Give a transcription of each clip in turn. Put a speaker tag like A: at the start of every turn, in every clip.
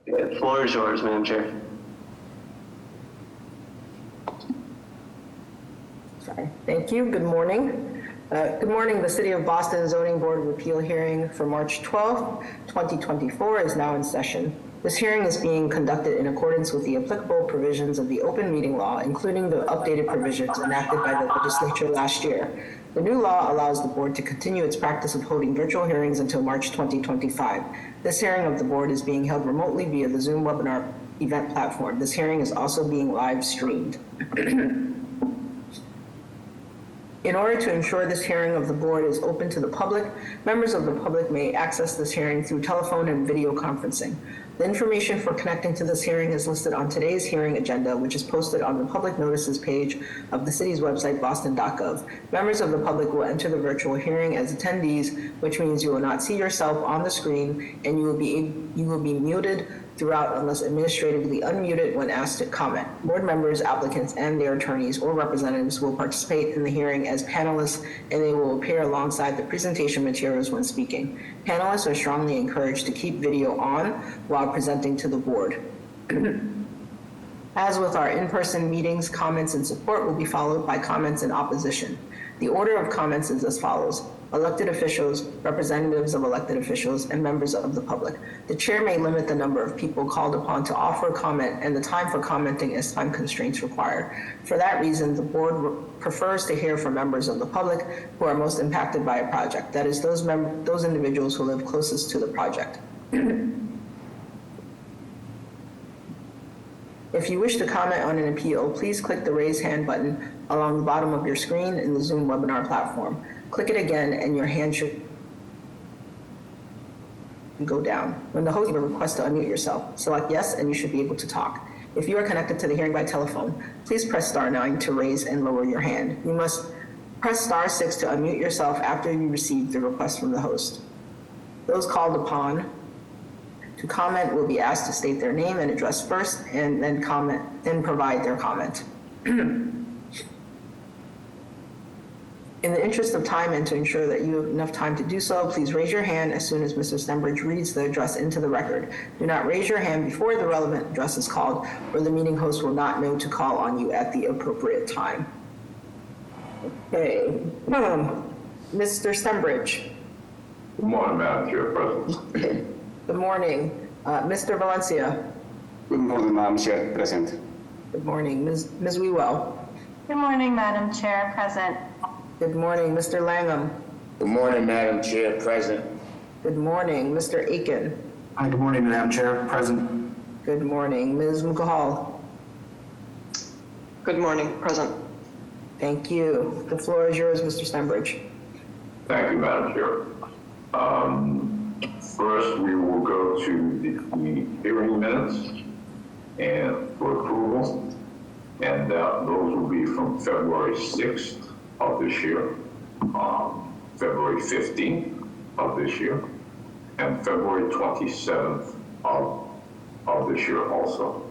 A: The floor is yours, Madam Chair.
B: Sorry. Thank you. Good morning. Good morning. The City of Boston Zoning Board of Appeal hearing for March 12th, 2024 is now in session. This hearing is being conducted in accordance with the applicable provisions of the open meeting law, including the updated provisions enacted by the legislature last year. The new law allows the board to continue its practice of holding virtual hearings until March 2025. This hearing of the board is being held remotely via the Zoom webinar event platform. This hearing is also being live streamed. In order to ensure this hearing of the board is open to the public, members of the public may access this hearing through telephone and video conferencing. The information for connecting to this hearing is listed on today's hearing agenda, which is posted on the public notices page of the city's website, boston.gov. Members of the public will enter the virtual hearing as attendees, which means you will not see yourself on the screen and you will be muted throughout unless administratively unmuted when asked to comment. Board members, applicants, and their attorneys or representatives will participate in the hearing as panelists, and they will appear alongside the presentation materials when speaking. Panelists are strongly encouraged to keep video on while presenting to the board. As with our in-person meetings, comments in support will be followed by comments in opposition. The order of comments is as follows: elected officials, representatives of elected officials, and members of the public. The chair may limit the number of people called upon to offer comment and the time for commenting as time constraints require. For that reason, the board prefers to hear from members of the public who are most impacted by a project. That is, those individuals who live closest to the project. If you wish to comment on an appeal, please click the raise hand button along the bottom of your screen in the Zoom webinar platform. Click it again and your hand should go down. When the host gives a request to unmute yourself, select yes and you should be able to talk. If you are connected to the hearing by telephone, please press *9 to raise and lower your hand. You must press *6 to unmute yourself after you receive the request from the host. Those called upon to comment will be asked to state their name and address first, and then provide their comment. In the interest of time and to ensure that you have enough time to do so, please raise your hand as soon as Mr. Stembridge reads the address into the record. Do not raise your hand before the relevant address is called, or the meeting host will not know to call on you at the appropriate time. Okay, Mr. Stembridge.
C: Good morning, Madam Chair.
B: Good morning. Mr. Valencia.
D: Good morning, Madam Chair. Present.
B: Good morning. Ms. Wewell.
E: Good morning, Madam Chair. Present.
B: Good morning. Mr. Langham.
F: Good morning, Madam Chair. Present.
B: Good morning. Mr. Aiken.
G: Hi, good morning, Madam Chair. Present.
B: Good morning. Ms. Mukahal.
A: Good morning. Present.
B: Thank you. The floor is yours, Mr. Stembridge.
C: Thank you, Madam Chair. First, we will go to the hearing minutes and for approval, and those will be from February 6th of this year, February 15th of this year, and February 27th of this year also.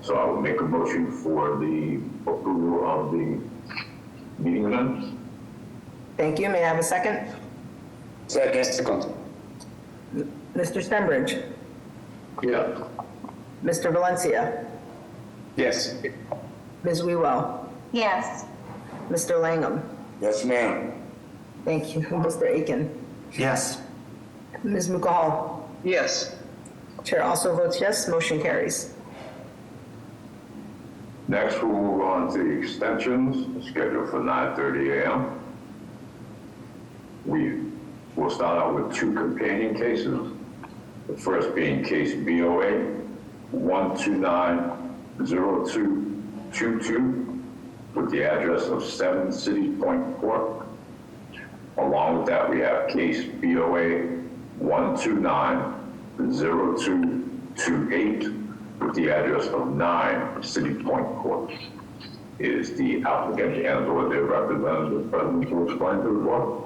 C: So I will make a motion for the approval of the meeting minutes.
B: Thank you. May I have a second?
F: Second.
B: Mr. Stembridge.
C: Yeah.
B: Mr. Valencia.
D: Yes.
B: Ms. Wewell.
E: Yes.
B: Mr. Langham.
F: Yes, ma'am.
B: Thank you. Mr. Aiken.
G: Yes.
B: Ms. Mukahal.
A: Yes.
B: Chair also votes yes. Motion carries.
C: Next, we'll move on to the extensions scheduled for 9:30 a.m. We will start out with two companion cases. The first being case BOA 1290222 with the address of 7 City Point Court. Along with that, we have case BOA 1290228 with the address of 9 City Point Court. Is the applicant and or their representative present to explain to the board?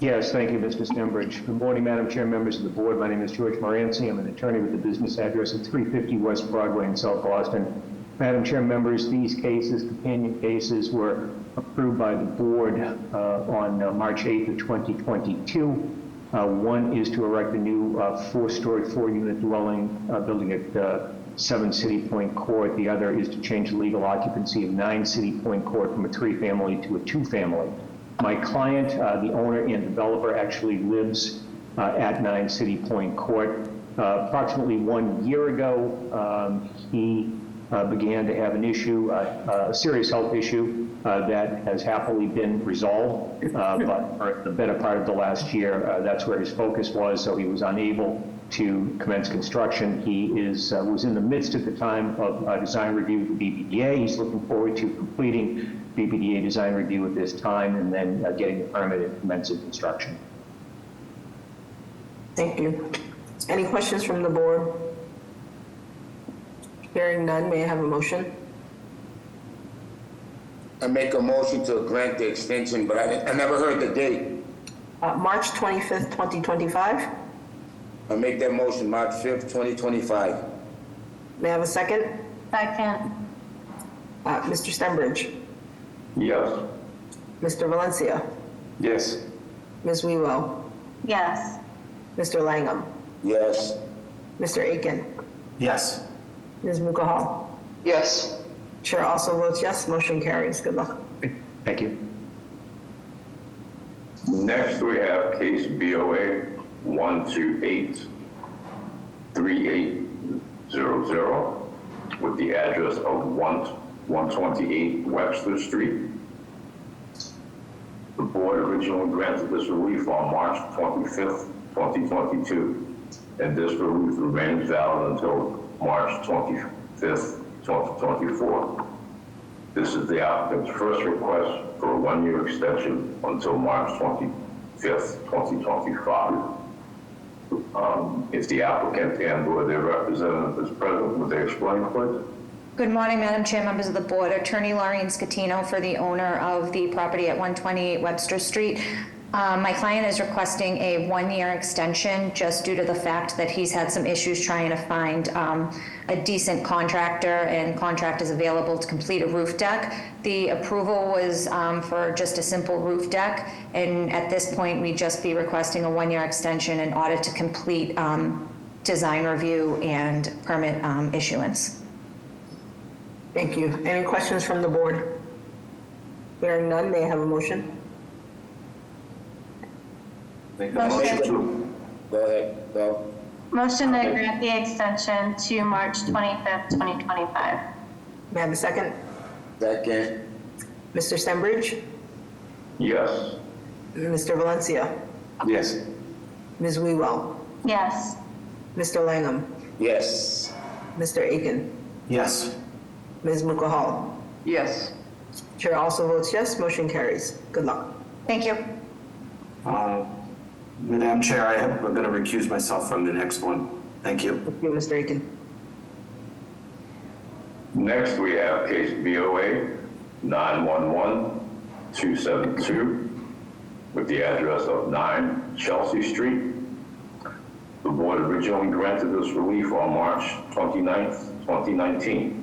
H: Yes, thank you, Mr. Stembridge. Good morning, Madam Chair, members of the board. My name is George Moranci. I'm an attorney with the business address at 350 West Broadway in South Boston. Madam Chair, members, these cases, companion cases, were approved by the board on March 8th of 2022. One is to erect a new 4-story, 4-unit dwelling building at 7 City Point Court. The other is to change the legal occupancy of 9 City Point Court from a 3-family to a 2-family. My client, the owner and developer, actually lives at 9 City Point Court. Approximately 1 year ago, he began to have an issue, a serious health issue that has happily been resolved, but for the better part of the last year, that's where his focus was, so he was unable to commence construction. He was in the midst at the time of design review with the BBDA. He's looking forward to completing BBDA design review at this time and then getting the permit and commencing construction.
B: Thank you. Any questions from the board? Hearing none, may I have a motion?
F: I make a motion to grant the extension, but I never heard the date.
B: March 25th, 2025.
F: I make that motion March 5th, 2025.
B: May I have a second?
E: Second.
B: Mr. Stenbridge,
C: Yes.
B: Mr. Valencia,
D: Yes.
B: Ms. Wewell,
E: Yes.
B: Mr. Langham,
F: Yes.
B: Mr. Aiken,
G: Yes.
B: Ms. Mukahal.
A: Yes.
B: Chair also votes yes, motion carries. Good luck.
H: Thank you.
C: Next, we have case BOA 1283800 with the address of 128 Webster Street. The board originally granted this relief on March 25th, 2022, and this relief remains valid until March 25th, 2024. This is the applicant's first request for a 1-year extension until March 25th, 2025. If the applicant and/or their representative is present, would they explain, please?
I: Good morning, Madam Chair, members of the board. Attorney Laureen Scatino for the owner of the property at 128 Webster Street. My client is requesting a 1-year extension just due to the fact that he's had some issues trying to find a decent contractor and contractors available to complete a roof deck. The approval was for just a simple roof deck, and at this point, we'd just be requesting a 1-year extension in order to complete design review and permit issuance.
B: Thank you. Any questions from the board? Hearing none, may I have a motion?
E: Motion.
F: Go ahead, go.
E: Motion to grant the extension to March 25th, 2025.
B: May I have a second?
F: Second.
B: Mr. Stenbridge,
C: Yes.
B: Mr. Valencia,
D: Yes.
B: Ms. Wewell,
E: Yes.
B: Mr. Langham,
F: Yes.
B: Mr. Aiken,
G: Yes.
B: Ms. Mukahal.
A: Yes.
B: Chair also votes yes, motion carries. Good luck.
I: Thank you.
G: Madam Chair, I'm going to recuse myself from the next one. Thank you.
B: Thank you, Mr. Aiken.
C: Next, we have case BOA 911272 with the address of 9 Chelsea Street. The board originally granted this relief on March 29th, 2019.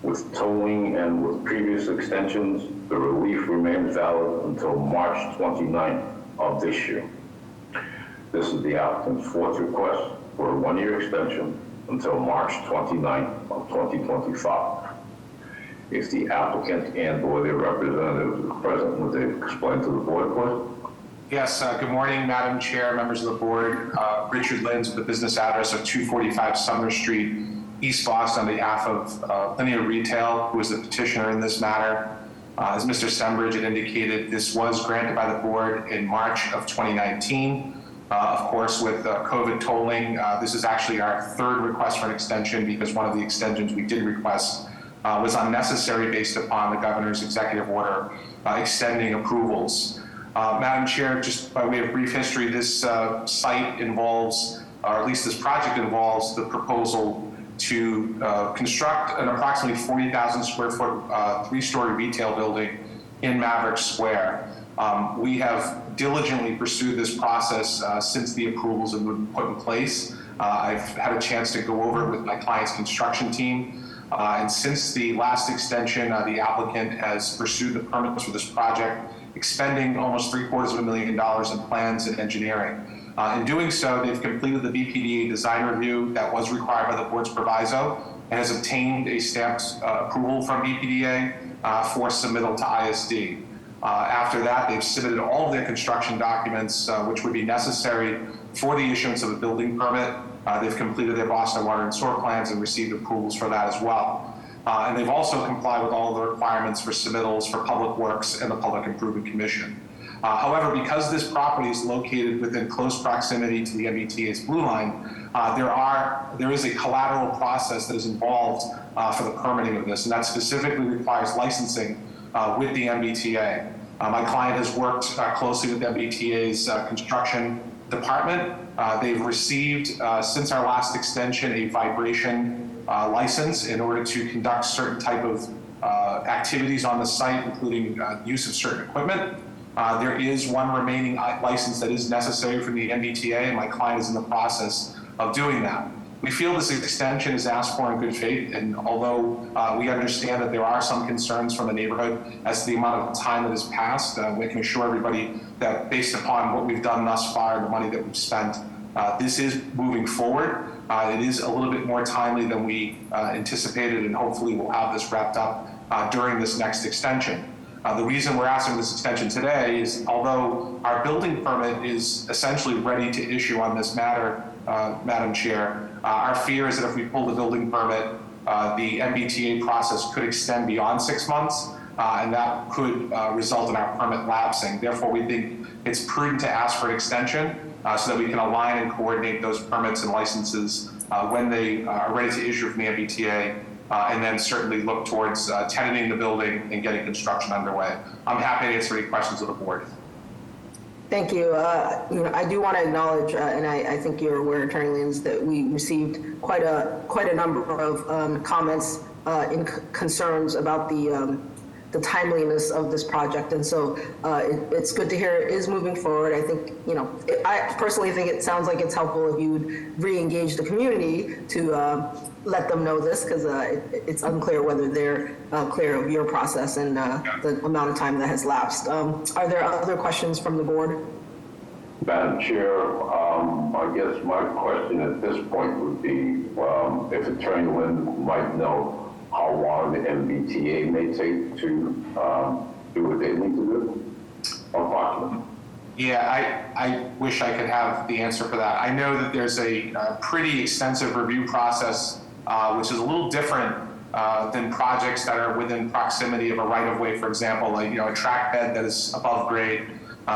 C: With tolling and with previous extensions, the relief remains valid until March 29th of this year. This is the applicant's fourth request for a 1-year extension until March 29th of 2025. If the applicant and/or their representative is present, would they explain to the board, please?
J: Yes, good morning, Madam Chair, members of the board. Richard Lins with the business address of 245 Summer Street, East Boston, on behalf of Linear Retail, who is the petitioner in this matter. As Mr. Stenbridge had indicated, this was granted by the board in March of 2019. Of course, with COVID tolling, this is actually our third request for an extension because one of the extensions we did request was unnecessary based upon the governor's executive order extending approvals. Madam Chair, just by way of brief history, this site involves, or at least this project involves, the proposal to construct an approximately 40,000 square foot 3-story retail building in Maverick Square. We have diligently pursued this process since the approvals have been put in place. I've had a chance to go over it with my client's construction team. And since the last extension, the applicant has pursued the permits for this project expending almost $750,000 in plans and engineering. In doing so, they've completed the BPDA design review that was required by the board's proviso and has obtained a stamped approval from BPDA for submittal to ISD. After that, they've submitted all of their construction documents, which would be necessary for the issuance of a building permit. They've completed their Boston water and sewer plans and received approvals for that as well. And they've also complied with all of the requirements for submittals for Public Works and the Public Improvement Commission. However, because this property is located within close proximity to the MBTA's Blue Line, there is a collateral process that is involved for the permitting of this, and that specifically requires licensing with the MBTA. My client has worked closely with MBTA's construction department. They've received, since our last extension, a vibration license in order to conduct certain type of activities on the site, including use of certain equipment. There is one remaining license that is necessary from the MBTA, and my client is in the process of doing that. We feel this extension is asked for in good faith, and although we understand that there are some concerns from the neighborhood as to the amount of time that has passed, we can assure everybody that based upon what we've done thus far and the money that we've spent, this is moving forward. It is a little bit more timely than we anticipated, and hopefully we'll have this wrapped up during this next extension. The reason we're asking this extension today is, although our building permit is essentially ready to issue on this matter, Madam Chair, our fear is that if we pull the building permit, the MBTA process could extend beyond 6 months, and that could result in our permit lapsing. Therefore, we think it's prudent to ask for an extension so that we can align and coordinate those permits and licenses when they are ready to issue from the MBTA, and then certainly look towards tenanting the building and getting construction underway. I'm happy to answer any questions of the board.
B: Thank you. I do want to acknowledge, and I think you're aware, Attorney Lyons, that we received quite a number of comments and concerns about the timeliness of this project, and so it's good to hear it is moving forward. I think, I personally think it sounds like it's helpful if you would re-engage the community to let them know this, because it's unclear whether they're clear of your process and the amount of time that has lapsed. Are there other questions from the board?
C: Madam Chair, I guess my question at this point would be if Attorney Lynn might know how long the MBTA may take to do what they need to do, approximately.
J: Yeah, I wish I could have the answer for that. I know that there's a pretty extensive review process, which is a little different than projects that are within proximity of a right-of-way, for example, like a track bed that is above grade.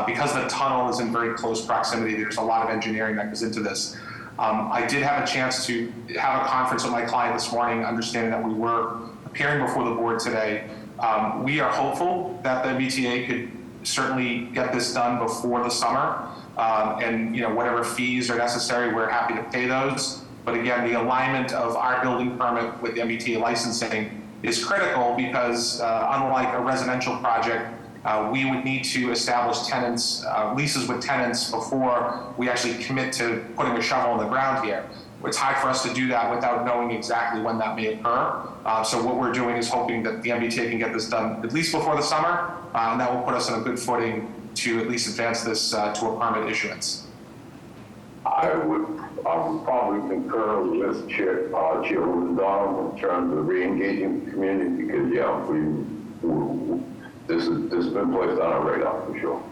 J: Because the tunnel is in very close proximity, there's a lot of engineering that goes into this. I did have a chance to have a conference with my client this morning, understanding that we were appearing before the board today. We are hopeful that the MBTA could certainly get this done before the summer, and whatever fees are necessary, we're happy to pay those. But again, the alignment of our building permit with the MBTA licensing is critical because unlike a residential project, we would need to establish leases with tenants before we actually commit to putting a shovel in the ground here. It's hard for us to do that without knowing exactly when that may occur. So what we're doing is hoping that the MBTA can get this done at least before the summer, and that will put us on a good footing to at least advance this to a permit issuance.
C: I would probably concur with Chairwoman Donald in terms of re-engaging the community because, this has been placed on our radar for sure.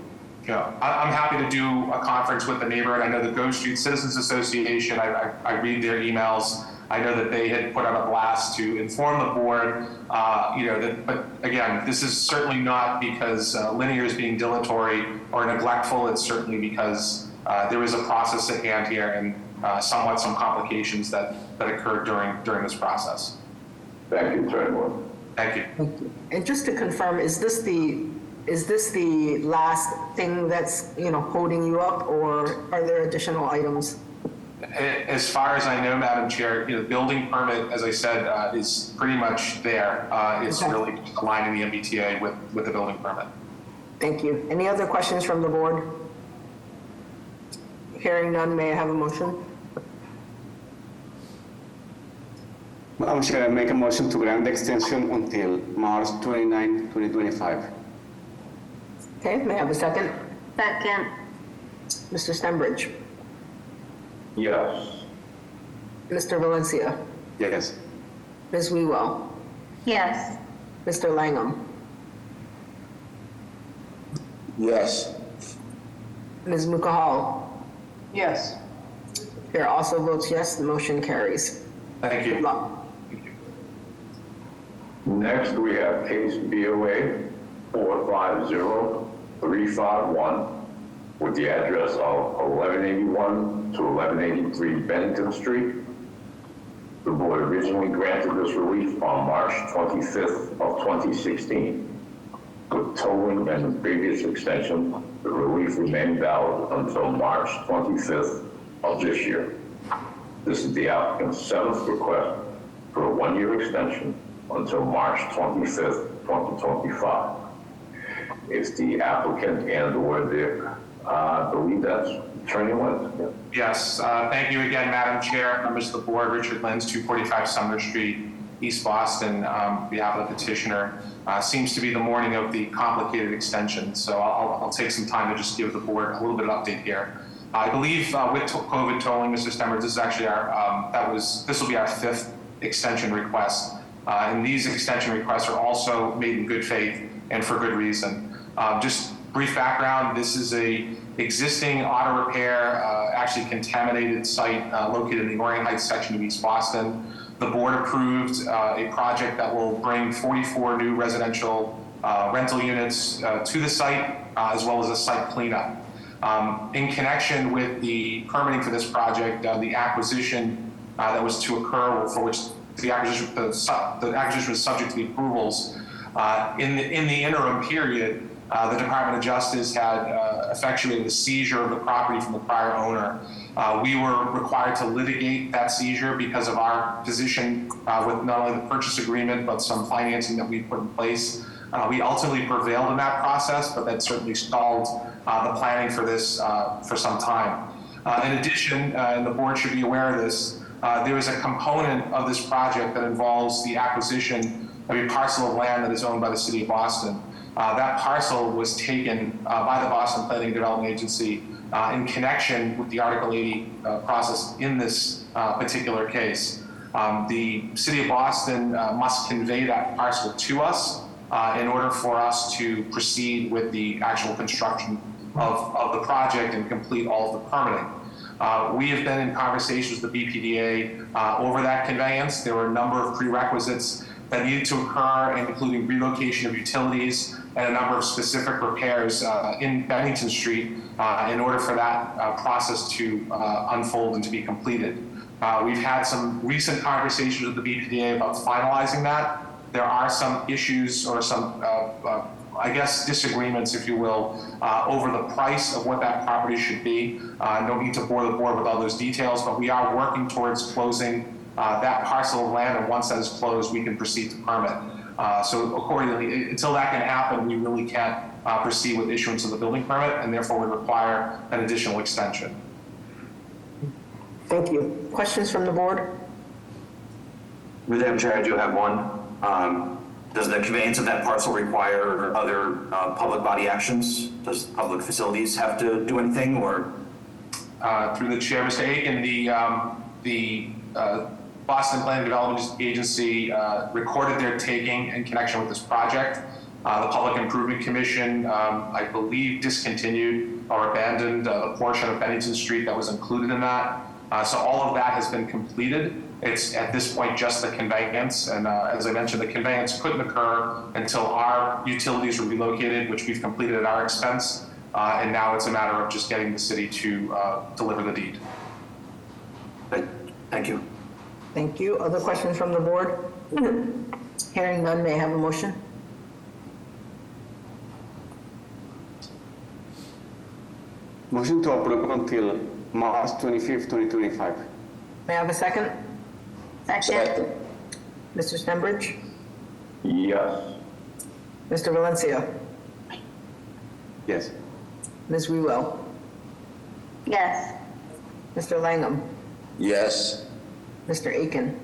J: Yeah, I'm happy to do a conference with the neighborhood. I know the Grove Street Citizens Association, I read their emails. I know that they had put out a blast to inform the board, but again, this is certainly not because Linear is being dilatory or neglectful. It's certainly because there is a process at hand here and somewhat some complications that occurred during this process.
C: Thank you, Attorney.
J: Thank you.
B: And just to confirm, is this the last thing that's holding you up, or are there additional items?
J: As far as I know, Madam Chair, the building permit, as I said, is pretty much there. It's really aligning the MBTA with the building permit.
B: Thank you. Any other questions from the board? Hearing none, may I have a motion?
D: Madam Chair, I make a motion to grant the extension until March 29, 2025.
B: Okay, Okay, may I have a second?
E: Second.
B: Mr. Stenbridge,
C: Yes.
B: Mr. Valencia,
D: Yes.
B: Ms. Wewell,
E: Yes.
B: Mr. Langham,
F: Yes.
B: Ms. Mukahal.
A: Yes.
B: Chair also votes yes, the motion carries.
J: Thank
B: Good
J: you.
B: luck.
C: Next, we have case BOA 450351 with the address of 1181 to 1183 Bennington Street. The board originally granted this relief on March 25th of 2016. With tolling and the previous extension, the relief remained valid until March 25th of this year. This is the applicant's seventh request for a one-year extension until March 25th, 2025. If the applicant and/or the, I believe that's Attorney Lynn.
J: Yes, thank you again, Madam Chair, members of the board. Richard Lenz, 245 Sumner Street, East Boston, on behalf of the petitioner. Seems to be the morning of the complicated extension, so I'll take some time to just give the board a little bit of update here. I believe with COVID tolling, Mr. Stemmers, this is actually this will be our fifth extension request. And these extension requests are also made in good faith and for good reason. Just brief background, this is a existing auto repair, actually contaminated site located in the Orient Heights section of East Boston. The board approved a project that will bring 44 new residential rental units to the site, as well as a site cleanup. In connection with the permitting for this project, the acquisition that was to occur, for which the acquisition was subject to the approvals. In the interim period, the Department of Justice had effectuated the seizure of the property from the prior owner. We were required to litigate that seizure because of our position with not only the purchase agreement, but some financing that we put in place. We ultimately prevailed in that process, but that certainly stalled the planning for this for some time. In addition, and the board should be aware of this, there is a component of this project that involves the acquisition of a parcel of land that is owned by the City of Boston. That parcel was taken by the Boston Planning and Development Agency in connection with the Article 80 process in this particular case. The City of Boston must convey that parcel to us in order for us to proceed with the actual construction of the project and complete all of the permitting. We have been in conversations with the BPDA over that conveyance. There were a number of prerequisites that needed to occur, including relocation of utilities and a number of specific repairs in Bennington Street in order for that process to unfold and to be completed. We've had some recent conversations with the BPDA about finalizing that. There are some issues or some, I guess, disagreements, if you will, over the price of what that property should be. No need to bore the board with all those details, but we are working towards closing that parcel of land, and once that is closed, we can proceed to permit. So accordingly, until that can happen, we really can't proceed with issuance of the building permit, and therefore we require an additional extension.
B: Thank you. Questions from the board?
G: Madam Chair, I do have one. Does the conveyance of that parcel require other public body actions? Does public facilities have to do anything, or?
J: Through the chair, Mr. Aiken, the Boston Planning and Development Agency recorded their taking in connection with this project. The Public Improvement Commission, I believe, discontinued or abandoned the portion of Bennington Street that was included in that. So all of that has been completed. It's at this point just the conveyance, and as I mentioned, the conveyance couldn't occur until our utilities were relocated, which we've completed at our expense, and now it's a matter of just getting the city to deliver the deed.
G: Thank you.
B: Thank you. Other questions from the board? Hearing none, may I have a motion?
D: Motion to approve until March 25th, 2025.
B: May I have a second?
E: Second.
B: Mr. Stenbridge?
C: Yes.
B: Mr. Valencia?
D: Yes.
B: Ms. Wewell?
E: Yes.
B: Mr. Langham?
F: Yes.
B: Mr. Aiken?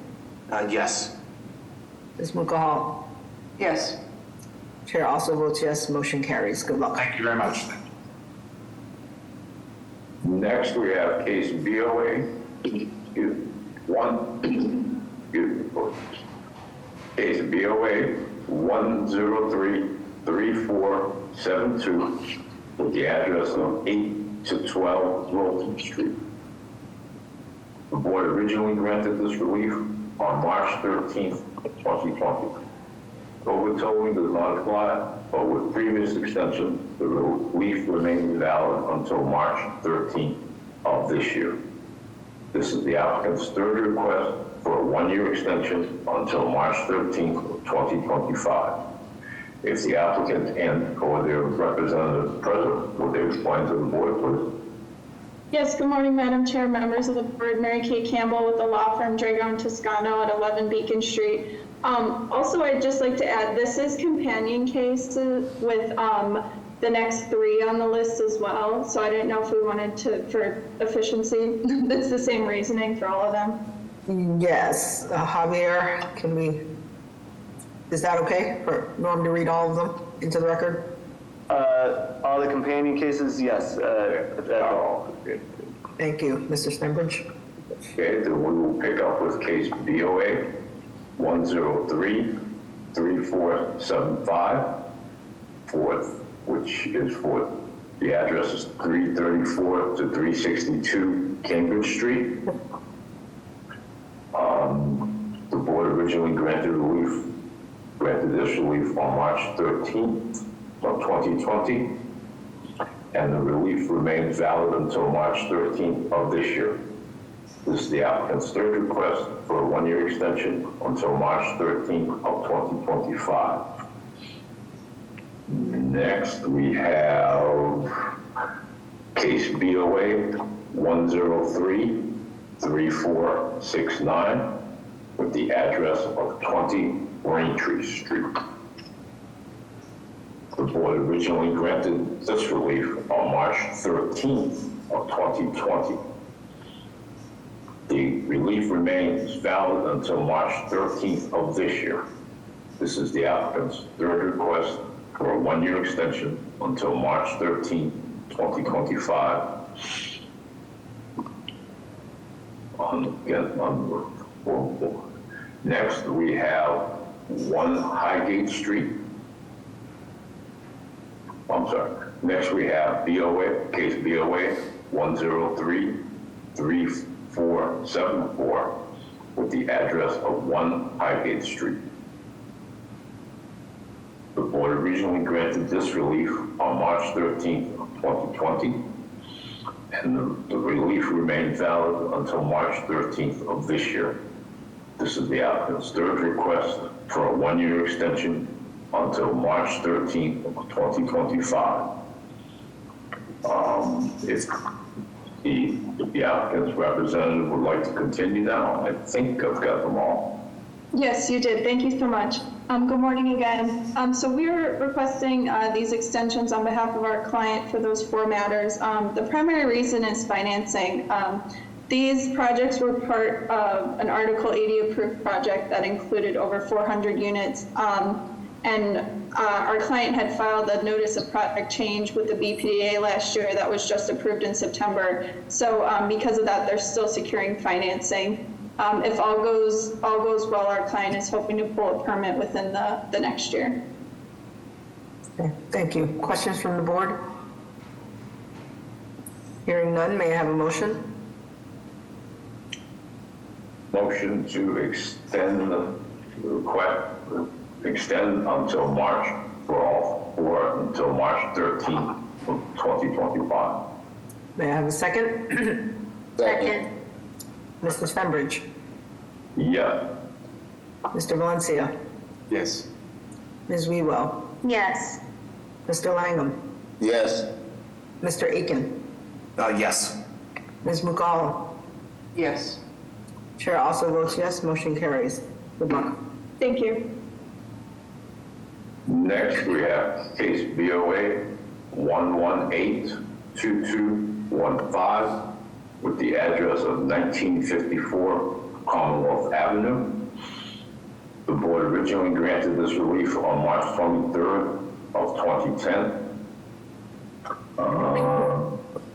G: Yes.
B: Ms. Mukahal?
A: Yes.
B: Chair also votes yes, motion carries. Good luck.
J: Thank you very much.
C: Next, we have case BOA, case BOA 1033472 with the address of 8 to 12 Wilton Street. The board originally granted this relief on March 13th, 2020. Overtolling does not apply, but with previous extension, the relief remains valid until March 13th of this year. This is the applicant's third request for a one-year extension until March 13th of 2025. If the applicant and or their representative present, would they explain to the board, please?
K: Yes, good morning, Madam Chair, members of the board. Mary Kay Campbell with the law firm Drago and Toscano at 11 Beacon Street. Also, I'd just like to add, this is companion cases with the next three on the list as well. So I didn't know if we wanted to, for efficiency, it's the same reasoning for all of them.
B: Yes, Javier, is that okay for Norm to read all of them into the record?
A: All the companion cases, yes.
B: Thank you, Mr. Stenbridge.
C: Okay, then we will pick up with case BOA 1033475, which is for the address is 334 to 362 Cambridge Street. The board originally granted this relief on March 13th of 2020, and the relief remains valid until March 13th of this year. This is the applicant's third request for a one-year extension until March 13th of 2025. Next, we have case BOA 1033469 with the address of 20 Braintree Street. The board originally granted this relief on March 13th of 2020. The relief remains valid until March 13th of this year. This is the applicant's third request for a one-year extension until March 13th, 2025. Next, we have 1 Highgate Street. Next, we have case BOA 1033474 with the address of 1 Highgate Street. The board originally granted this relief on March 13th of 2020, and the relief remained valid until March 13th of this year. This is the applicant's third request for a one-year extension until March 13th of 2025. If the applicant's representative would like to continue now, I think I've got them all.
K: Yes, you did. Thank you so much. Good morning again. So we're requesting these extensions on behalf of our client for those 4 matters. The primary reason is financing. These projects were part of an Article 80 approved project that included over 400 units. Our client had filed a notice of project change with the BPDA last year that was just approved in September. So because of that, they're still securing financing. If all goes well, our client is hoping to pull a permit within the next year.
B: Okay, thank you. Questions from the board? Hearing none, may I have a motion?
C: Motion to extend the request, extend until March until March 13th of 2025.
B: May I have a second?
F: Second.
B: Mr. Stenbridge?
C: Yes.
B: Mr. Valencia?
D: Yes.
B: Ms. Wewell?
E: Yes.
B: Mr. Langham?
F: Yes.
B: Mr. Aiken?
G: Yes.
B: Ms. Mukala?
A: Yes.
B: Chair also votes yes, motion carries. Good luck.
K: Thank you.
C: Next, we have case BOA 1182215 with the address of 1954 Commonwealth Avenue. The board originally granted this relief on March 23rd of 2010.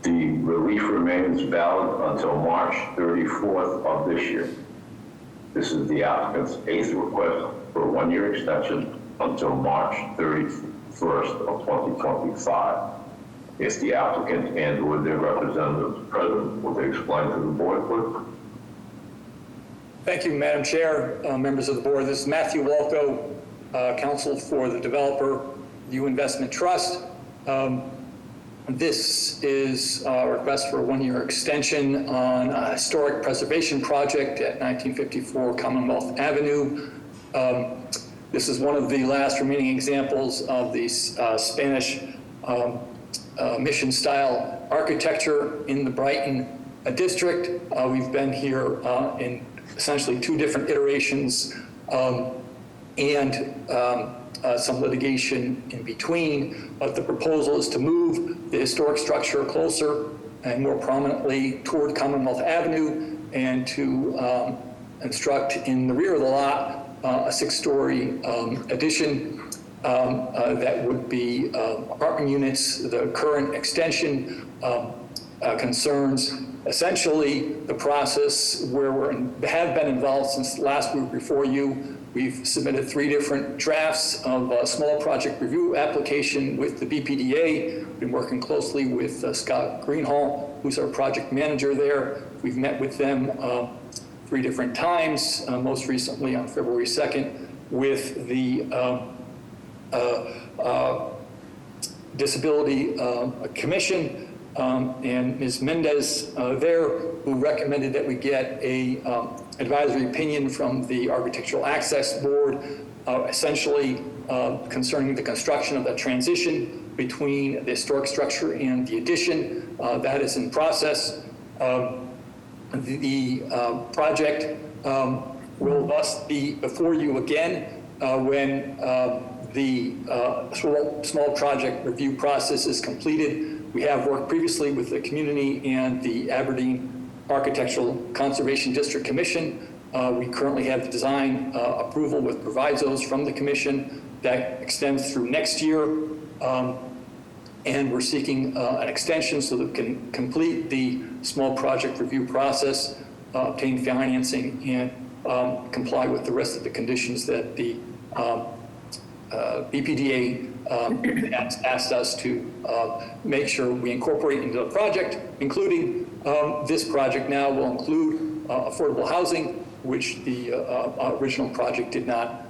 C: The relief remains valid until March 34th of this year. This is the applicant's 8th request for a one-year extension until March 31st of 2025. If the applicant and/or their representative is present, will they explain to the board, please?
L: Thank you, Madam Chair, members of the board. This is Matthew Walco, counsel for the developer, U Investment Trust. This is a request for a one-year extension on a historic preservation project at 1954 Commonwealth Avenue. This is one of the last remaining examples of the Spanish mission-style architecture in the Brighton district. We've been here in essentially two different iterations and some litigation in between, but the proposal is to move the historic structure closer and more prominently toward Commonwealth Avenue and to construct in the rear of the lot a six-story addition that would be apartment units. The current extension concerns essentially the process where we have been involved since last week before you. We've submitted 3 different drafts of a small project review application with the BPDA. We've been working closely with Scott Greenhall, who's our project manager there. We've met with them 3 different times, most recently on February 2nd with the Disability Commission and Ms. Mendez there, who recommended that we get a advisory opinion from the Architectural Access Board, essentially concerning the construction of the transition between the historic structure and the addition. That is in process. The project will thus be before you again when the small project review process is completed. We have worked previously with the community and the Aberdeen Architectural Conservation District Commission. We currently have the design approval with provisos from the commission that extends through next year. And we're seeking an extension so that we can complete the small project review process, obtain financing, and comply with the rest of the conditions that the BPDA asked us to make sure we incorporate into the project, including this project now will include affordable housing, which the original project did not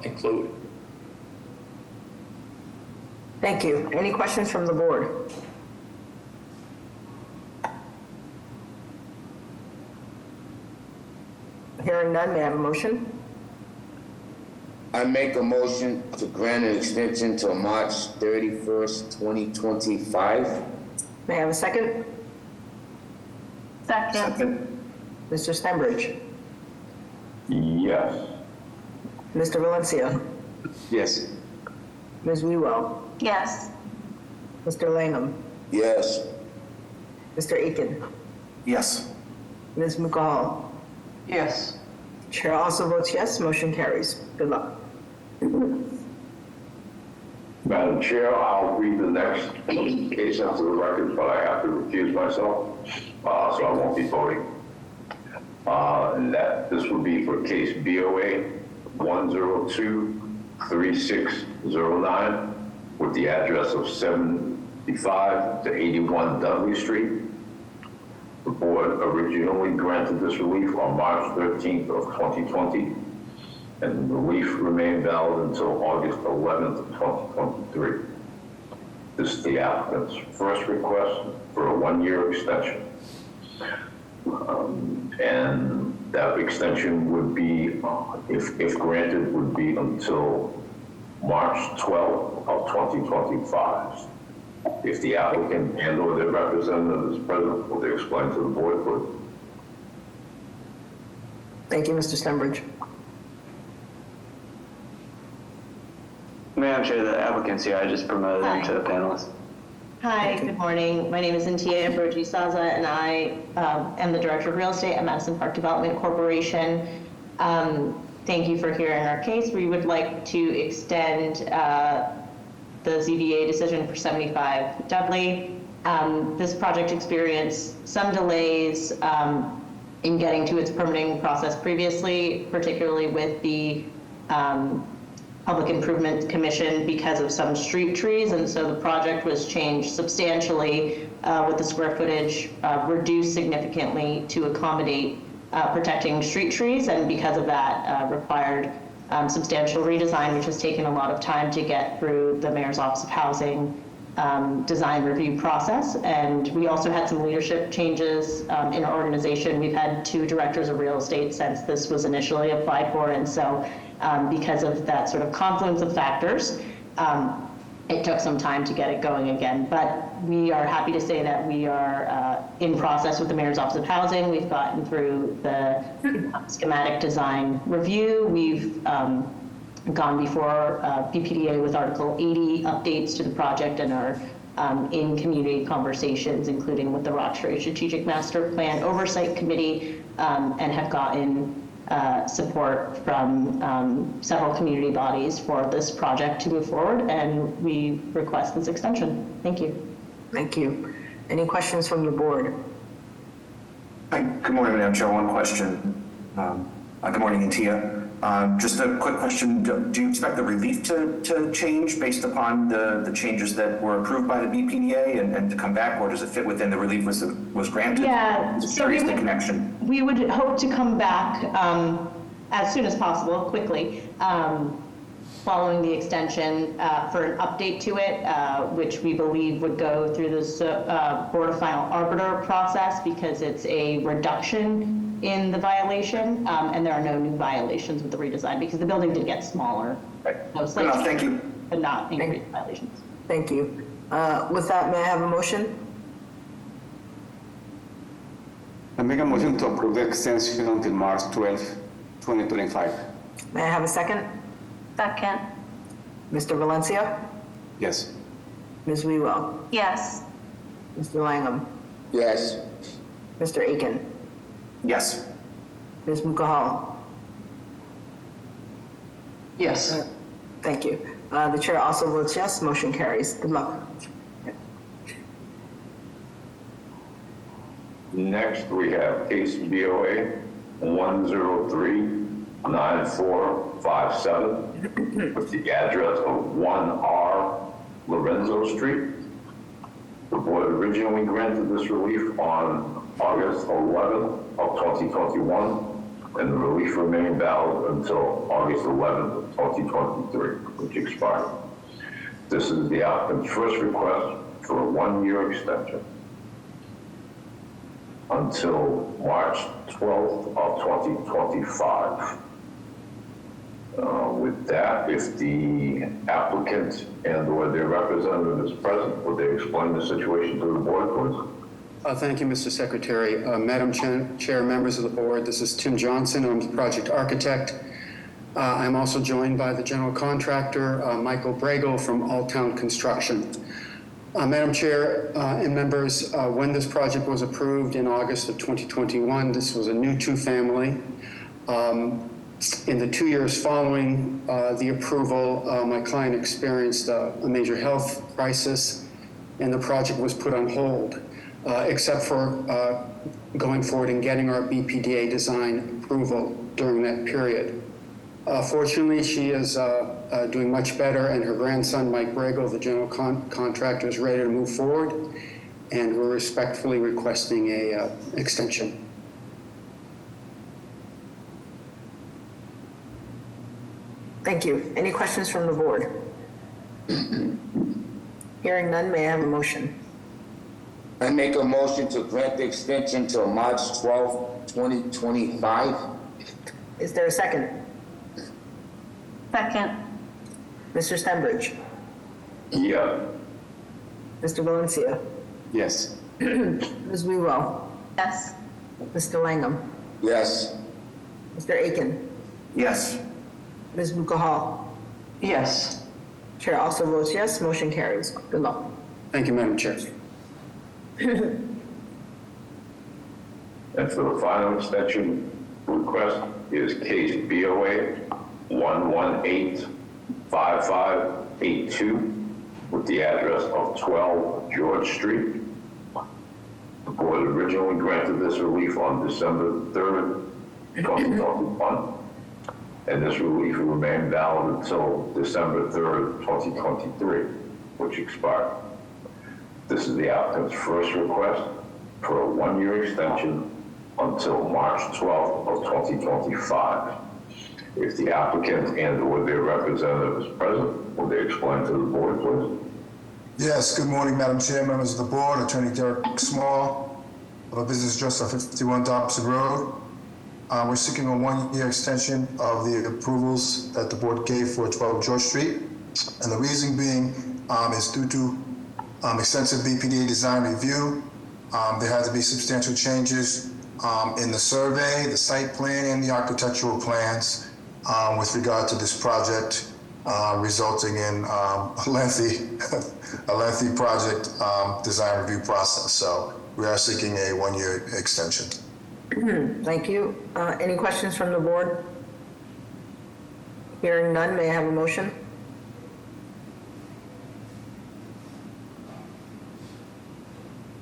L: include.
B: Thank you. Any questions from the board? Hearing none, may I have a motion?
F: I make a motion to grant an extension till March 31st, 2025.
B: May I have a second?
E: Second.
B: Mr. Stenbridge?
C: Yes.
B: Mr. Valencia?
D: Yes.
B: Ms. Wewell?
E: Yes.
B: Mr. Langham?
F: Yes.
B: Mr. Aiken?
G: Yes.
B: Ms. McCall?
A: Yes.
B: Chair also votes yes, motion carries. Good luck.
C: Madam Chair, I'll read the next case into the record, but I have to recuse myself, so I won't be voting. And this will be for case BOA 1023609 with the address of 75 to 81 Dudley Street. The board originally granted this relief on March 13th of 2020, and the relief remained valid until August 11th of 2023. This is the applicant's first request for a one-year extension. And that extension would be, if granted, would be until March 12th of 2025. If the applicant and or their representative is present, will they explain to the board, please?
B: Thank you, Mr. Stenbridge.
M: Madam Chair, the applicant's here. I just promoted them to the panelists.
N: Hi, good morning. My name is Ntia Ambrogi Saza, and I am the Director of Real Estate at Madison Park Development Corporation. Thank you for hearing our case. We would like to extend the the ZBA decision for 75 Dudley. This project experienced some delays in getting to its permitting process previously, particularly with the Public Improvement Commission because of some street trees, and so the project was changed substantially with the square footage reduced significantly to accommodate protecting street trees, and because of that required substantial redesign, which has taken a lot of time to get through the Mayor's Office of Housing design review process. And we also had some leadership changes in our organization. We've had 2 directors of real estate since this was initially applied for, and so because of that sort of confluence of factors, it took some time to get it going again. But we are happy to say that we are in process with the Mayor's Office of Housing. We've gotten through the schematic design review. We've gone before BPDA with Article 80 updates to the project and are in community conversations, including with the Roxbury Strategic Master Plan Oversight Committee, and have gotten support from several community bodies for this project to move forward, and we request this extension. Thank you.
B: Thank you. Any questions from the board?
G: Hi, good morning, Madam Chair. One question. Good morning, Intia. Just a quick question. Do you expect the relief to change based upon the changes that were approved by the BPDA and to come back, or does it fit within the relief was granted?
N: Yeah,
G: Just curious the connection.
N: We would hope to come back as soon as possible, quickly, following the extension for an update to it, which we believe would go through this Board of Final Arbiter process because it's a reduction in the violation, and there are no new violations with the redesign because the building did get smaller.
G: Right.
N: So slightly,
G: Thank you.
N: but not increased violations.
B: Thank you. With that, may I have a motion?
D: I make a motion to approve the extension until March 12, 2025.
B: May I have a second?
E: Second.
B: Mr. Valencia?
D: Yes.
B: Ms. Wewell?
E: Yes.
B: Mr. Langham?
F: Yes.
B: Mr. Aiken?
G: Yes.
B: Ms. Mukahal?
A: Yes.
B: Thank you. The chair also votes yes. Motion carries. Good luck.
C: Next, we have case BOA 103-9457 with the address of 1R Lorenzo Street. The board originally granted this relief on August 11th of 2021, and the relief remained valid until August 11th of 2023, which expired. This is the applicant's first request for a 1-year extension until March 12th of 2025. With that, if the applicant and/or their representative is present, would they explain the situation to the board, please?
O: Thank you, Mr. Secretary. Madam Chair, members of the board, this is Tim Johnson. I'm the project architect. I'm also joined by the general contractor, Michael Bragle from Alltown Construction. Madam Chair and members, when this project was approved in August of 2021, this was a new 2-family. In the 2 years following the approval, my client experienced a major health crisis, and the project was put on hold, except for going forward and getting our BPDA design approval during that period. Fortunately, she is doing much better, and her grandson, Mike Bragle, the general contractor, is ready to move forward, and we're respectfully requesting a extension.
B: Thank you. Any questions from the board? Hearing none, may I have a motion?
F: I make a motion to grant the extension till March 12th, 2025.
B: Is there a second?
E: Second.
B: Mr. Stenbridge?
C: Yeah.
B: Mr. Valencia?
D: Yes.
B: Ms. Wewell?
E: Yes.
B: Mr. Langham?
F: Yes.
B: Mr. Aiken?
G: Yes.
B: Ms. Mukahal?
A: Yes.
B: Chair also votes yes. Motion carries. Good luck.
O: Thank you, Madam Chair.
C: And for the final extension request is case BOA 118-5582 with the address of 12 George Street. The board originally granted this relief on December 3rd, 2021, and this relief will remain valid until December 3rd, 2023, which expired. This is the applicant's first request for a one-year extension until March 12th of 2025. If the applicant and/or their representative is present, will they explain to the board, please?
P: Yes, good morning, Madam Chair, members of the board, Attorney Derek Small of a business address of 51 Dobson Road. We're seeking a one-year extension of the approvals that the board gave for 12 George Street. And the reason being is due to extensive BPDA design review. There had to be substantial changes in the survey, the site plan, and the architectural plans with regard to this project, resulting in a lengthy project design review process. So we are seeking a one-year extension.
B: Thank you. Any questions from the board? Hearing none, may I have a motion?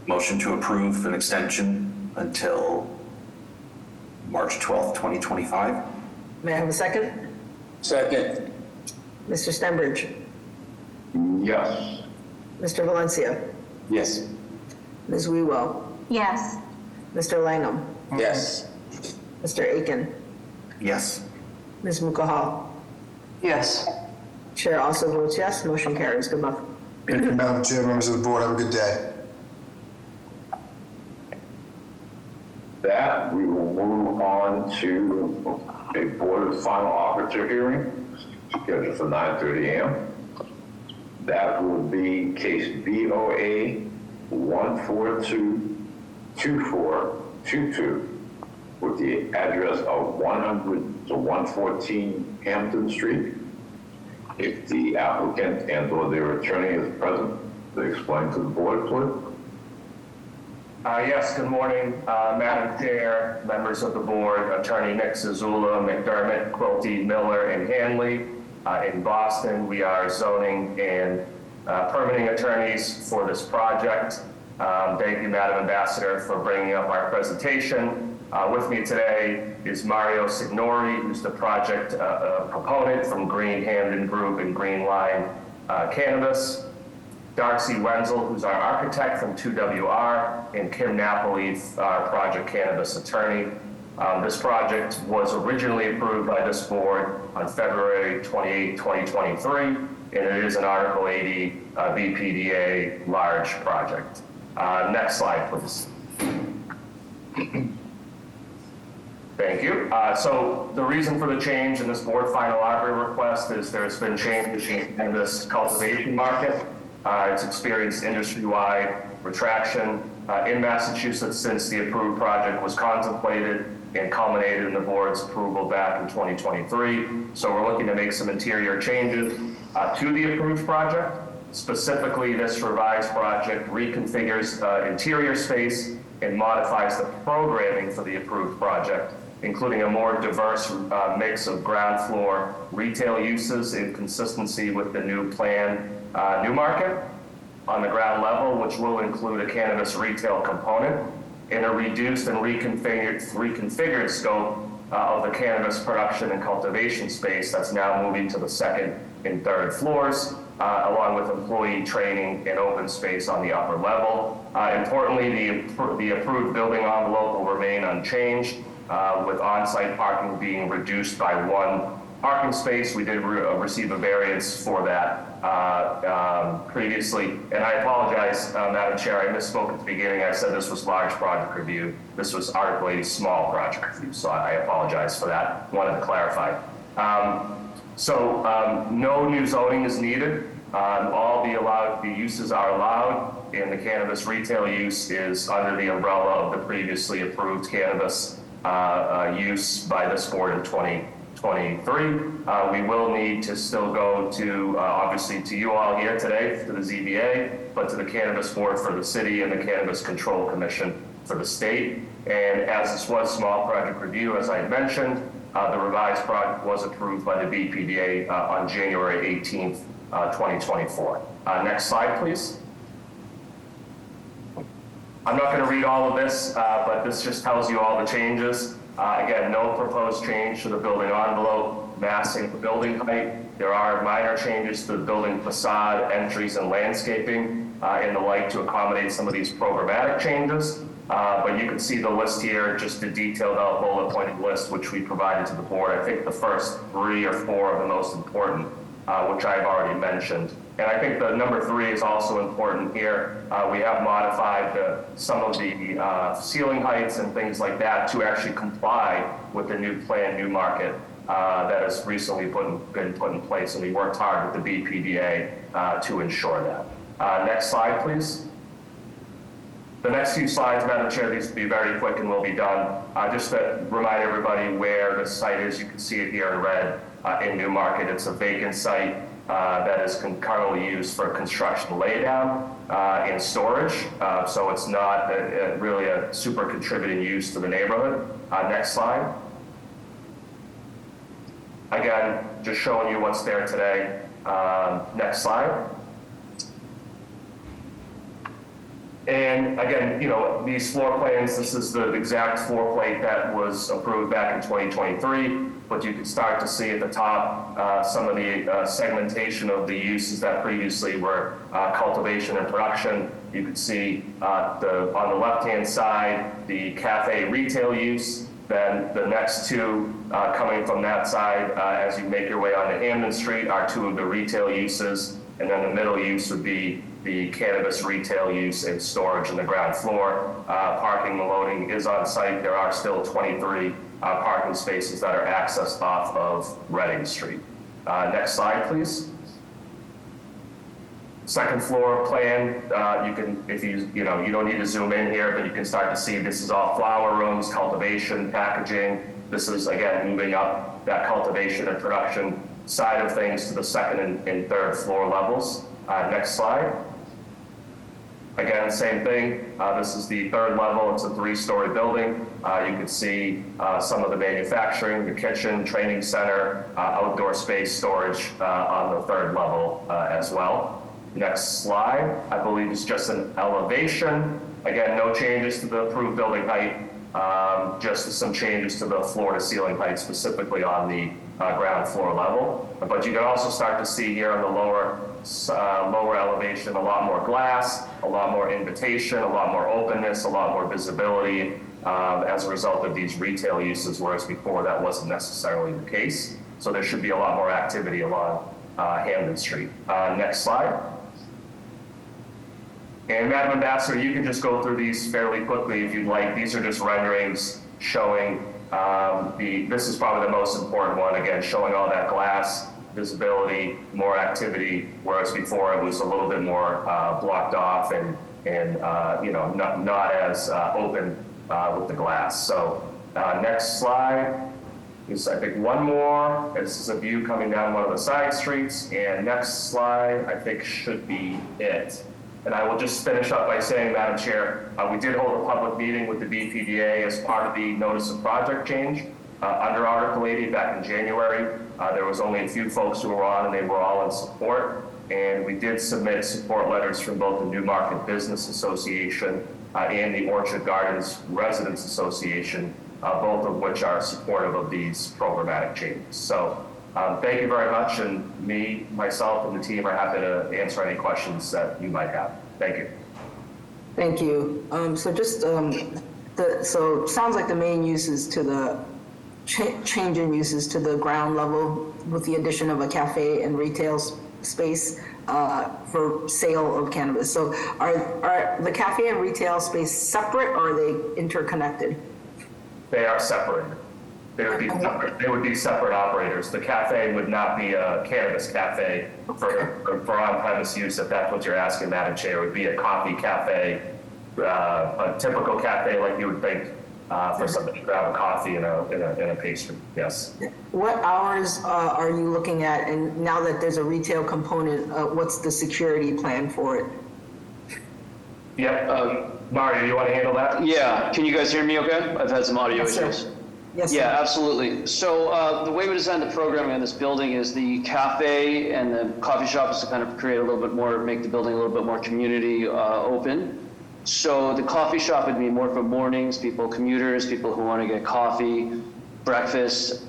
G: Motion to approve an extension until March 12th, 2025.
B: May I have a second?
F: Second.
B: Mr. Stenbridge?
C: Yes.
B: Mr. Valencia?
D: Yes.
B: Ms. Wewell?
E: Yes.
B: Mr. Langham?
F: Yes.
B: Mr. Aiken?
G: Yes.
B: Ms. Mukahal?
A: Yes.
B: Chair also votes yes, motion carries. Good luck.
P: Thank you, Madam Chair, members of the board, have a good day.
C: That, we will move on to a board of final arbiter hearing scheduled for 9:30 a.m. That will be case BOA 1422422 with the address of 100 to 114 Hampton Street. If the applicant and/or their attorney is present, they explain to the board, please.
Q: Yes, good morning, Madam Chair, members of the board, Attorney Nick Zazula, McDermott, Quilty, Miller, and Hanley. In Boston, we are zoning and permitting attorneys for this project. Thank you, Madam Ambassador, for bringing up our presentation. With me today is Mario Signori, who's the project proponent from Green Hamden Group and Green Line Cannabis. Darcy Wenzel, who's our architect from 2WR, and Kim Napoli, our project cannabis attorney. This project was originally approved by this board on February 28, 2023, and it is an Article 80 BPDA large project. Next slide, please. Thank you. So the reason for the change in this board final arbiter request is there's been changes in this cultivation market. It's experienced industry-wide retraction in Massachusetts since the approved project was contemplated and culminated in the board's approval back in 2023. So we're looking to make some interior changes to the approved project. Specifically, this revised project reconfigures interior space and modifies the programming for the approved project, including a more diverse mix of ground floor retail uses in consistency with the new plan New Market on the ground level, which will include a cannabis retail component, and a reduced and reconfigured scope of the cannabis production and cultivation space that's now moving to the second and third floors, along with employee training and open space on the upper level. Importantly, the approved building envelope will remain unchanged, with on-site parking being reduced by one parking space. We did receive a variance for that previously. And I apologize, Madam Chair, I misspoke at the beginning. I said this was large project review. This was Article 80 small project review, so I apologize for that. Wanted to clarify. No new zoning is needed. All the uses are allowed, and the cannabis retail use is under the umbrella of the previously approved cannabis use by this board in 2023. We will need to still go to, obviously, to you all here today, to the ZBA, but to the Cannabis Board for the city and the Cannabis Control Commission for the state. And as this was small project review, as I mentioned, the revised project was approved by the BPDA on January 18th, 2024. Next slide, please. I'm not going to read all of this, but this just tells you all the changes. Again, no proposed change to the building envelope, massing, the building height. There are minor changes to the building facade, entries, and landscaping, and the like to accommodate some of these programmatic changes. But you can see the list here, just a detailed out bullet pointed list, which we provided to the board. I think the first 3 or 4 are the most important, which I've already mentioned. And I think the number 3 is also important here. We have modified some of the ceiling heights and things like that to actually comply with the new plan, new market that has recently been put in place. And we worked hard with the BPDA to ensure that. Next slide, please. The next few slides, Madam Chair, these will be very quick and will be done. Just to remind everybody where the site is, you can see it here in red in Newmarket. It's a vacant site that is currently used for construction laydown and storage. So it's not really a super contributing use to the neighborhood. Next slide. Again, just showing you what's there today. Next slide. And again, you know, these floor plans, this is the exact floor plate that was approved back in 2023, but you can start to see at the top some of the segmentation of the uses that previously were cultivation and production. You can see on the left-hand side, the cafe retail use, then the next 2 coming from that side as you make your way onto Hamden Street are 2 of the retail uses, and then the middle use would be the cannabis retail use and storage on the ground floor. Parking and loading is on site. There are still 23 parking spaces that are accessed off of Reading Street. Next slide, please. Second floor plan, you can, if you don't need to zoom in here, but you can start to see this is all flower rooms, cultivation, packaging. This is, again, moving up that cultivation and production side of things to the 2nd and 3rd floor levels. Next slide. Again, same thing. This is the 3rd level. It's a 3-story building. You can see some of the manufacturing, the kitchen, training center, outdoor space storage on the 3rd level as well. Next slide, I believe is just an elevation. Again, no changes to the approved building height, just some changes to the floor to ceiling height, specifically on the ground floor level. But you can also start to see here on the lower elevation a lot more glass, a lot more invitation, a lot more openness, a lot more visibility as a result of these retail uses, whereas before that wasn't necessarily the case. So there should be a lot more activity along Hamden Street. Next slide. And Madam Ambassador, you can just go through these fairly quickly if you'd like. These are just renderings showing this is probably the most important one, again, showing all that glass, visibility, more activity, whereas before it was a little bit more blocked off and not as open with the glass. So next slide is, I think, one more. This is a view coming down one of the side streets. And next slide, I think, should be it. And I will just finish up by saying, Madam Chair, we did hold a public meeting with the BPDA as part of the notice of project change under Article 80 back in January. There was only a few folks who were on, and they were all in support. And we did submit support letters from both the Newmarket Business Association and the Orchard Gardens Residents Association, both of which are supportive of these programmatic changes. So thank you very much, and myself, and the team are happy to answer any questions that you might have. Thank you.
B: Thank you. So just so it sounds like the main uses to the change in uses to the ground level with the addition of a cafe and retail space for sale of cannabis. So are the cafe and retail space separate, or are they interconnected?
Q: They are separated. They would be separate operators. The cafe would not be a cannabis cafe for on-premise use, if that's what you're asking, Madam Chair. It would be a coffee cafe, a typical cafe like you would think for somebody to grab a coffee in a pastry. Yes.
B: What hours are you looking at? And now that there's a retail component, what's the security plan for it?
Q: Yep. Mario, you want to handle that?
M: Yeah. Can you guys hear me okay? I've had some audio issues.
B: Yes,
R: Yeah,
B: sir.
R: absolutely. So the way we designed the programming on this building is the cafe and the coffee shop is to kind of create a little bit more, make the building a little bit more community open. So the coffee shop would be more for mornings, people, commuters, people who want to get coffee, breakfast,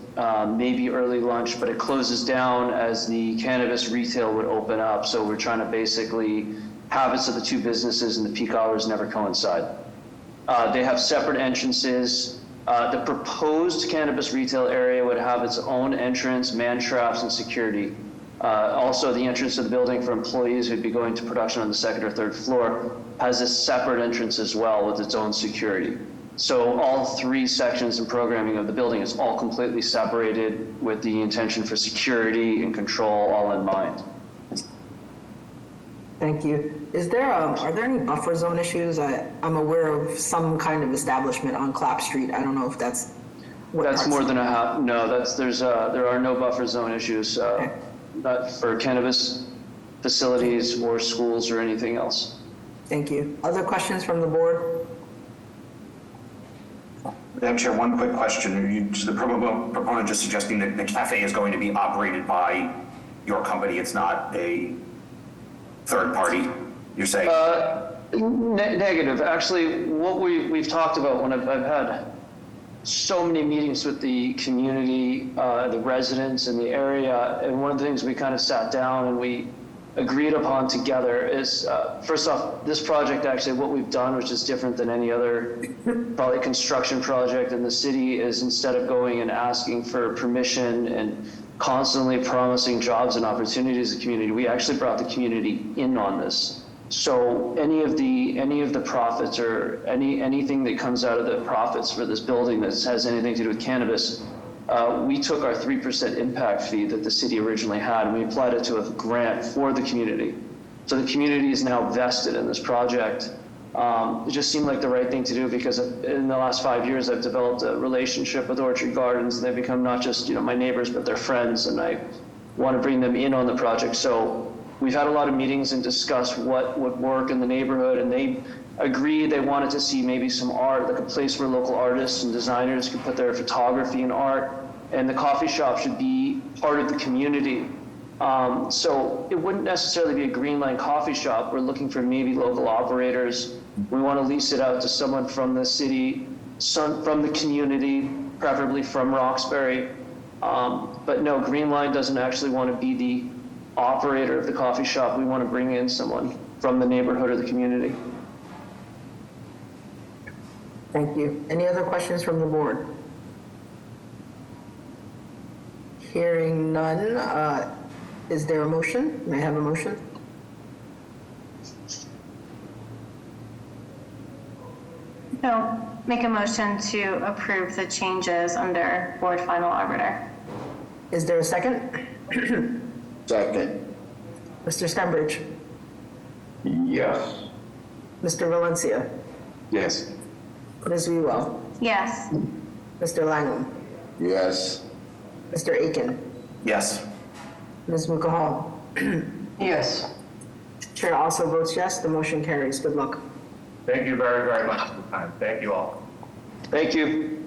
R: maybe early lunch, but it closes down as the cannabis retail would open up. So we're trying to basically have it so the two businesses and the peak hours never coincide. They have separate entrances. The proposed cannabis retail area would have its own entrance, man traps, and security. Also, the entrance to the building for employees who'd be going to production on the second or third floor has a separate entrance as well with its own security. So all three sections and programming of the building is all completely separated with the intention for security and control all in mind.
B: Thank you. Are there any buffer zone issues? I'm aware of some kind of establishment on Clapp Street. I don't know if that's.
R: That's more than a half. No, there are no buffer zone issues, not for cannabis facilities or schools or anything else.
B: Thank you. Other questions from the board?
G: Madam Chair, one quick question. The proponent just suggesting that the cafe is going to be operated by your company. It's not a third party, you're saying?
R: Negative. Actually, what we've talked about when I've had so many meetings with the community, the residents in the area, and one of the things we kind of sat down and we agreed upon together is, first off, this project actually what we've done, which is different than any other probably construction project in the city, is instead of going and asking for permission and constantly promising jobs and opportunities to the community, we actually brought the community in on this. So any of the profits or anything that comes out of the profits for this building that has anything to do with cannabis, we took our 3% impact fee that the city originally had and we applied it to a grant for the community. So the community is now vested in this project. It just seemed like the right thing to do because in the last 5 years, I've developed a relationship with Orchard Gardens. And they've become not just my neighbors, but they're friends, and I want to bring them in on the project. So we've had a lot of meetings and discussed what would work in the neighborhood, and they agreed they wanted to see maybe some art, like a place where local artists and designers could put their photography and art, and the coffee shop should be part of the community. So it wouldn't necessarily be a Green Line coffee shop. We're looking for maybe local operators. We want to lease it out to someone from the city, from the community, preferably from Roxbury. But no, Green Line doesn't actually want to be the operator of the coffee shop. We want to bring in someone from the neighborhood or the community.
B: Thank you. Any other questions from the board? Hearing none, is there a motion? May I have a motion?
E: So make a motion to approve the changes under board final arbiter.
B: Is there a second?
F: Second.
B: Mr. Stenbridge?
C: Yes.
B: Mr. Valencia?
D: Yes.
B: Ms. Wewell?
E: Yes.
B: Mr. Langham?
F: Yes.
B: Mr. Aiken?
G: Yes.
B: Ms. Mukahal?
A: Yes.
B: Chair also votes yes. The motion carries. Good luck.
Q: Thank you very, very much for the time. Thank you all.
R: Thank you.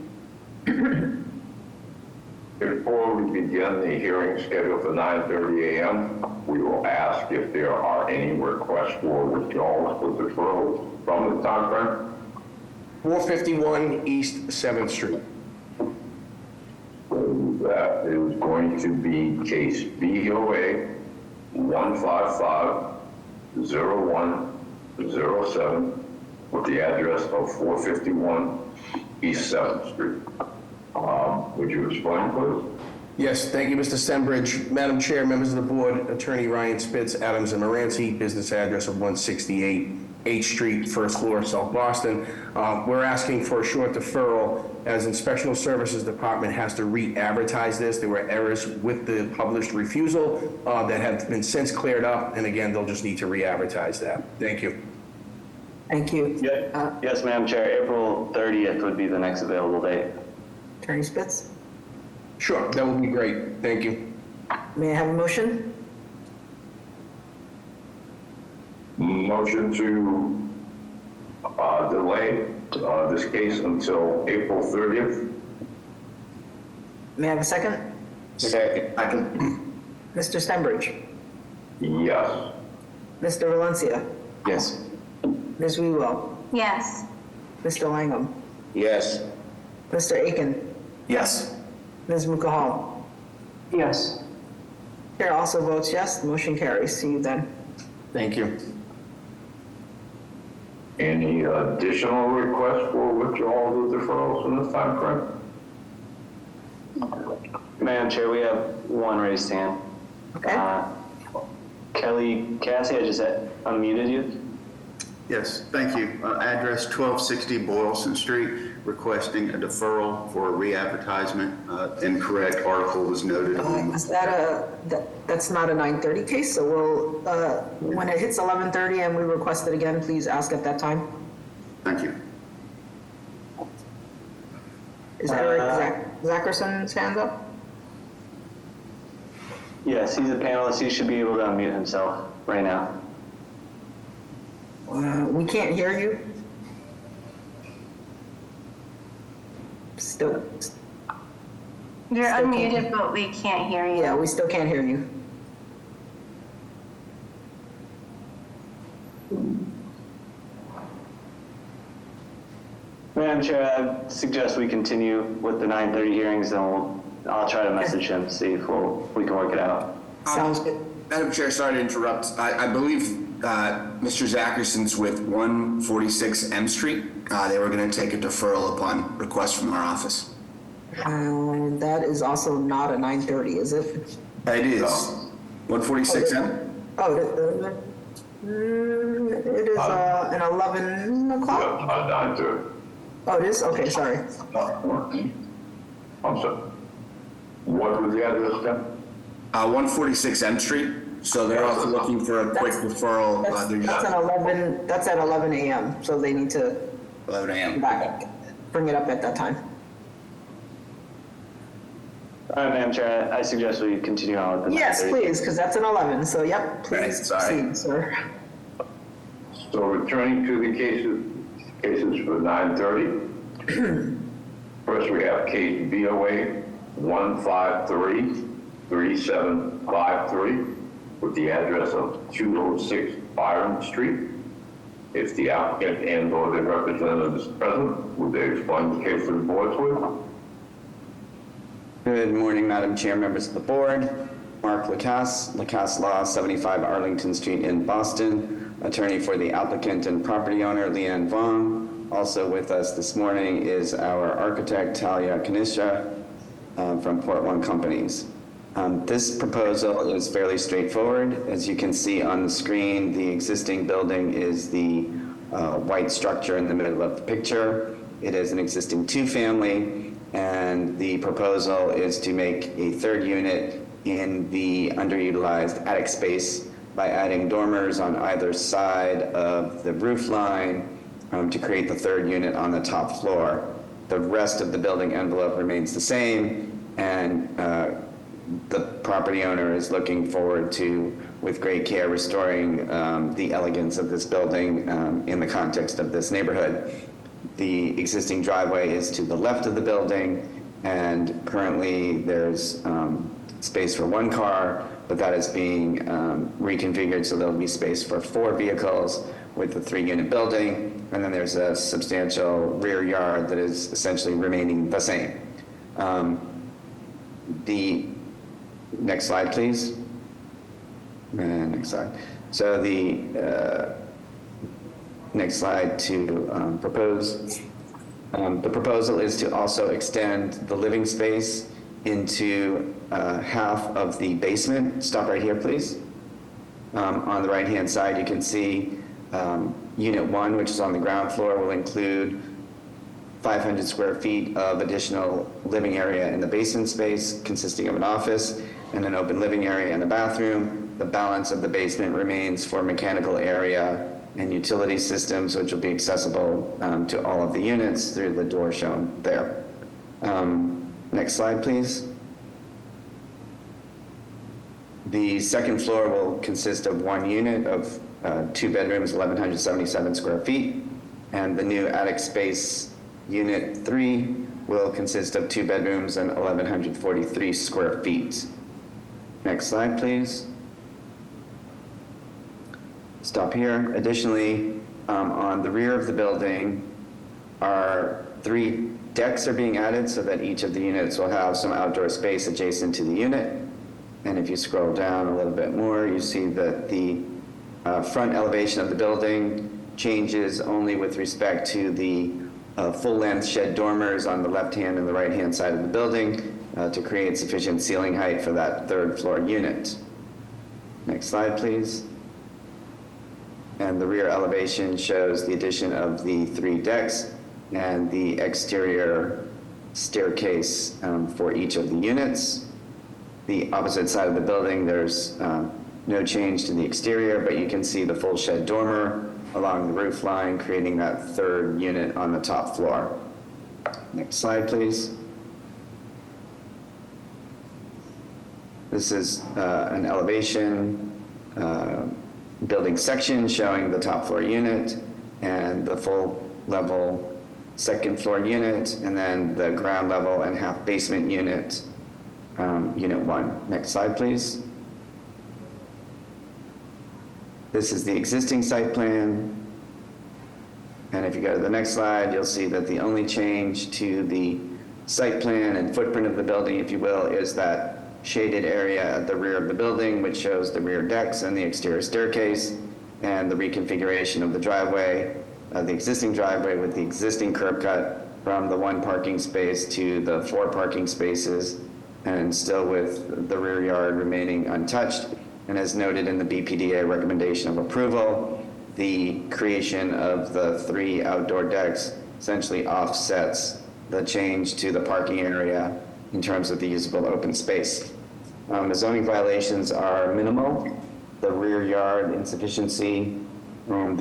C: Before we begin the hearing scheduled for 9:30 a.m., we will ask if there are any requests for withdrawals for deferrals from the timeframe.
S: 451 East 7th Street.
C: So that is going to be case BOA 155-0107 with the address of 451 East 7th Street. Would you explain, please?
S: Yes, thank you, Mr. Stenbridge. Madam Chair, members of the board, Attorney Ryan Spitz, Adams and Moranci, business address of 168 H Street, first floor, South Boston. We're asking for a short deferral as Inspectional Services Department has to re-advertise this. There were errors with the published refusal that have been since cleared up, and again, they'll just need to re-advertise that. Thank you.
B: Thank you.
M: Yes, Madam Chair, April 30th would be the next available date.
B: Attorney Spitz?
S: Sure, that would be great. Thank you.
B: May I have a motion?
C: Motion to delay this case until April 30th.
B: May I have a second?
F: Second.
B: Mr. Stenbridge?
C: Yes.
B: Mr. Valencia?
F: Yes.
B: Ms. Wewell?
E: Yes.
B: Mr. Langham?
F: Yes.
B: Mr. Aiken?
G: Yes.
B: Ms. Mukahal?
A: Yes.
B: Chair also votes yes, the motion carries. See you then.
D: Thank you.
C: Any additional requests for withdrawal of deferrals in this time frame?
M: Madam Chair, we have one raised hand.
B: Okay.
M: Kelly Cassie, I just unmuted you.
T: Yes, thank you. Address 1260 Boylston Street, requesting a deferral for a re-advertisement. Incorrect article was noted on.
B: Is that's not a 9:30 case, so we'll, when it hits 11:30 and we request it again, please ask at that time.
T: Thank you.
B: Is Eric Zackerson's hand up?
M: Yes, he's a panelist. He should be able to unmute himself right now.
B: We can't hear you. Still.
E: You're
B: Still
E: unmuted,
B: can't.
E: but we can't hear you.
B: Yeah, we still can't hear you.
M: Madam Chair, I suggest we continue with the 9:30 hearings, and I'll try to message him, see if we can work it out.
B: Sounds good.
F: Madam Chair, sorry to interrupt. I believe Mr. Zackerson's with 146 M Street. They were going to take a deferral upon request from our office.
B: That is also not a 9:30, is it?
F: It is. 146 M?
B: Oh, it is an 11 o'clock?
C: 9:30.
B: Oh, it is? Okay, sorry.
C: I'm sorry. What was the address again?
F: 146 M Street. So they're also looking for a quick deferral.
B: That's at 11 a.m., so they need to
F: 11 a.m.
B: Bring it up at that time.
M: All right, Madam Chair, I suggest we continue on with the
B: Yes,
M: 9:30.
B: please, because that's an 11, so yep, please proceed, sir.
C: So returning to the cases for 9:30. First, we have case BOA 1533753 with the address of 206 Byron Street. If the applicant and/or their representative is present, would they explain the case to the board, please?
U: Good morning, Madam Chair, members of the board. Mark Lacasse, Lacasse Law, 75 Arlington Street in Boston, attorney for the applicant and property owner, Leanne Vong. Also with us this morning is our architect, Talia Kanisha, from Port One Companies. This proposal is fairly straightforward. As you can see on the screen, the existing building is the white structure in the middle of the picture. It is an existing two-family, and the proposal is to make a third unit in the underutilized attic space by adding dormers on either side of the roof line to create the third unit on the top floor. The rest of the building envelope remains the same, and the property owner is looking forward to, with great care, restoring the elegance of this building in the context of this neighborhood. The existing driveway is to the left of the building, and currently there's space for one car, but that is being reconfigured so there'll be space for 4 vehicles with the 3-unit building, and then there's a substantial rear yard that is essentially remaining the same. The next slide, please. And next slide. So the next slide to propose. The proposal is to also extend the living space into half of the basement. Stop right here, please. On the right-hand side, you can see Unit 1, which is on the ground floor, will include 500 square feet of additional living area in the basement space, consisting of an office and an open living area and a bathroom. The balance of the basement remains for mechanical area and utility systems, which will be accessible to all of the units through the door shown there. Next slide, please. The second floor will consist of 1 unit of 2 bedrooms, 1,177 square feet, and the new attic space, Unit 3, will consist of 2 bedrooms and 1,143 square feet. Next slide, please. Stop here. Additionally, on the rear of the building, 3 decks are being added so that each of the units will have some outdoor space adjacent to the unit. And if you scroll down a little bit more, you see that the front elevation of the building changes only with respect to the full-length shed dormers on the left-hand and the right-hand side of the building to create sufficient ceiling height for that 3rd floor unit. Next slide, please. And the rear elevation shows the addition of the 3 decks and the exterior staircase for each of the units. The opposite side of the building, there's no change to the exterior, but you can see the full shed dormer along the roof line, creating that 3rd unit on the top floor. Next slide, please. This is an elevation building section showing the top floor unit and the full level 2nd floor unit, and then the ground level and half basement unit, unit 1. Next slide, please. This is the existing site plan. And if you go to the next slide, you'll see that the only change to the site plan and footprint of the building, if you will, is that shaded area at the rear of the building, which shows the rear decks and the exterior staircase, and the reconfiguration of the driveway, the existing driveway with the existing curb cut from the 1 parking space to the 4 parking spaces, and still with the rear yard remaining untouched. And as noted in the BPDA recommendation of approval, the creation of the 3 outdoor decks essentially offsets the change to the parking area in terms of the usable open space. The zoning violations are minimal. The rear yard insufficiency, the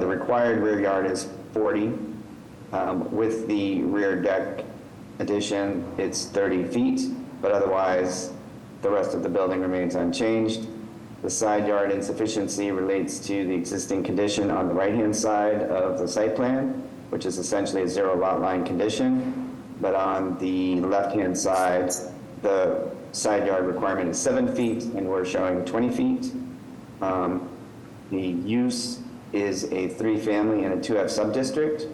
U: required rear yard is 40. With the rear deck addition, it's 30 feet, but otherwise the rest of the building remains unchanged. The side yard insufficiency relates to the existing condition on the right-hand side of the site plan, which is essentially a 0 lot line condition. But on the left-hand side, the side yard requirement is 7 feet, and we're showing 20 feet. The use is a 3-family and a 2F subdistrict,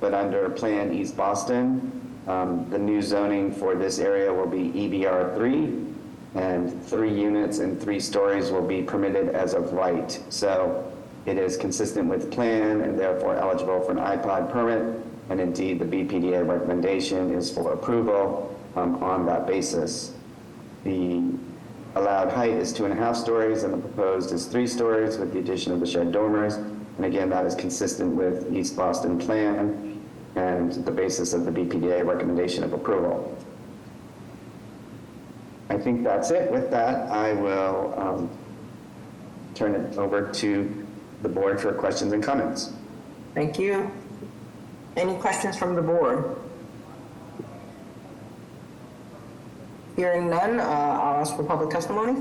U: but under Plan East Boston, the new zoning for this area will be EBR3, and 3 units and 3 stories will be permitted as of right. So it is consistent with plan and therefore eligible for an iPod permit. And indeed, the BPDA recommendation is for approval on that basis. The allowed height is 2.5 stories and the proposed is 3 stories with the addition of the shed dormers. And again, that is consistent with East Boston plan and the basis of the BPDA recommendation of approval. I think that's it. With that, I will turn it over to the board for questions and comments.
B: Thank you. Any questions from the board? Hearing none, I'll ask for public testimony.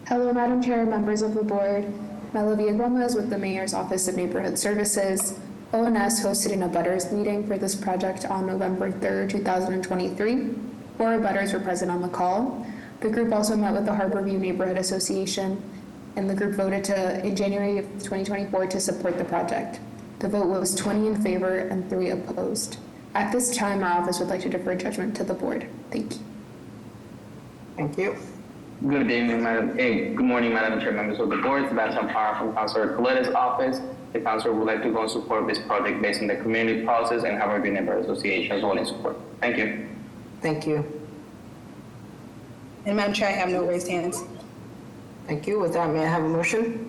H: Hello, Madam Chair, members of the board. Melavia Gomez with the Mayor's Office of Neighborhood Services. ONS hosted an abutters meeting for this project on November 3rd, 2023. 4 abutters were present on the call. The group also met with the Harborview Neighborhood Association, and the group voted in January of 2024 to support the project. The vote was 20 in favor and 3 opposed. At this time, our office would like to defer judgment to the board. Thank you.
B: Thank you.
V: Good evening, good morning, Madam Chair, members of the board. Sebastian Parra from Councilor Coletta's office. The council would like to go and support this project based on the community process and Harborview Neighborhood Association's voting support. Thank you.
B: Thank you.
W: And Madam Chair, I have no raised hands.
B: Thank you. With that, may I have a motion?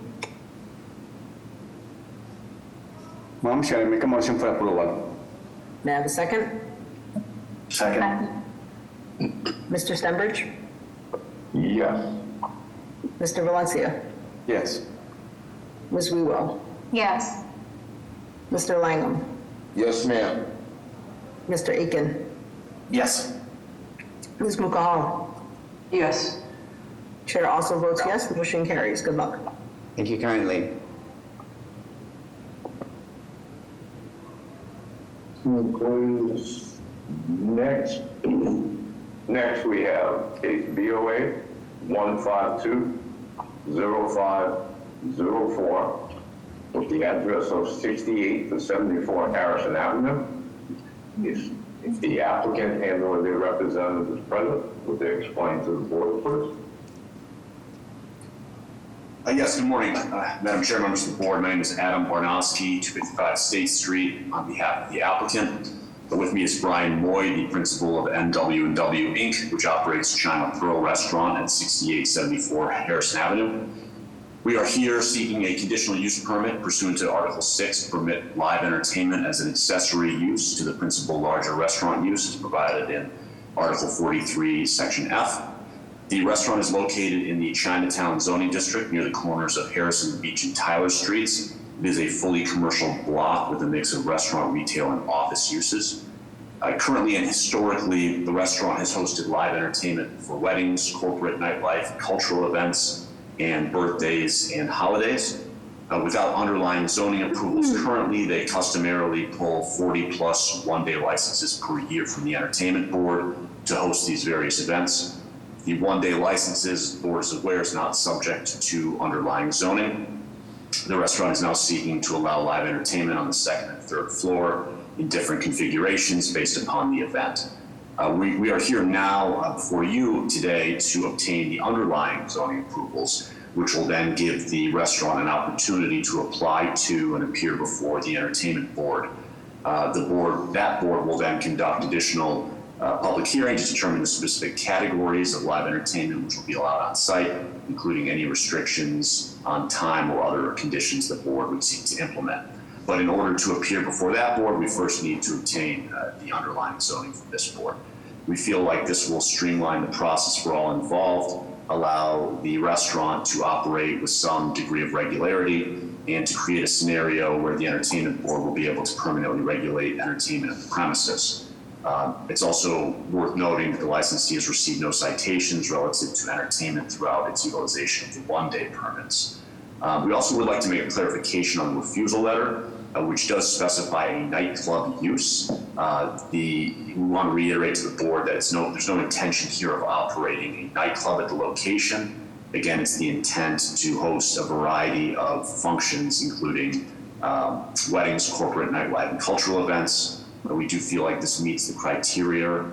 D: Madam Chair, I make a motion for approval.
B: May I have a second?
C: Second.
B: Mr. Stenbridge?
C: Yes.
B: Mr. Valencia?
D: Yes.
B: Ms. Wewell?
E: Yes.
B: Mr. Langham?
C: Yes, ma'am.
B: Mr. Aiken?
G: Yes.
B: Ms. Mukahal?
A: Yes.
B: Chair also votes yes. Motion carries. Good luck.
U: Thank you kindly.
C: Concludes next. Next, we have case BOA 1520504 with the address of 68 to 74 Harrison Avenue. If the applicant and or their representative is present, would they explain to the board, please?
I: Yes, good morning, Madam Chair, members of the board. My name is Adam Barnowski, 255 State Street, on behalf of the applicant. With me is Brian Moy, the principal of NW&W Inc., which operates China Pearl Restaurant at 6874 Harrison Avenue. We are here seeking a conditional use permit pursuant to Article 6 to permit live entertainment as an accessory use to the principal larger restaurant use as provided in Article 43, Section F. The restaurant is located in the Chinatown zoning district near the corners of Harrison Beach and Tyler Streets. It is a fully commercial block with a mix of restaurant, retail, and office uses. Currently and historically, the restaurant has hosted live entertainment for weddings, corporate nightlife, cultural events, and birthdays and holidays. Without underlying zoning approvals currently, they customarily pull 40+ one-day licenses per year from the entertainment board to host these various events. The one-day licenses, the board is aware, is not subject to underlying zoning. The restaurant is now seeking to allow live entertainment on the second and third floor in different configurations based upon the event. We are here now before you today to obtain the underlying zoning approvals, which will then give the restaurant an opportunity to apply to and appear before the entertainment board. That board will then conduct additional public hearing to determine the specific categories of live entertainment which will be allowed on site, including any restrictions on time or other conditions the board would seek to implement. But in order to appear before that board, we first need to obtain the underlying zoning from this board. We feel like this will streamline the process for all involved, allow the restaurant to operate with some degree of regularity, and to create a scenario where the entertainment board will be able to permanently regulate entertainment at the premises. It's also worth noting that the licensee has received no citations relative to entertainment throughout its utilization of the one-day permits. We also would like to make a clarification on the refusal letter, which does specify a nightclub use. We want to reiterate to the board that there's no intention here of operating a nightclub at the location. Again, it's the intent to host a variety of functions, including weddings, corporate nightlife, and cultural events. We do feel like this meets the criteria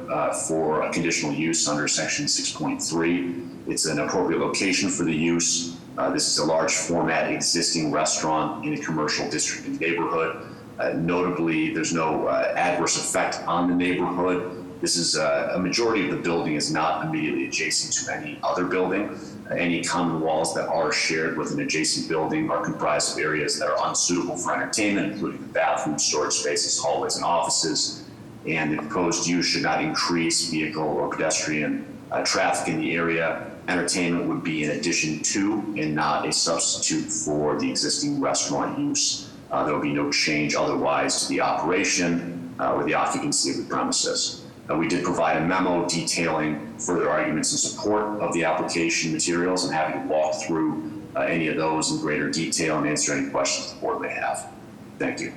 I: for a conditional use under Section 6.3. It's an appropriate location for the use. This is a large format existing restaurant in a commercial district and neighborhood. Notably, there's no adverse effect on the neighborhood. This is a majority of the building is not immediately adjacent to any other building. Any common walls that are shared with an adjacent building are comprised of areas that are unsuitable for entertainment, including the bathroom, storage spaces, hallways, and offices. And the proposed use should not increase vehicle or pedestrian traffic in the area. Entertainment would be in addition to and not a substitute for the existing restaurant use. There will be no change otherwise to the operation or the occupancy of the premises. We did provide a memo detailing further arguments in support of the application materials and happy to walk through any of those in greater detail and answer any questions the board may have. Thank you.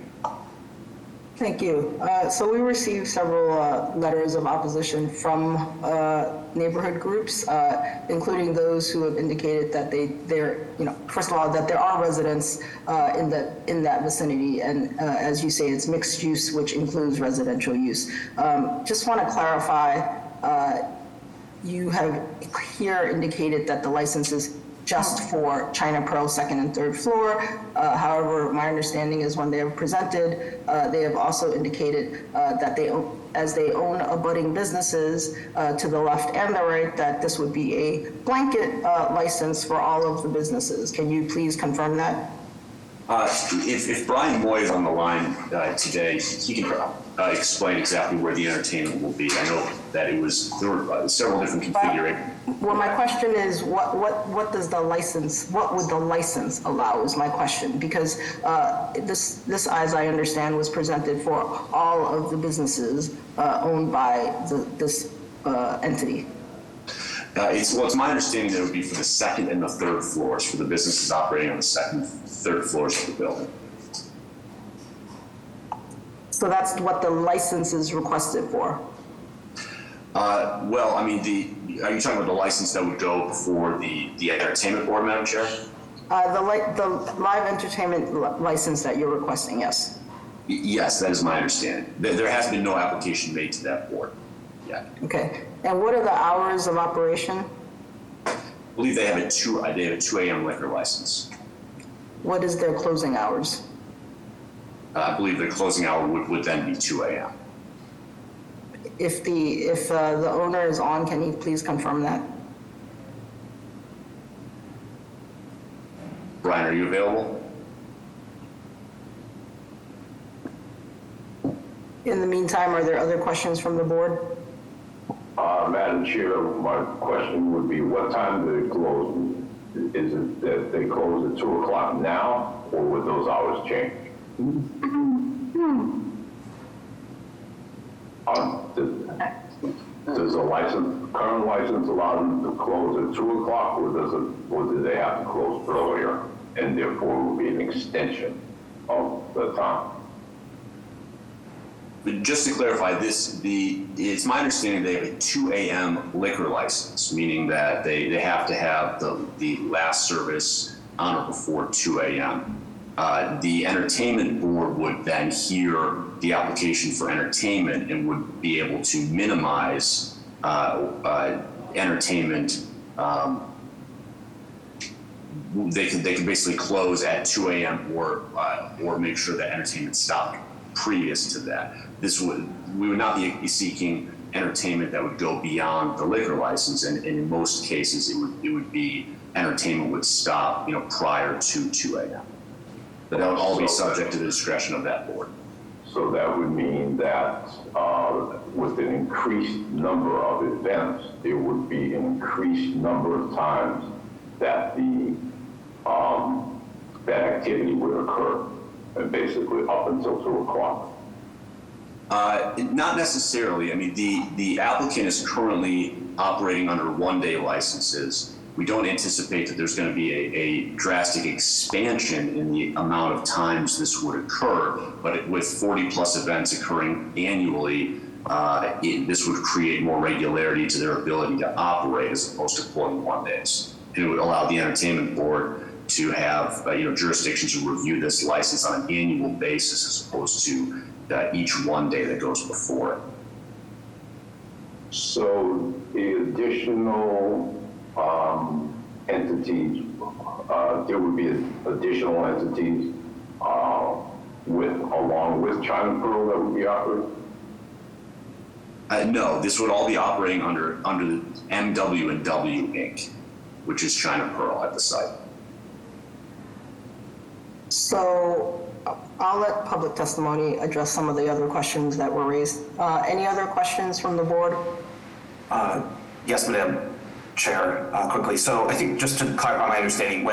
B: Thank you. So we received several letters of opposition from neighborhood groups, including those who have indicated that they're, first of all, that there are residents in that vicinity, and as you say, it's mixed use, which includes residential use. Just want to clarify, you have here indicated that the license is just for China Pearl second and third floor. However, my understanding is when they have presented, they have also indicated that as they own abutting businesses to the left and the right, that this would be a blanket license for all of the businesses. Can you please confirm that?
I: If Brian Moy is on the line today, he can explain exactly where the entertainment will be. I know that there were several different configurations.
B: Well, my question is, what does the license? What would the license allow? Is my question, because this, as I understand, was presented for all of the businesses owned by this entity.
I: It's my understanding that it would be for the second and the third floors, for the businesses operating on the second and third floors of the building.
B: So that's what the license is requested for.
I: Well, I mean, are you talking about the license that would go before the entertainment board, Madam Chair?
B: The live entertainment license that you're requesting, yes.
I: Yes, that is my understanding. There has been no application made to that board yet.
B: Okay. And what are the hours of operation?
I: I believe they have a 2 a.m. liquor license.
B: What is their closing hours?
I: I believe their closing hour would then be 2 a.m.
B: If the owner is on, can you please confirm that?
I: Brian, are you available?
B: In the meantime, are there other questions from the board?
C: Madam Chair, my question would be, what time do they close? Is it that they close at 2 o'clock now, or would those hours change? Does the current license allow them to close at 2 o'clock, or do they have to close earlier, and therefore it will be an extension of the time?
I: But just to clarify this, it's my understanding they have a 2 a.m. liquor license, meaning that they have to have the last service on or before 2 a.m. The entertainment board would then hear the application for entertainment and would be able to minimize entertainment. They can basically close at 2 a.m. or make sure that entertainment stopped previous to that. We would not be seeking entertainment that would go beyond the liquor license, and in most cases it would be entertainment would stop prior to 2 a.m. But that would all be subject to the discretion of that board.
C: So that would mean that with an increased number of events, there would be an increased number of times that that activity would occur, and basically up until 2 o'clock.
I: Not necessarily. I mean, the applicant is currently operating under one-day licenses. We don't anticipate that there's going to be a drastic expansion in the amount of times this would occur, but with 40-plus events occurring annually, this would create more regularity to their ability to operate as opposed to pulling 1 days. And it would allow the entertainment board to have jurisdictions to review this license on an annual basis as opposed to each 1 day that goes before it.
C: So the additional entities, there would be additional entities along with China Pearl that would be operating?
I: No, this would all be operating under the MW&W Inc., which is China Pearl at the site.
B: So I'll let public testimony address some of the other questions that were raised. Any other questions from the board?
G: Yes, Madam Chair, quickly. So I think just to clarify my understanding,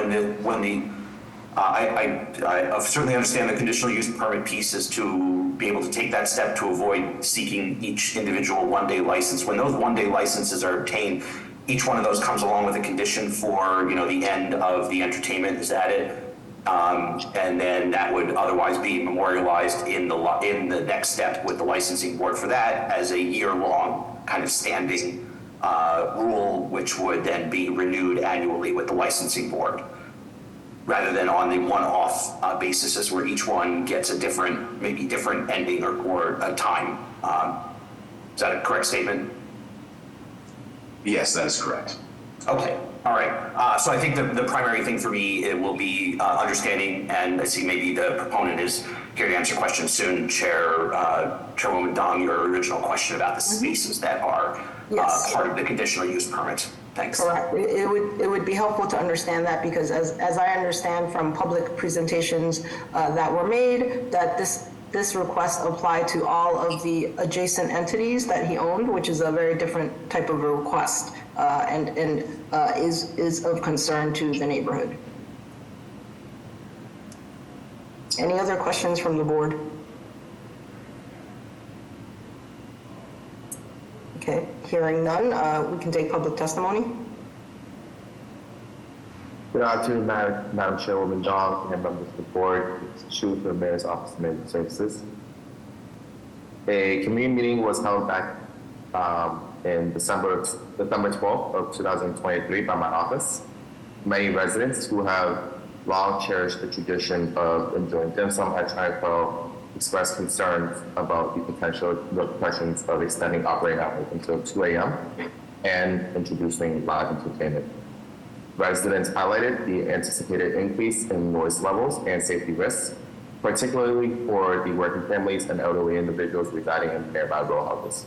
G: I certainly understand the conditional use permit piece is to be able to take that step to avoid seeking each individual one-day license. When those one-day licenses are obtained, each one of those comes along with a condition for, the end of the entertainment. Is that it? And then that would otherwise be memorialized in the next step with the licensing board for that as a year-long kind of standing rule, which would then be renewed annually with the licensing board, rather than on the one-off basis where each one gets a different ending or a time. Is that a correct statement?
I: Yes, that is correct.
G: Okay, all right. So I think the primary thing for me, it will be understanding, and I see maybe the proponent is here to answer questions soon. Chairwoman Dong, your original question about the spaces that are part of the conditional use permit. Thanks.
B: Correct. It would be helpful to understand that, because as I understand from public presentations that were made, that this request applied to all of the adjacent entities that he owned, which is a very different type of a request, and is of concern to the neighborhood. Any other questions from the board? Okay, hearing none, we can take public testimony.
J: Good afternoon, Madam Chairwoman Dong and members of the board. It's Chu from the Mayor's Office of Neighborhood Services. A community meeting was held back in December 12th of 2023 by my office. Many residents who have long cherished the tradition of enjoying dim sum at Chinatown expressed concerns about the potential repercussions of extending operating hours until 2 a.m. and introducing live entertainment. Residents highlighted the anticipated increase in noise levels and safety risks, particularly for the working families and elderly individuals residing in nearby row houses.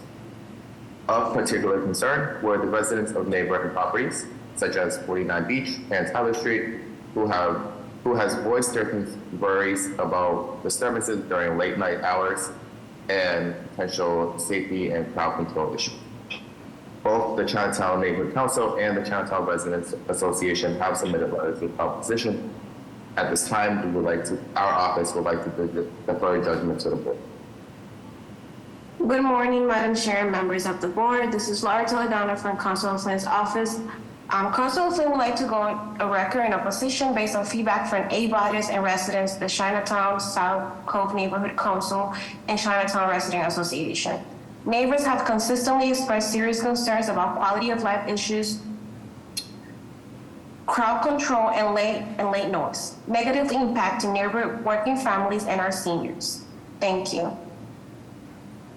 J: Of particular concern were the residents of neighborhood properties, such as 49 Beach and Tyler Street, who has voiced their worries about disturbances during late night hours and potential safety and crowd control issues. Both the Chinatown Neighborhood Council and the Chinatown Residents Association have submitted letters of opposition. At this time, our office would like to defer judgment to the board.
K: Good morning, Madam Chair and members of the board. This is Laura Toledano from Councilor Flynn's office. Councilor Flynn would like to go on a record in opposition based on feedback from abutters and residents, the Chinatown South Cove Neighborhood Council, and Chinatown Resident Association. Neighbors have consistently expressed serious concerns about quality of life issues, crowd control, and late noise, negatively impacting neighborhood working families and our seniors. Thank you.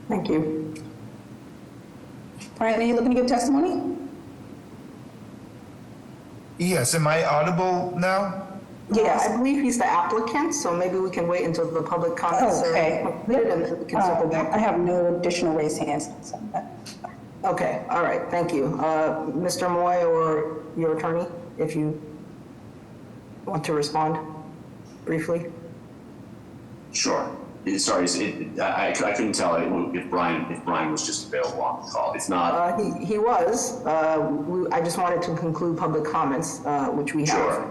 B: Thank you.
L: Brian, are you looking to give testimony?
P: Yes, am I audible now?
B: Yeah, I believe he's the applicant, so maybe we can wait until the public comments are completed and then we can circle back.
L: I have no additional raised hands.
B: Okay, all right, thank you. Mr. Moy or your attorney, if you want to respond briefly.
I: Sure. Sorry, I couldn't tell if Brian was just available on the call. It's not.
B: He was. I just wanted to conclude public comments, which we have.
I: Sure.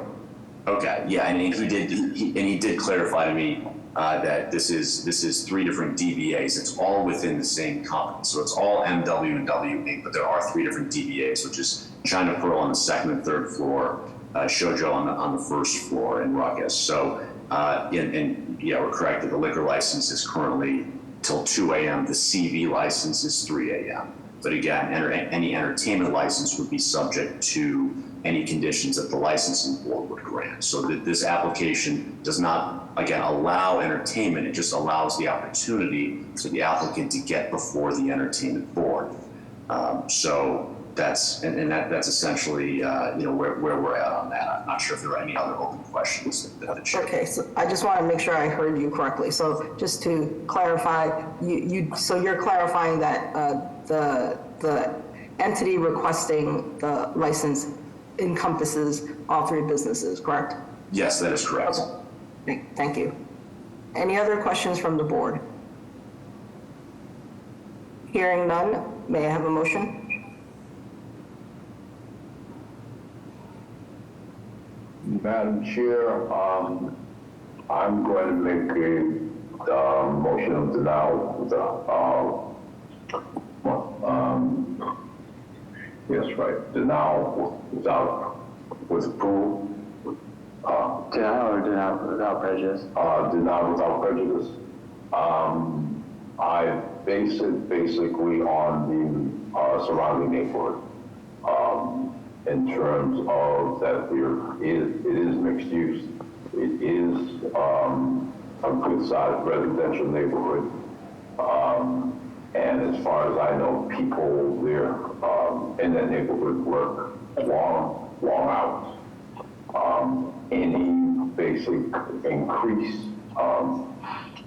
I: Okay. Yeah, and he did clarify to me that this is 3 different DBAs. It's all within the same company, so it's all MW and W Inc. But there are 3 different DBAs, which is China Pearl on the 2nd and 3rd floor, Shoujo on the 1st floor, and Ruckus. So. Yeah, we're correct that the liquor license is currently till 2 a.m. The CV license is 3 a.m. But again, any entertainment license would be subject to any conditions that the licensing board would grant. So that this application does not, again, allow entertainment. It just allows the opportunity for the applicant to get before the entertainment board. So that's essentially where we're at on that. I'm not sure if there are any other open questions that the chair.
B: Okay, so I just want to make sure I heard you correctly. So just to clarify, you're clarifying that the entity requesting the license encompasses all 3 businesses, correct?
I: Yes, that is correct.
B: Okay. Thank you. Any other questions from the board? Hearing none, may I have a motion?
C: Madam Chair, I'm going to make a motion to now denial with approval.
M: Denial or denial without prejudice?
C: Denial without prejudice. I base it basically on the surrounding neighborhood. In terms of that it is mixed use. It is a good sized residential neighborhood. And as far as I know, people there in that neighborhood work long hours. Any basic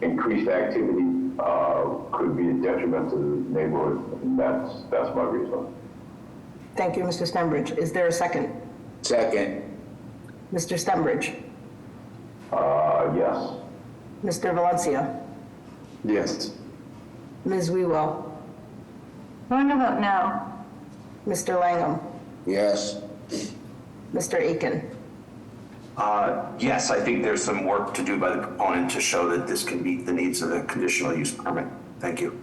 C: increased activity could be a detriment to the neighborhood, and that's my reason.
B: Thank you, Mr. Stembridge. Is there a second?
F: Second.
B: Mr. Stembridge?
C: Yes.
B: Mr. Valencia?
D: Yes.
B: Ms. Wewell?
E: I'm going to vote no.
B: Mr. Langham?
F: Yes.
B: Mr. Aiken?
G: Yes, I think there's some work to do by the proponent to show that this can meet the needs of a conditional use permit. Thank you.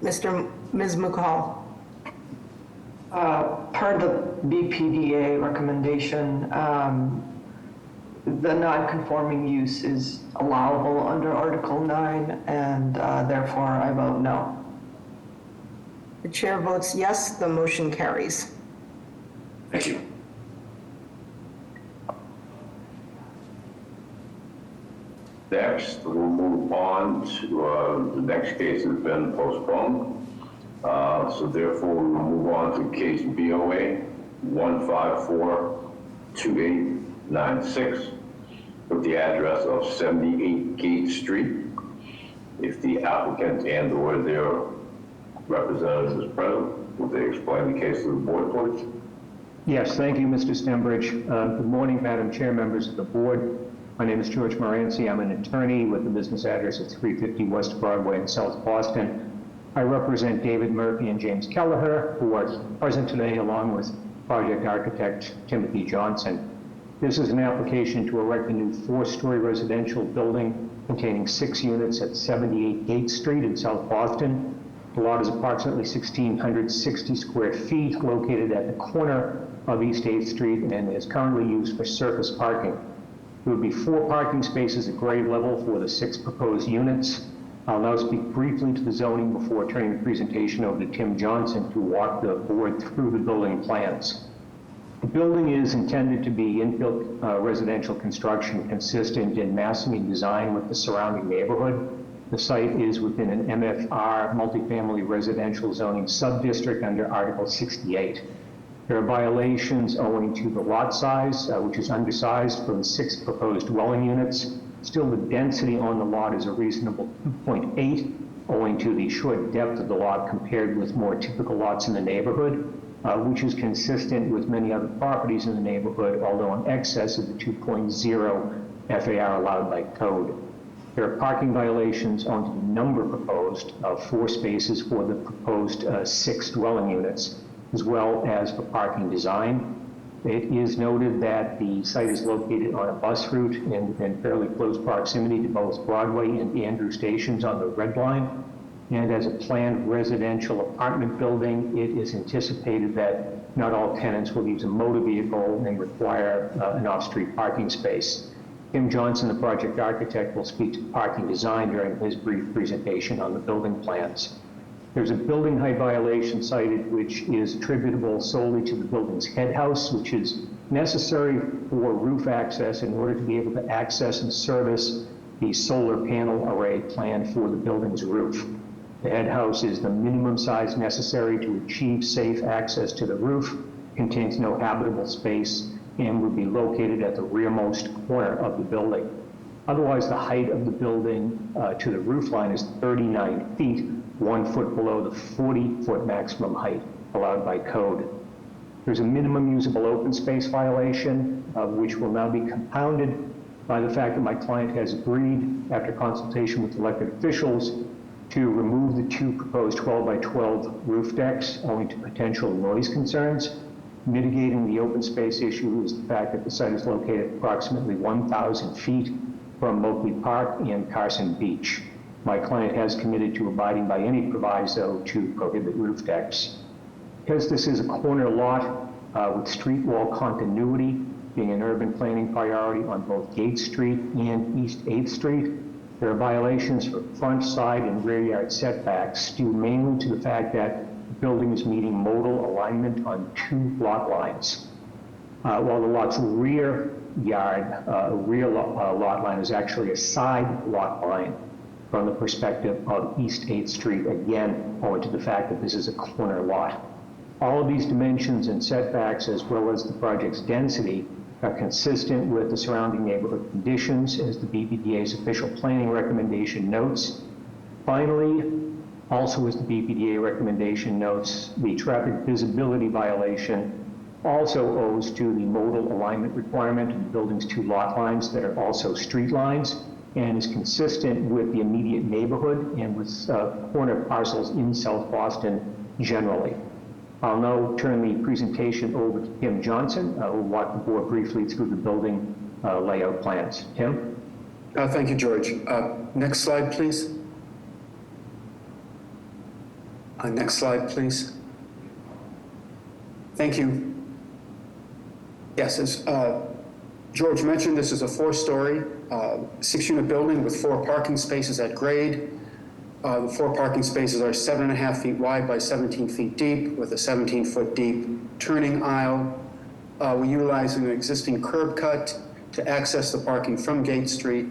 B: Ms. Mukal?
A: Per the BPDA recommendation, the non-conforming use is allowable under Article 9, and therefore I vote no.
B: The chair votes yes, the motion carries.
I: Thank you.
C: Next, we'll move on to, the next case has been postponed. So therefore, we will move on to case BOA 1542896 with the address of 78 Gate Street. If the applicant and/or their representative is present, will they explain the case to the board, please?
N: Yes, thank you, Mr. Stembridge. Good morning, Madam Chair, members of the board. My name is George Moranci. I'm an attorney with the business address at 350 West Broadway in South Boston. I represent David Murphy and James Kelleher, who are present today, along with project architect Timothy Johnson. This is an application to erect a new 4-story residential building containing 6 units at 78 Gate Street in South Boston. The lot is approximately 1,660 square feet, located at the corner of East 8th Street, and is currently used for surface parking. There would be 4 parking spaces at grade level for the 6 proposed units. I'll now speak briefly to the zoning before turning the presentation over to Tim Johnson to walk the board through the building plans. The building is intended to be infill residential construction consistent in massing and design with the surrounding neighborhood. The site is within an MFR multifamily residential zoning subdistrict under Article 68. There are violations owing to the lot size, which is undersized for the 6 proposed dwelling units. Still, the density on the lot is a reasonable 2.8, owing to the short depth of the lot compared with more typical lots in the neighborhood, which is consistent with many other properties in the neighborhood, although in excess of the 2.0 FAR allowed by code. There are parking violations on the number proposed of 4 spaces for the proposed 6 dwelling units, as well as for parking design. It is noted that the site is located on a bus route in fairly close proximity to both Broadway and Andrew stations on the Red Line. And as a planned residential apartment building, it is anticipated that not all tenants will use a motor vehicle and require an off-street parking space. Tim Johnson, the project architect, will speak to parking design during his brief presentation on the building plans. There's a building height violation cited, which is attributable solely to the building's head house, which is necessary for roof access in order to be able to access and service the solar panel array planned for the building's roof. The head house is the minimum size necessary to achieve safe access to the roof, contains no habitable space, and would be located at the rearmost corner of the building. Otherwise, the height of the building to the roof line is 39 feet, 1 foot below the 40-foot maximum height allowed by code. There's a minimum usable open space violation, which will now be compounded by the fact that my client has agreed, after consultation with elected officials, to remove the 2 proposed 12 by 12 roof decks owing to potential noise concerns. Mitigating the open space issue is the fact that the site is located approximately 1,000 feet from Moakley Park and Carson Beach. My client has committed to abiding by any proviso to prohibit roof decks. Because this is a corner lot with street wall continuity being an urban planning priority on both Gate Street and East 8th Street, there are violations for front, side, and rear yard setbacks due mainly to the fact that the building is meeting modal alignment on 2 lot lines. While the lot's rear lot line is actually a side lot line from the perspective of East 8th Street, again, owing to the fact that this is a corner lot. All of these dimensions and setbacks, as well as the project's density, are consistent with the surrounding neighborhood conditions, as the BPDA's official planning recommendation notes. Finally, also as the BPDA recommendation notes, the traffic visibility violation also owes to the modal alignment requirement of the building's 2 lot lines that are also street lines, and is consistent with the immediate neighborhood and with corner parcels in South Boston generally. I'll now turn the presentation over to Tim Johnson, who will walk the board briefly through the building layout plans. Tim?
O: Thank you, George. Next slide, please. Next slide, please. Thank you. Yes, George mentioned this is a 4-story, 6-unit building with 4 parking spaces at grade. The 4 parking spaces are 7.5 feet wide by 17 feet deep with a 17-foot deep turning aisle. We're utilizing an existing curb cut to access the parking from Gate Street,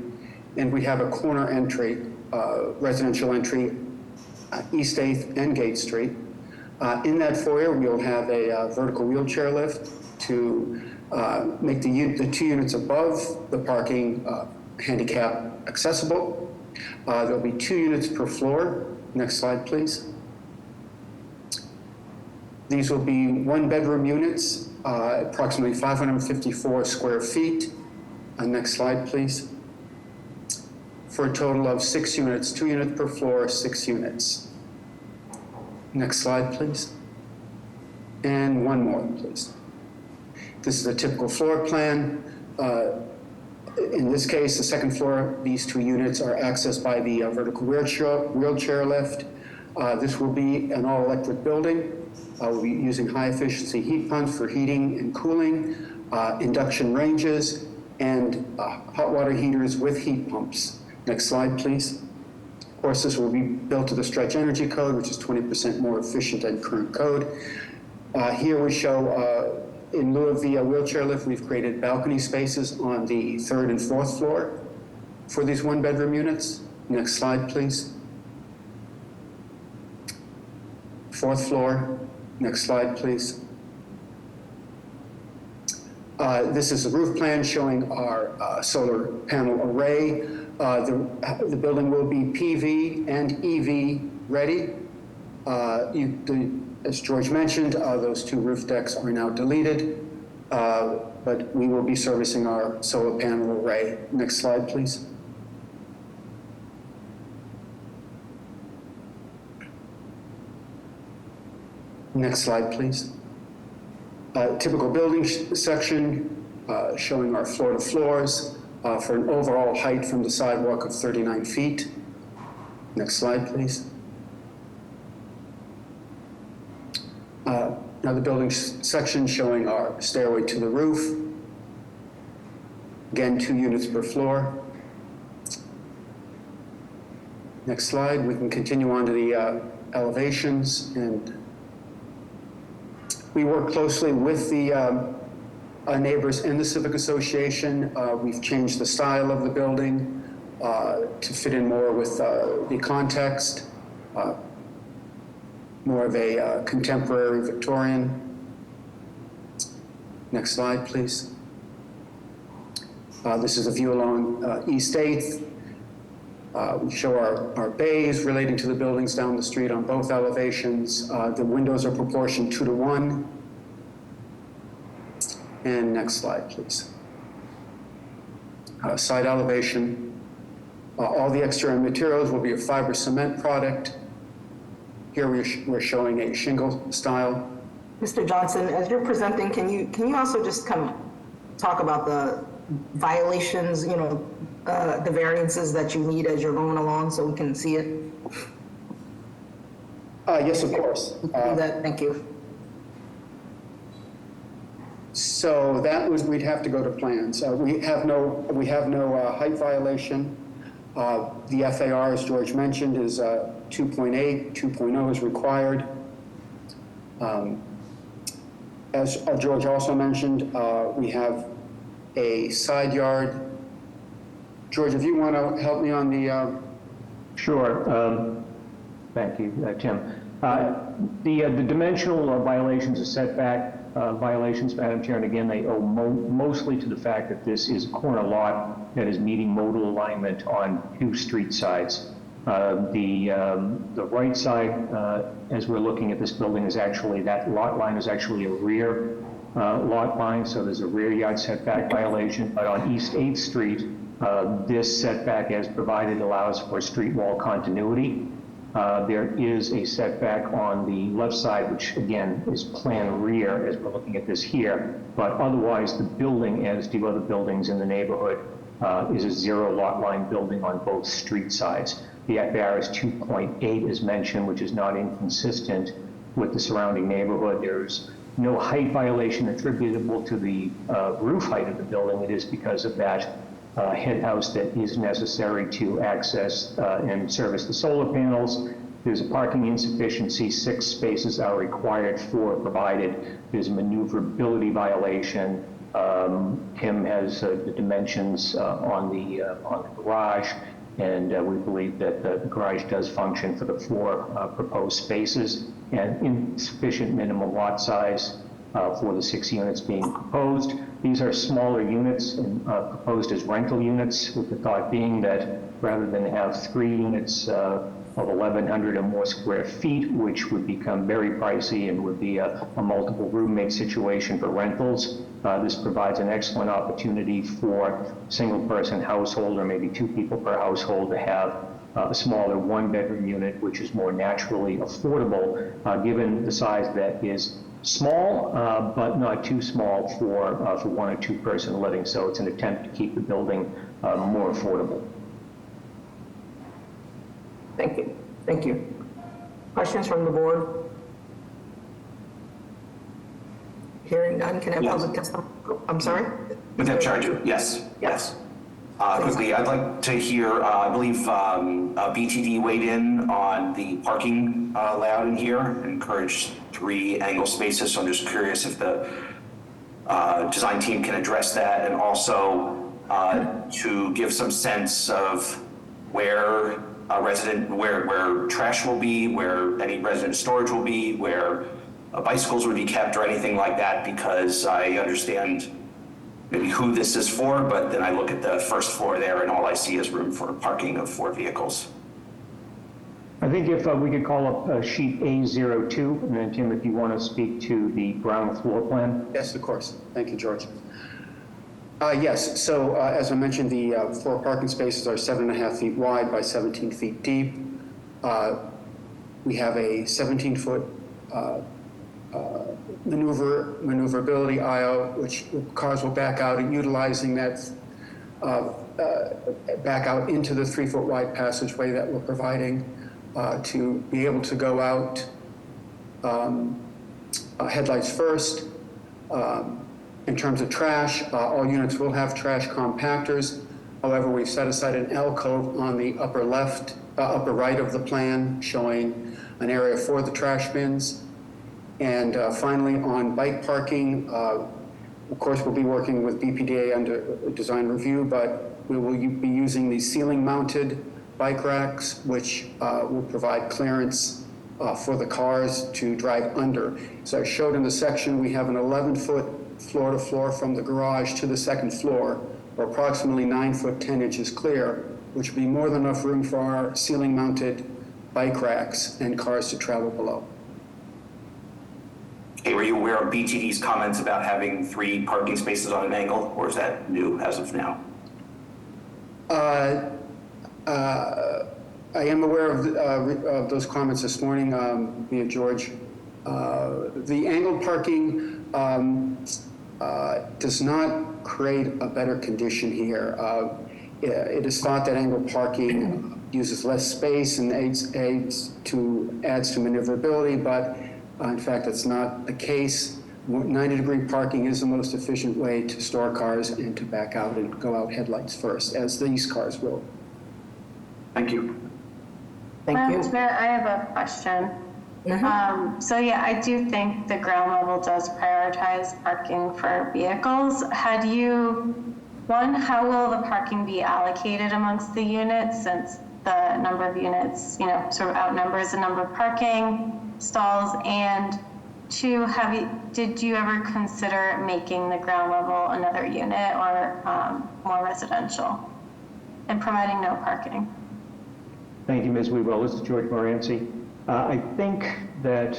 O: and we have a corner entry, residential entry, East 8th and Gate Street. In that foyer, we'll have a vertical wheelchair lift to make the 2 units above the parking handicap accessible. There'll be 2 units per floor. Next slide, please. These will be 1-bedroom units, approximately 554 square feet. Next slide, please. For a total of 6 units, 2 units per floor, 6 units. Next slide, please. And one more, please. This is a typical floor plan. In this case, the second floor, these 2 units are accessed by the vertical wheelchair lift. This will be an all-electric building. We'll be using high-efficiency heat pumps for heating and cooling, induction ranges, and hot water heaters with heat pumps. Next slide, please. Of course, this will be built to the stretch energy code, which is 20% more efficient than current code. Here we show, in lieu of the wheelchair lift, we've created balcony spaces on the 3rd and 4th floor for these 1-bedroom units. Next slide, please. 4th floor. Next slide, please. This is a roof plan showing our solar panel array. The building will be PV and EV ready. As George mentioned, those 2 roof decks are now deleted, but we will be servicing our solar panel array. Next slide, please. Next slide, please. Typical building section showing our floor-to-floors for an overall height from the sidewalk of 39 feet. Next slide, please. Now the building section showing our stairway to the roof. Again, 2 units per floor. Next slide, we can continue on to the elevations, and we work closely with the neighbors in the Civic Association. We've changed the style of the building to fit in more with the context. More of a contemporary Victorian. Next slide, please. This is a view along East 8th. We show our bays relating to the buildings down the street on both elevations. The windows are proportioned 2 to 1. And next slide, please. Side elevation. All the exterior materials will be a fiber cement product. Here we're showing a shingle style.
B: Mr. Johnson, as you're presenting, can you also just kind of talk about the violations, the variances that you need as you're going along so we can see it?
O: Yes, of course.
B: Thank you.
O: So that was, we'd have to go to plans. We have no height violation. The FAR, as George mentioned, is 2.8. 2.0 is required. As George also mentioned, we have a side yard. George, if you want to help me on the...
N: Sure. Thank you, Tim. The dimensional violations are setback violations, Madam Chair, and again, they owe mostly to the fact that this is a corner lot that is meeting modal alignment on 2 street sides. The right side, as we're looking at this building, is actually, that lot line is actually a rear lot line, so there's a rear yard setback violation. But on East 8th Street, this setback as provided allows for street wall continuity. There is a setback on the left side, which again is planned rear as we're looking at this here. But otherwise, the building, as do other buildings in the neighborhood, is a 0 lot line building on both street sides. The FAR is 2.8 as mentioned, which is not inconsistent with the surrounding neighborhood. There's no height violation attributable to the roof height of the building. It is because of that head house that is necessary to access and service the solar panels. There's a parking insufficiency. 6 spaces are required for provided. There's a maneuverability violation. Tim has the dimensions on the garage, and we believe that the garage does function for the 4 proposed spaces, and insufficient minimum lot size for the 6 units being proposed. These are smaller units and proposed as rental units, with the thought being that rather than have 3 units of 1,100 or more square feet, which would become very pricey and would be a multiple roommate situation for rentals, this provides an excellent opportunity for a single-person household or maybe 2 people per household to have a smaller 1-bedroom unit, which is more naturally affordable, given the size that is small, but not too small for 1 or 2 person living. So it's an attempt to keep the building more affordable.
B: Thank you. Thank you. Questions from the board? Hearing none, can I have public testimony? I'm sorry?
G: Madam Chair, I do. Yes.
B: Yes.
G: Quickly, I'd like to hear, I believe BTD weighed in on the parking layout in here, encouraged 3 angle spaces. So I'm just curious if the design team can address that, and also to give some sense of where where trash will be, where any resident storage will be, where bicycles would be kept or anything like that, because I understand maybe who this is for, but then I look at the first floor there and all I see is room for parking of 4 vehicles.
N: I think if we could call up sheet A02, and then Tim, if you want to speak to the ground floor plan.
O: Yes, of course. Thank you, George. Yes, so as I mentioned, the 4 parking spaces are 7.5 feet wide by 17 feet deep. We have a 17-foot maneuverability aisle, which cars will back out, and utilizing that back out into the 3-foot wide passageway that we're providing to be able to go out headlights first. In terms of trash, all units will have trash compactors. However, we've set aside an alcove on the upper right of the plan, showing an area for the trash bins. And finally, on bike parking, of course, we'll be working with BPDA under design review, but we will be using the ceiling-mounted bike racks, which will provide clearance for the cars to drive under. So I showed in the section, we have an 11-foot floor-to-floor from the garage to the 2nd floor, or approximately 9 foot 10 inches clear, which would be more than enough room for our ceiling-mounted bike racks and cars to travel below.
G: Okay, were you aware of BTD's comments about having 3 parking spaces on an angle, or is that new as of now?
O: I am aware of those comments this morning via George. The angled parking does not create a better condition here. It is thought that angled parking uses less space and adds to maneuverability, but in fact, that's not the case. 90-degree parking is the most efficient way to store cars and to back out and go out headlights first, as these cars will.
G: Thank you.
B: Thank you.
E: Chair, I have a question. So yeah, I do think the ground level does prioritize parking for vehicles. How will the parking be allocated amongst the units, since the number of units, sort of outnumbers the number of parking stalls? And 2, did you ever consider making the ground level another unit or more residential and providing no parking?
N: Thank you, Ms. Weewell. This is George Moranci. I think that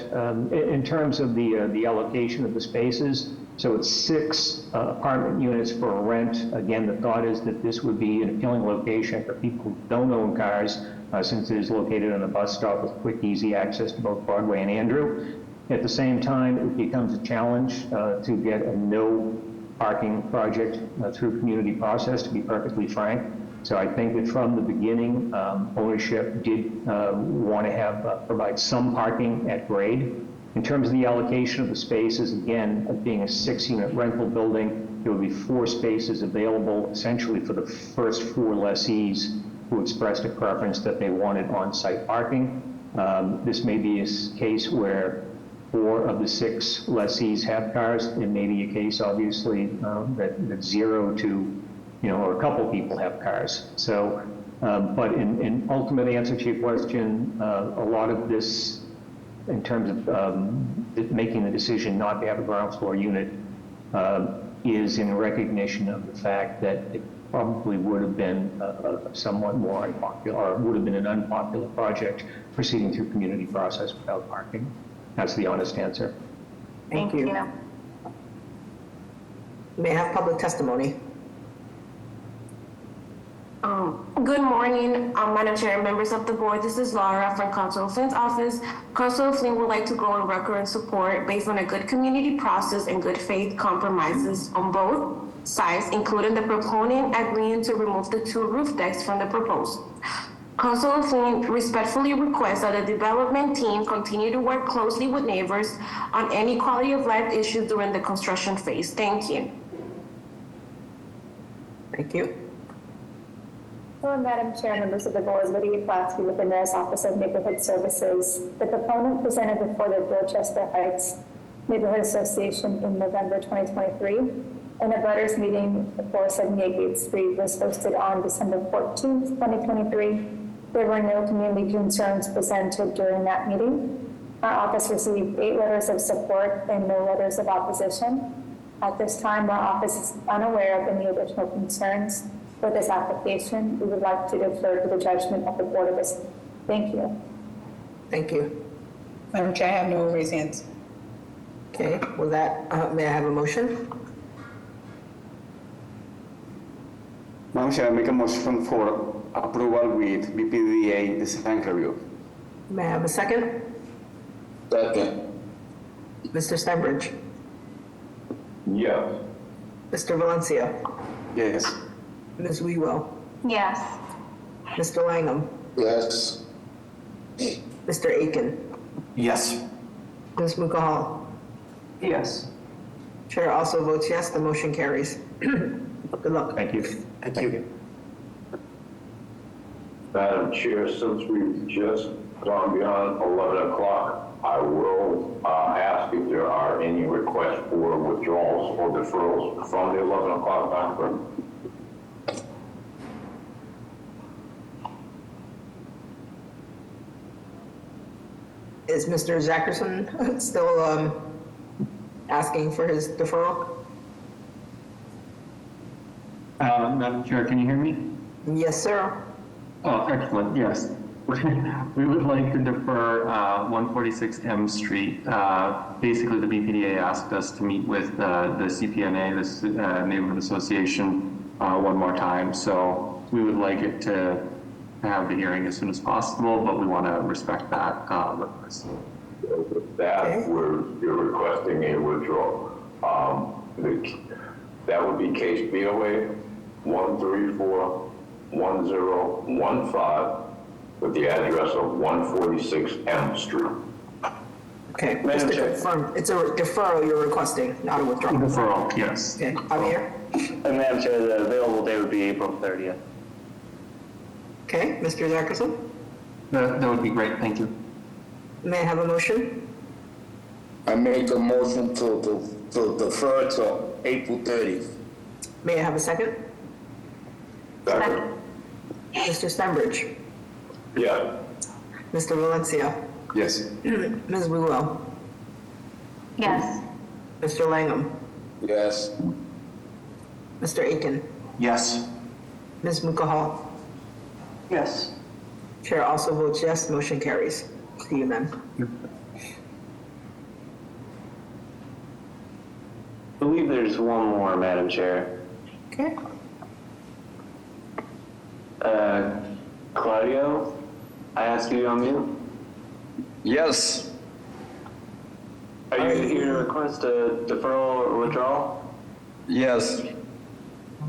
N: in terms of the allocation of the spaces, so it's 6 apartment units for rent. Again, the thought is that this would be an appealing location for people who don't own cars, since it is located on a bus stop with quick, easy access to both Broadway and Andrew. At the same time, it becomes a challenge to get a no parking project through community process, to be perfectly frank. So I think that from the beginning, ownership did want to provide some parking at grade. In terms of the allocation of the spaces, again, being a 6-unit rental building, there would be 4 spaces available essentially for the first 4 lessees who expressed a preference that they wanted on-site parking. This may be a case where 4 of the 6 lessees have cars. It may be a case, obviously, that 0 to, or a couple people have cars. So, but in ultimate answer to your question, a lot of this, in terms of making the decision not to have a ground floor unit, is in recognition of the fact that it probably would have been somewhat more unpopular, or would have been an unpopular project proceeding through community process without parking. That's the honest answer.
B: Thank you. May I have public testimony?
K: Good morning, Madam Chair and members of the board. This is Laura from Councilor Flynn's office. Councilor Flynn would like to go on record in support based on a good community process and good faith compromises on both sides, including the proponent agreeing to remove the 2 roof decks from the proposal. Councilor Flynn respectfully requests that the development team continue to work closely with neighbors on any quality of life issues during the construction phase. Thank you.
B: Thank you.
Q: Hello, Madam Chair, members of the board, Lydia Platsky with the Mayor's Office of Neighborhood Services. The proponent presented before the Dorchester Heights Neighborhood Association in November 2023, and a butters meeting for 78 Gate Street was hosted on December 14th, 2023. There were no community concerns presented during that meeting. Our office received 8 letters of support and no letters of opposition. At this time, our office is unaware of any additional concerns for this application. We would like to defer to the judgment of the Board of this. Thank you.
B: Thank you.
L: Madam Chair, I have no raised hands.
B: Okay, with that, may I have a motion?
D: Madam Chair, I make a motion for approval with BPDA design review.
B: May I have a second?
C: Second.
B: Mr. Stenbridge?
C: Yes.
B: Mr. Valencia?
D: Yes.
B: Ms. Wewell?
E: Yes.
B: Mr. Langham?
C: Yes.
B: Mr. Aiken?
S: Yes.
B: Ms. Mukahal?
A: Yes.
B: Chair also votes yes, the motion carries. Good luck.
N: Thank you.
O: Thank you.
C: Madam Chair, since we've just gone beyond 11 o'clock, I will ask if there are any requests for withdrawals or deferrals from the 11 o'clock time frame.
B: Is Mr. Zackerson still asking for his deferral?
R: Madam Chair, can you hear me?
B: Yes, sir.
R: Oh, excellent, yes. We would like to defer 146 M Street. Basically, the BPDA asked us to meet with the CPNA, this Neighborhood Association, one more time. So we would like it to have the hearing as soon as possible, but we want to respect that request.
C: With that, you're requesting a withdrawal. That would be case BOA 1341015 with the address of 146 M Street.
B: Okay, just to confirm, it's a deferral you're requesting, not a withdrawal.
R: Deferral, yes.
B: Okay, Javier?
M: And Madam Chair, the available date would be April 30th.
B: Okay, Mr. Zackerson?
R: That would be great, thank you.
B: May I have a motion?
W: I make a motion to defer to April 30th.
B: May I have a second?
C: Second.
B: Mr. Stenbridge?
C: Yeah.
B: Mr. Valencia?
D: Yes.
B: Ms. Wewell?
E: Yes.
B: Mr. Langham?
W: Yes.
B: Mr. Aiken?
S: Yes.
B: Ms. Mukahal?
A: Yes.
B: Chair also votes yes, motion carries. See you then.
M: I believe there's one more, Madam Chair.
B: Okay.
M: Claudio, I ask you to unmute.
W: Yes.
M: Are you here to request a deferral or withdrawal?
W: Yes.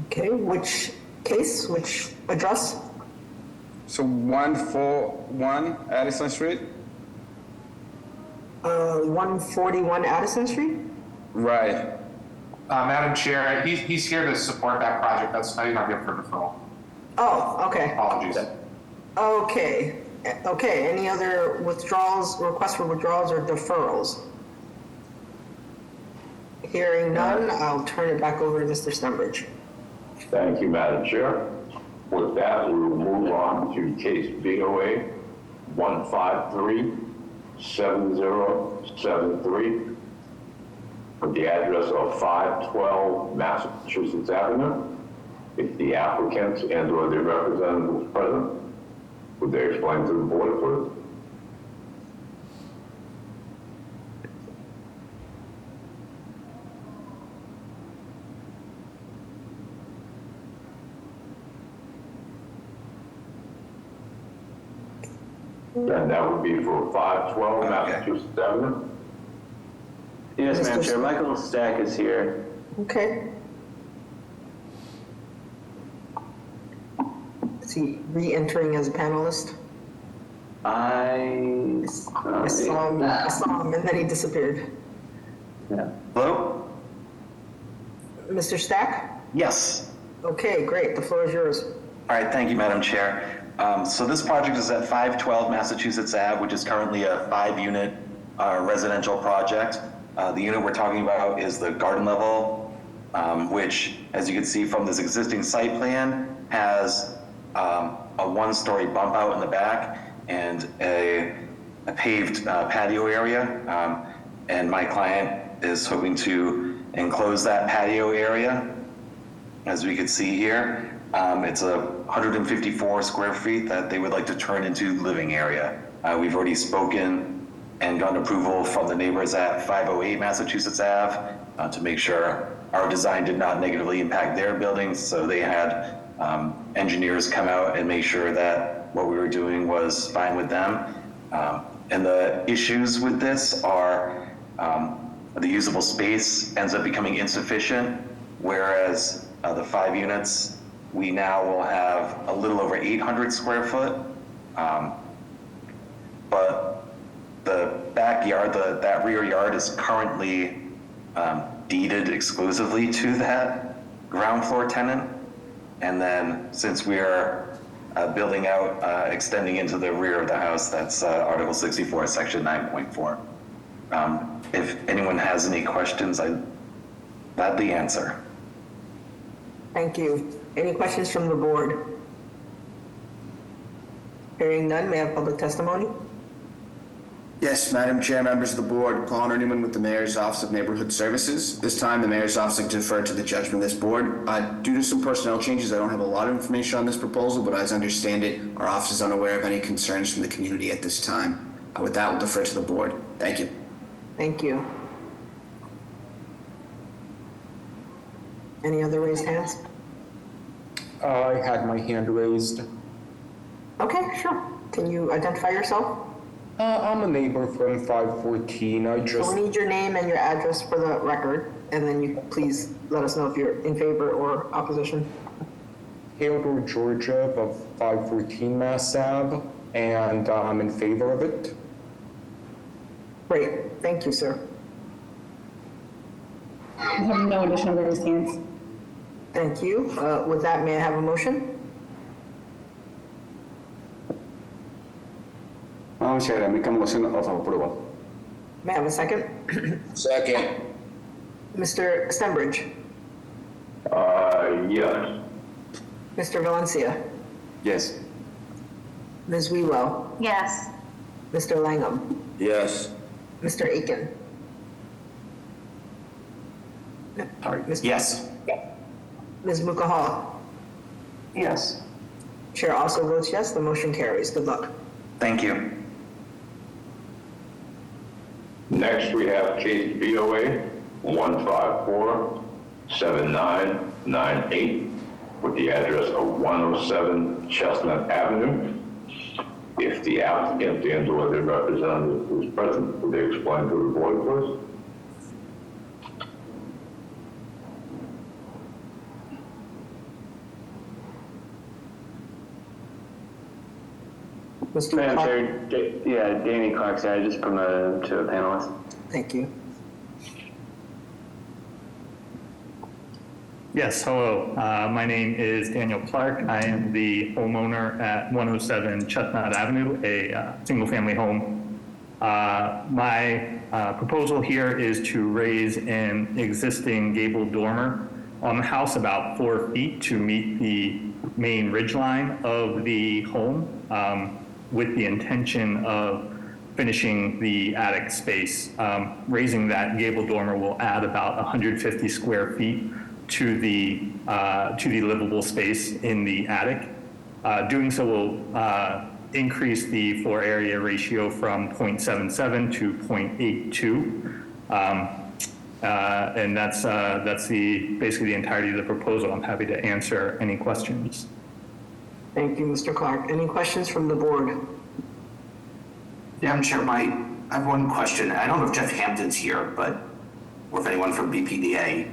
B: Okay, which case, which address?
W: So 141 Addison Street?
B: 141 Addison Street?
H: Right.
T: Madam Chair, he's here to support that project. That's not here for deferral.
B: Oh, okay.
T: Apologies.
B: Okay. Okay, any other withdrawals, requests for withdrawals or deferrals? Hearing none, I'll turn it back over to Mr. Stenbridge.
C: Thank you, Madam Chair. With that, we will move on to case BOA 153-7073 with the address of 512 Massachusetts Avenue. If the applicant and/or their representative is present, would they explain to the board, please? And that would be for 512 Massachusetts Avenue.
M: Yes, Madam
B: Mr.
M: Chair, Michael Stack is here.
B: Okay. Is he re-entering as a panelist?
M: I
B: saw him and then he disappeared.
M: Yeah.
H: Hello?
B: Mr. Stack?
H: Yes.
B: Okay, great. The floor is yours.
H: All right, thank you, Madam Chair. So this project is at 512 Massachusetts Ave, which is currently a 5-unit residential project. The unit we're talking about is the garden level, which, as you can see from this existing site plan, has a 1-story bump out in the back and a paved patio area. And my client is hoping to enclose that patio area, as we can see here. It's 154 square feet that they would like to turn into living area. We've already spoken and gotten approval from the neighbors at 508 Massachusetts Ave to make sure our design did not negatively impact their buildings. So they had engineers come out and make sure that what we were doing was fine with them. And the issues with this are the usable space ends up becoming insufficient, whereas the 5 units, we now will have a little over 800 square foot. But the backyard, that rear yard is currently deeded exclusively to that ground floor tenant. And then since we are building out, extending into the rear of the house, that's Article 64, Section 9.4. If anyone has any questions, I'd gladly answer.
B: Thank you. Any questions from the board? Hearing none, may I have public testimony?
F: Yes, Madam Chair, members of the board, Paul Newman with the Mayor's Office of Neighborhood Services. This time, the Mayor's Office will defer to the judgment of this board. Due to some personnel changes, I don't have a lot of information on this proposal, but as I understand it, our office is unaware of any concerns from the community at this time. With that, we'll defer to the board. Thank you.
B: Thank you. Any other raised hands?
V: I had my hand raised.
B: Okay, sure. Can you identify yourself?
V: I'm a neighbor from 514.
B: So we need your name and your address for the record, and then you please let us know if you're in favor or opposition.
V: Theodore Georgia of 514 Mass Ave, and I'm in favor of it.
B: Great. Thank you, sir.
L: I have no additional raised hands.
B: Thank you. With that, may I have a motion?
D: Madam Chair, I make a motion of approval.
B: May I have a second?
W: Second.
B: Mr. Stenbridge?
C: Yes.
B: Mr. Valencia?
D: Yes.
B: Ms. Wewell?
E: Yes.
B: Mr. Langham?
W: Yes.
B: Mr. Aiken?
H: Yes.
B: Ms. Mukahal?
H: Yes.
B: Chair also votes yes. The motion carries. Good luck.
H: Thank you.
C: Next, we have case BOA 154-7998 with the address of 107 Chestnut Avenue. If the applicant and/or their representative is present, would they explain to the board, please?
B: Mr.
M: Madam
B: Clark?
M: Chair, Danny Clark, I just promoted him to a panelist.
B: Thank you.
J: Yes, hello. My name is Daniel Clark. I am the homeowner at 107 Chestnut Avenue, a single-family home. My proposal here is to raise an existing gable dormer on the house about 4 feet to meet the main ridgeline of the home, with the intention of finishing the attic space. Raising that gable dormer will add about 150 square feet to the livable space in the attic. Doing so will increase the floor area ratio from 0.77 to 0.82. And that's basically the entirety of the proposal. I'm happy to answer any questions.
B: Thank you, Mr. Clark. Any questions from the board?
G: Madam Chair, I have one question. I don't know if Jeff Hampton's here, or if anyone from BPDA.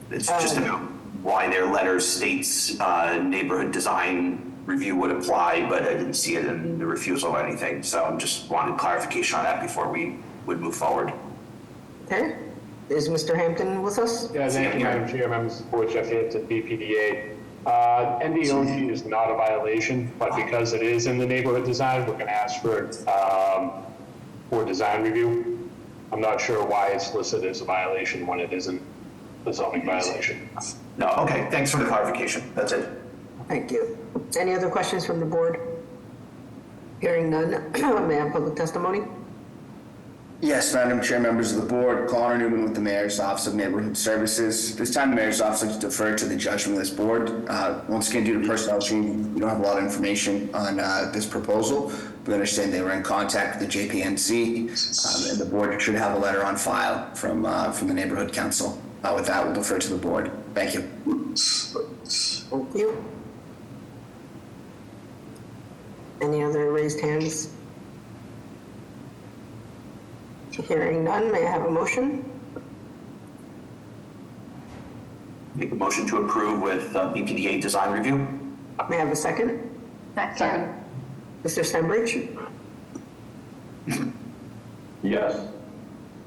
G: It's just about why their letter states neighborhood design review would apply, but I didn't see it in the refusal or anything. So I'm just wanted clarification on that before we would move forward.
B: Okay. Is Mr. Hampton with us?
P: Yeah, thank you, Madam Chair, members of the board, Jeff Hampton, BPDA. NDOT is not a violation, but because it is in the neighborhood design, we're going to ask for design review. I'm not sure why it's listed as a violation when it isn't a zoning violation.
G: No, okay, thanks for the clarification. That's it.
B: Thank you. Any other questions from the board? Hearing none, may I have public testimony?
F: Yes, Madam Chair, members of the board, Connor Newman with the Mayor's Office of Neighborhood Services. This time, the Mayor's Office likes to defer to the judgment of this board. Once again, due to personnel change, we don't have a lot of information on this proposal. We understand they were in contact with the JPNC, and the board should have a letter on file from the Neighborhood Council. With that, we'll defer to the board. Thank you.
B: Thank you. Any other raised hands? Hearing none, may I have a motion?
G: Make a motion to approve with BPDA design review.
B: May I have a second?
E: Second.
B: Mr. Stenbridge?
C: Yes.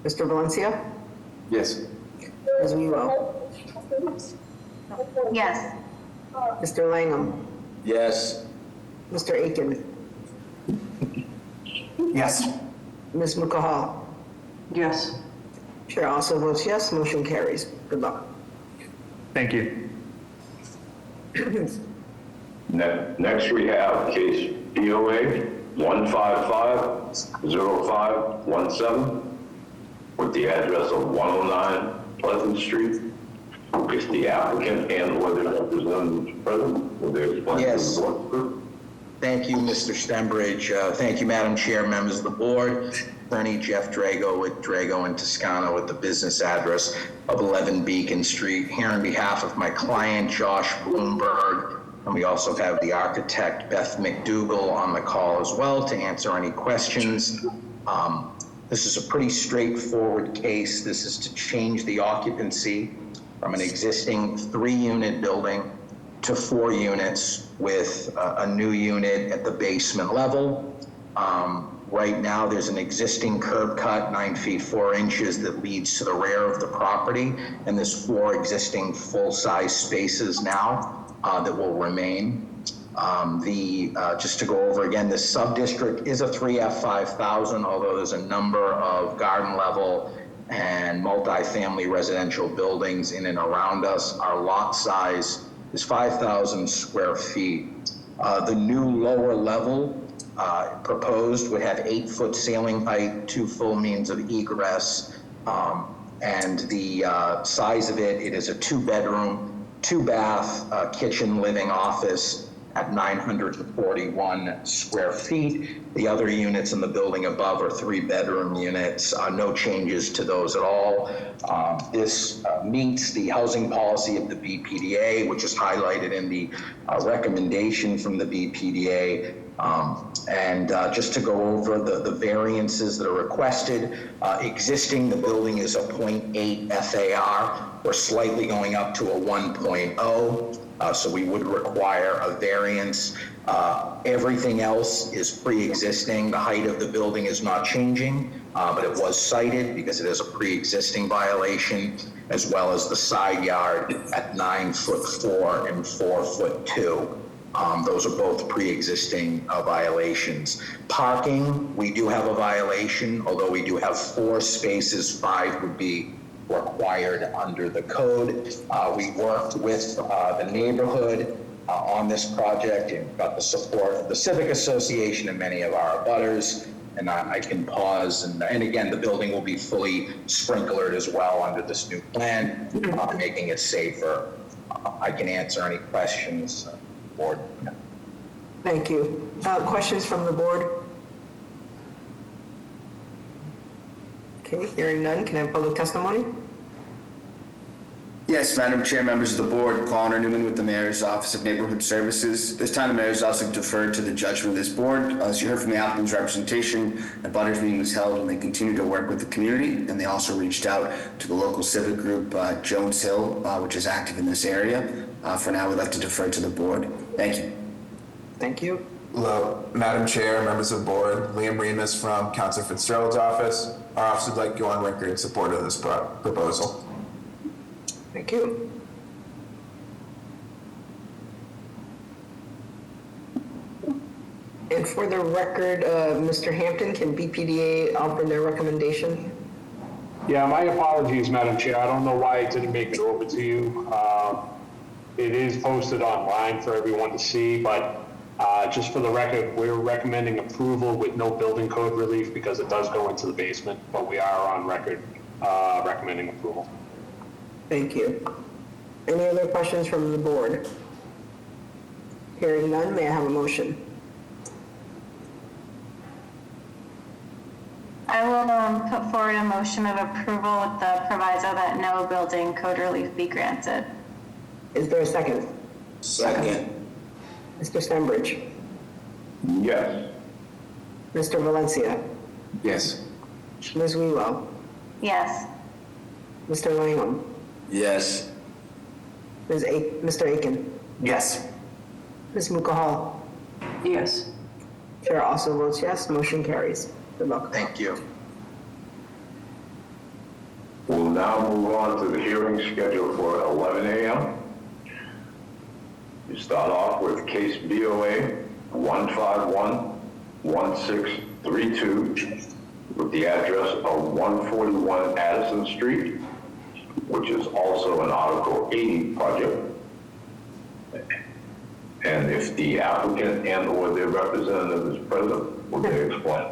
B: Mr. Valencia?
D: Yes.
B: Ms. Milo?
E: Yes.
B: Mr. Langham?
W: Yes.
B: Mr. Aiken?
G: Yes.
B: Ms. Mukahal?
A: Yes.
B: Chair also votes yes, motion carries. Good luck.
J: Thank you.
C: Next we have case POA 1550517 with the address of 109 Pleasant Street. Is the applicant and whether representative present? Will they explain to
U: Yes.
C: the board?
U: Thank you, Mr. Stenbridge. Thank you, Madam Chair, members of the board. Attorney Jeff Drago with Drago and Toscano with the business address of 11 Beacon Street. Here on behalf of my client, Josh Bloomberg, and we also have the architect, Beth McDougall, on the call as well to answer any questions. This is a pretty straightforward case. This is to change the occupancy from an existing 3-unit building to 4 units with a new unit at the basement level. Right now, there's an existing curb cut, 9 feet 4 inches, that leads to the rear of the property, and there's 4 existing full-size spaces now that will remain. Just to go over again, this sub-district is a 3F 5000, although there's a number of garden level and multifamily residential buildings in and around us. Our lot size is 5,000 square feet. The new lower level proposed would have 8-foot ceiling height, 2 full means of egress, and the size of it is a 2-bedroom, 2-bath, kitchen, living, office at 941 square feet. The other units in the building above are 3-bedroom units. No changes to those at all. This meets the housing policy of the BPDA, which is highlighted in the recommendation from the BPDA. Just to go over the variances that are requested, existing, the building is a 0.8 FAR. We're slightly going up to a 1.0. So we would require a variance. Everything else is pre-existing. The height of the building is not changing, but it was cited because it is a pre-existing violation, as well as the side yard at 9'4" and 4'2". Those are both pre-existing violations. Parking, we do have a violation, although we do have 4 spaces, 5 would be required under the code. We worked with the neighborhood on this project and got the support of the Civic Association and many of our abutters. And I can pause. And again, the building will be fully sprinklered as well under this new plan, making it safer. I can answer any questions. Board.
B: Thank you. Questions from the board? Okay, hearing none, can I have public testimony?
F: Yes, Madam Chair, members of the board, Connor Newman with the Mayor's Office of Neighborhood Services. This time, the Mayor's Office deferred to the judgment of this board. As you heard from the applicant's representation, a butters meeting was held, and they continue to work with the community. And they also reached out to the local civic group, Jones Hill, which is active in this area. For now, we'd like to defer to the board. Thank you.
B: Thank you.
I: Hello, Madam Chair, members of the board. Liam Remus from Councilor Fitzgerald's office. Our office would like to go on record in support of this proposal.
B: Thank you. And for the record, Mr. Hampton, can BPDA offer their recommendation?
P: Yeah, my apologies, Madam Chair. I don't know why I didn't make it over to you. It is posted online for everyone to see, but just for the record, we're recommending approval with no building code relief because it does go into the basement, but we are on record recommending approval.
B: Thank you. Any other questions from the board? Hearing none, may I have a motion?
E: I will put forward a motion of approval with the proviso that no building code relief be granted.
B: Is there a second?
U: Second.
B: Mr. Stenbridge?
C: Yes.
B: Mr. Valencia?
F: Yes.
B: Ms. Wheelo?
E: Yes.
B: Mr. Langham?
U: Yes.
B: Mr. Aiken?
S: Yes.
B: Ms. Mukahal?
A: Yes.
B: Chair also votes yes, motion carries. Good luck.
U: Thank you.
C: We'll now move on to the hearing scheduled for 11 a.m. You start off with case BOA 1511632 with the address of 141 Addison Street, which is also an Article 80 project. And if the applicant and or their representative is present, will they explain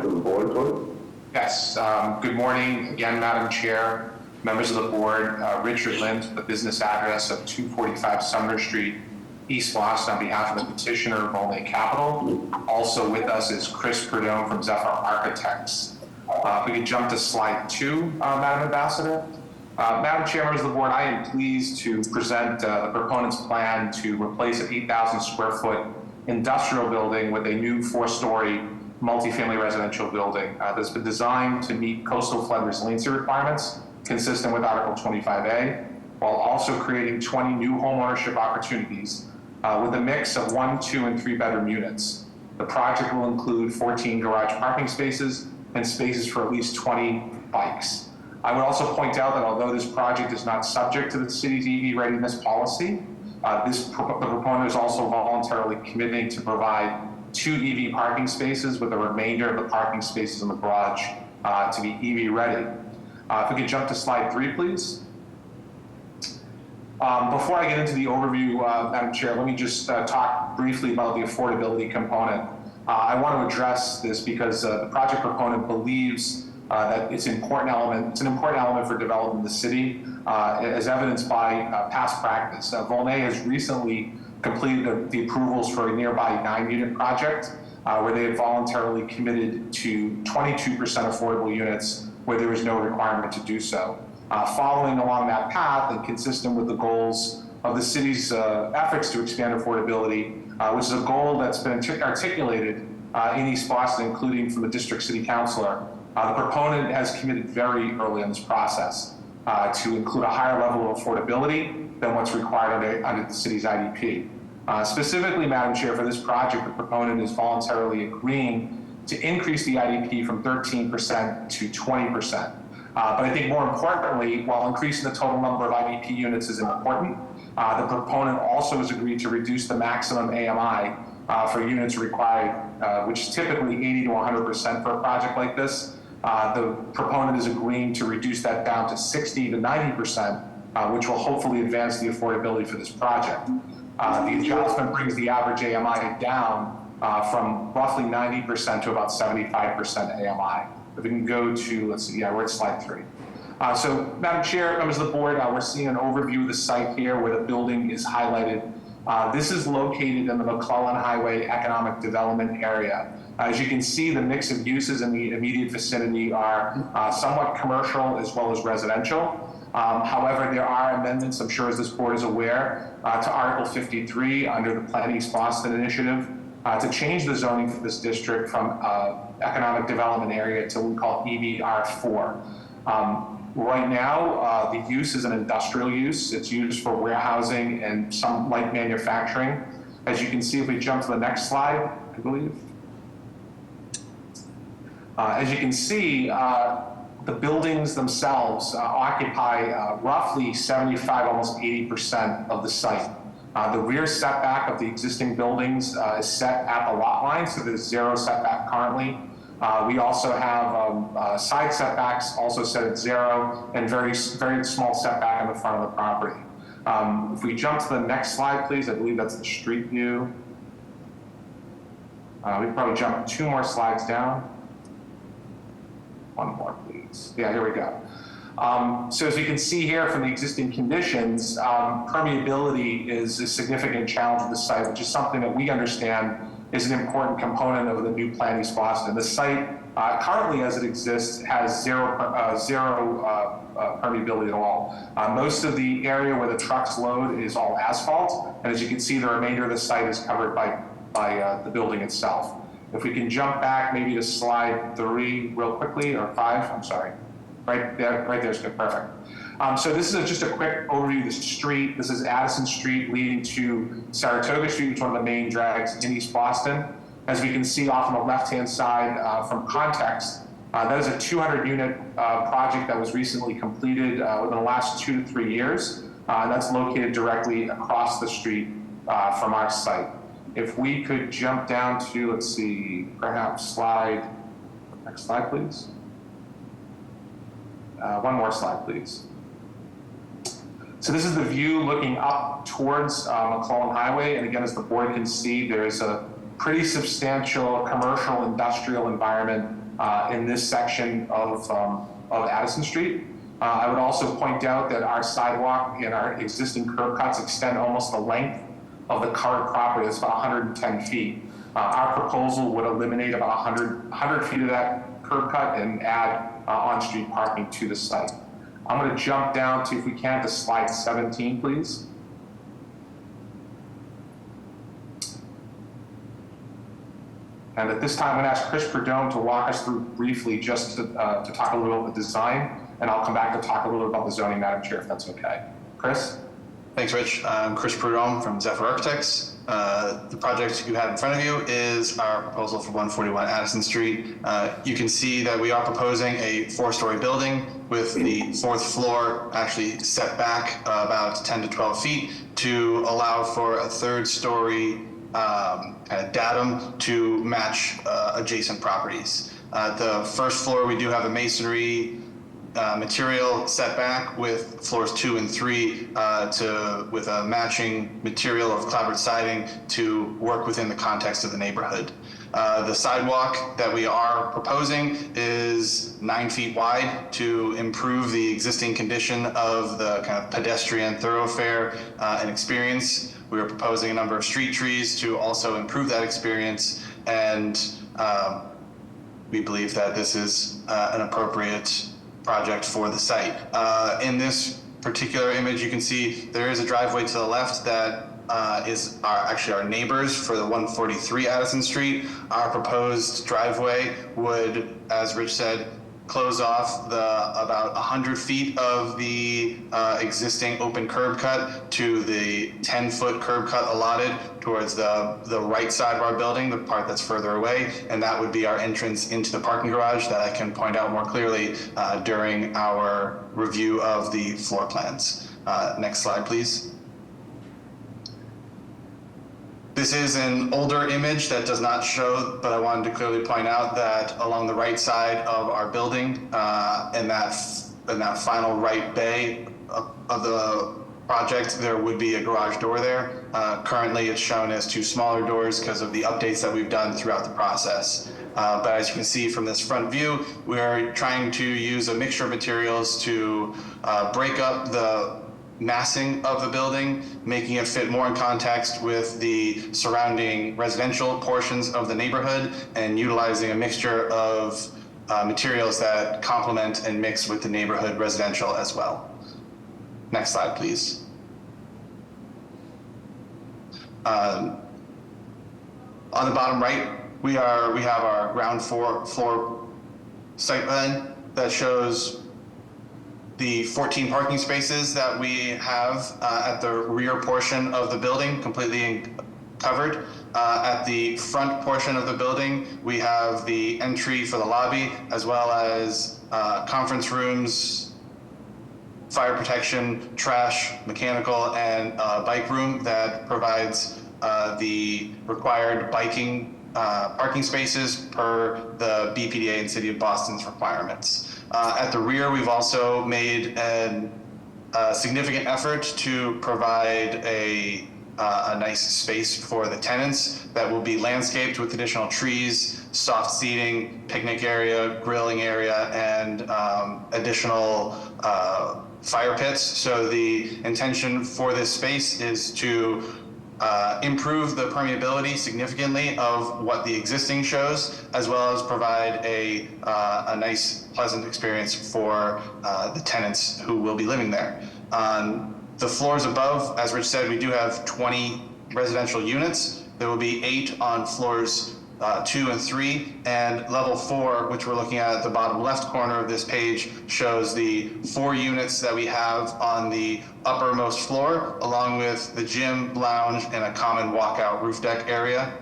C: to the board, please?
T: Yes, good morning again, Madam Chair, members of the board. Richard Lind, the business address of 245 Sumner Street, East Boston, on behalf of the petitioner, Volney Capital. Also with us is Chris Perdone from Zephyr Architects. If we could jump to slide 2, Madam Ambassador. Madam Chair, members of the board, I am pleased to present the proponent's plan to replace an 8,000 square foot industrial building with a new 4-story multifamily residential building that's been designed to meet coastal flood resiliency requirements consistent with Article 25A, while also creating 20 new homeownership opportunities with a mix of 1, 2, and 3 bedroom units. The project will include 14 garage parking spaces and spaces for at least 20 bikes. I would also point out that although this project is not subject to the city's EV readiness policy, the proponent is also voluntarily committing to provide 2 EV parking spaces with the remainder of the parking spaces in the garage to be EV ready. If we could jump to slide 3, please. Before I get into the overview, Madam Chair, let me just talk briefly about the affordability component. I want to address this because the project proponent believes that it's an important element for developing the city, as evidenced by past practice. Volney has recently completed the approvals for a nearby 9-unit project where they had voluntarily committed to 22% affordable units where there was no requirement to do so. Following along that path and consistent with the goals of the city's efforts to expand affordability, which is a goal that's been articulated in East Boston, including from the district city councilor, the proponent has committed very early in this process. to include a higher level of affordability than what's required under the city's IDP. Specifically, Madam Chair, for this project, the proponent is voluntarily agreeing to increase the IDP from 13% to 20%. But I think more importantly, while increasing the total number of IDP units is important, the proponent also has agreed to reduce the maximum AMI for units required, which is typically 80 to 100% for a project like this. The proponent is agreeing to reduce that down to 60 to 90%, which will hopefully advance the affordability for this project. The adjustment brings the average AMI down from roughly 90% to about 75% AMI. If we can go to, let's see, we're at slide 3. So, Madam Chair, members of the board, we're seeing an overview of the site here where the building is highlighted. This is located in the McClellan Highway Economic Development Area. As you can see, the mix of uses in the immediate vicinity are somewhat commercial as well as residential. However, there are amendments, I'm sure as this board is aware, to Article 53 under the Plan East Boston Initiative to change the zoning for this district from economic development area to what we call EVR4. Right now, the use is an industrial use. It's used for warehousing and some light manufacturing. As you can see, if we jump to the next slide, I believe. As you can see, the buildings themselves occupy roughly 75, almost 80% of the site. The rear setback of the existing buildings is set at the lot line, so there's 0 setback currently. We also have side setbacks also set at 0 and very small setback in the front of the property. If we jump to the next slide, please, I believe that's the street view. We can probably jump 2 more slides down. 1 more, please. Yeah, here we go. So as you can see here from the existing conditions, permeability is a significant challenge of the site, which is something that we understand is an important component of the new Plan East Boston. The site currently as it exists has zero permeability at all. Most of the area where the trucks load is all asphalt, and as you can see, the remainder of the site is covered by the building itself. If we can jump back maybe to slide 3 real quickly, or 5, I'm sorry. Right there's good, perfect. So this is just a quick overview of the street. This is Addison Street leading to Saratoga Street, which is one of the main drags in East Boston. As we can see off on the left-hand side from context, that is a 200-unit project that was recently completed within the last 2 to 3 years. That's located directly across the street from our site. If we could jump down to, let's see, perhaps next slide, please. 1 more slide, please. So this is the view looking up towards McClellan Highway. And again, as the board can see, there is a pretty substantial commercial industrial environment in this section of Addison Street. I would also point out that our sidewalk and our existing curb cuts extend almost the length of the current property. It's about 110 feet. Our proposal would eliminate about 100 feet of that curb cut and add on-street parking to the site. I'm going to jump down to, if we can, to slide 17, please. And at this time, I'm going to ask Chris Perdome to walk us through briefly just to talk a little about the design, and I'll come back to talk a little about the zoning, Madam Chair, if that's okay. Chris?
K: Thanks, Rich. I'm Chris Prudhomme from Zephyr Architects. The project you have in front of you is our proposal for 141 Addison Street. You can see that we are proposing a 4-story building with the 4th floor actually set back about 10 to 12 feet to allow for a 3rd story kind of datum to match adjacent properties. The 1st floor, we do have a masonry material setback with floors 2 and 3 with a matching material of clapboard siding to work within the context of the neighborhood. The sidewalk that we are proposing is 9 feet wide to improve the existing condition of the kind of pedestrian thoroughfare and experience. We are proposing a number of street trees to also improve that experience, and we believe that this is an appropriate project for the site. In this particular image, you can see there is a driveway to the left that is actually our neighbors for the 143 Addison Street. Our proposed driveway would, as Rich said, close off the about 100 feet of the existing open curb cut to the 10-foot curb cut allotted towards the right side of our building, the part that's further away, and that would be our entrance into the parking garage that I can point out more clearly during our review of the floor plans. Next slide, please. This is an older image that does not show, but I wanted to clearly point out that along the right side of our building, in that final right bay of the project, there would be a garage door there. Currently, it's shown as two smaller doors because of the updates that we've done throughout the process. But as you can see from this front view, we are trying to use a mixture of materials to break up the massing of the building, making it fit more in context with the surrounding residential portions of the neighborhood, and utilizing a mixture of materials that complement and mix with the neighborhood residential as well. Next slide, please. On the bottom right, we have our ground floor site plan that shows the 14 parking spaces that we have at the rear portion of the building, completely covered. At the front portion of the building, we have the entry for the lobby, as well as conference rooms, fire protection, trash, mechanical, and bike room that provides the required parking spaces per the BPDA and City of Boston's requirements. At the rear, we've also made a significant effort to provide a nice space for the tenants that will be landscaped with additional trees, soft seating, picnic area, grilling area, and additional fire pits. So the intention for this space is to improve the permeability significantly of what the existing shows, as well as provide a nice, pleasant experience for the tenants who will be living there. On the floors above, as Rich said, we do have 20 residential units. There will be 8 on floors 2 and 3, and level 4, which we're looking at the bottom left corner of this page, shows the 4 units that we have on the uppermost floor, along with the gym, lounge, and a common walkout roof deck area.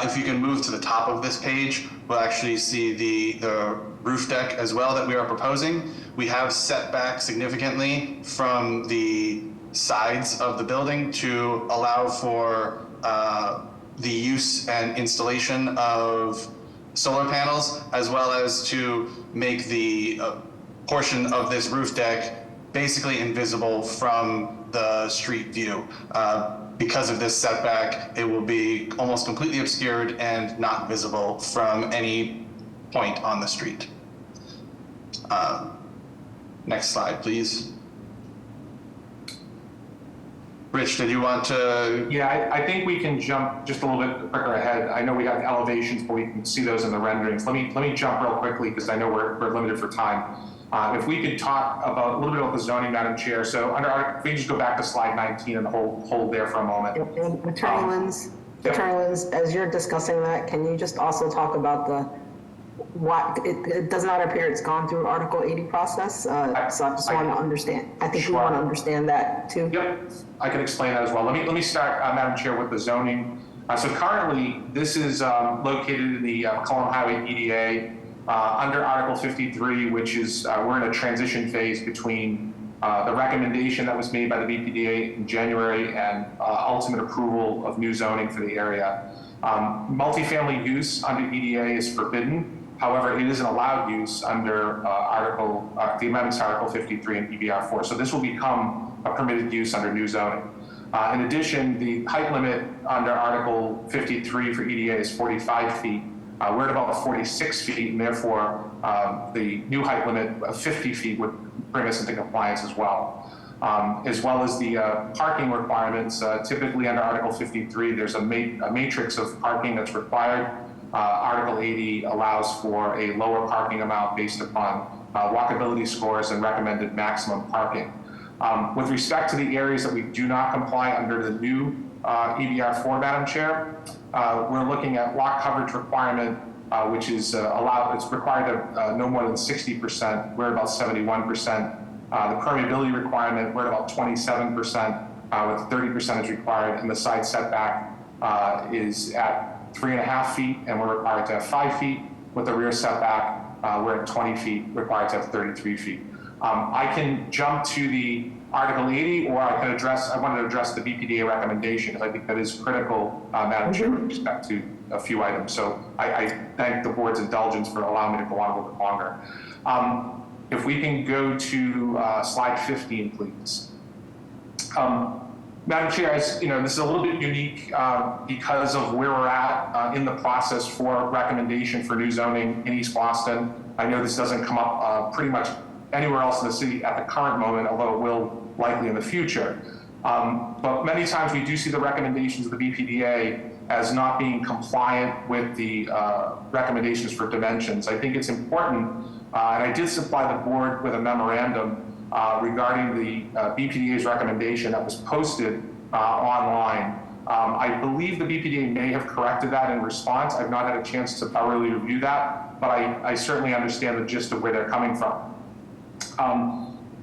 K: If you can move to the top of this page, we'll actually see the roof deck as well that we are proposing. We have set back significantly from the sides of the building to allow for the use and installation of solar panels, as well as to make the portion of this roof deck basically invisible from the street view. Because of this setback, it will be almost completely obscured and not visible from any point on the street. Next slide, please. Rich, did you want to?
T: Yeah, I think we can jump just a little bit quicker ahead. I know we have elevations, but we can see those in the renderings. Let me jump real quickly because I know we're limited for time. If we could talk about a little bit about the zoning, Madam Chair. So if we just go back to slide 19 and hold there for a moment.
B: Attorney Lins, as you're discussing that, can you just also talk about it does not appear it's gone through Article 80 process, so I just want to understand. I think we want to understand that too.
T: Yep, I can explain that as well. Let me start, Madam Chair, with the zoning. So currently, this is located in the Cullen Highway EDA under Article 53, which is we're in a transition phase between the recommendation that was made by the BPDA in January and ultimate approval of new zoning for the area. Multifamily use under EDA is forbidden. However, it is an allowed use under the amendments to Article 53 and EBR 4. So this will become a permitted use under new zoning. In addition, the height limit under Article 53 for EDA is 45 feet. We're at about 46 feet, and therefore the new height limit of 50 feet would bring us into compliance as well. As well as the parking requirements, typically under Article 53, there's a matrix of parking that's required. Article 80 allows for a lower parking amount based upon walkability scores and recommended maximum parking. With respect to the areas that we do not comply under the new EBR 4, Madam Chair, we're looking at lot coverage requirement which is it's required to no more than 60%. We're about 71%. The permeability requirement, we're at about 27%, with 30% is required, and the side setback is at 3.5 feet, and we're required to have 5 feet. With the rear setback, we're at 20 feet, required to have 33 feet. I can jump to the Article 80, or I wanted to address the BPDA recommendation, because I think that is critical, Madam Chair, with respect to a few items. So I thank the board's indulgence for allowing me to go on a little bit longer. If we can go to slide 15, please. Madam Chair, as you know, this is a little bit unique because of where we're at in the process for recommendation for new zoning in East Boston. I know this doesn't come up pretty much anywhere else in the city at the current moment, although it will likely in the future. But many times we do see the recommendations of the BPDA as not being compliant with the recommendations for dimensions. I think it's important, and I did supply the board with a memorandum regarding the BPDA's recommendation that was posted online. I believe the BPDA may have corrected that in response. I've not had a chance to thoroughly review that, but I certainly understand the gist of where they're coming from.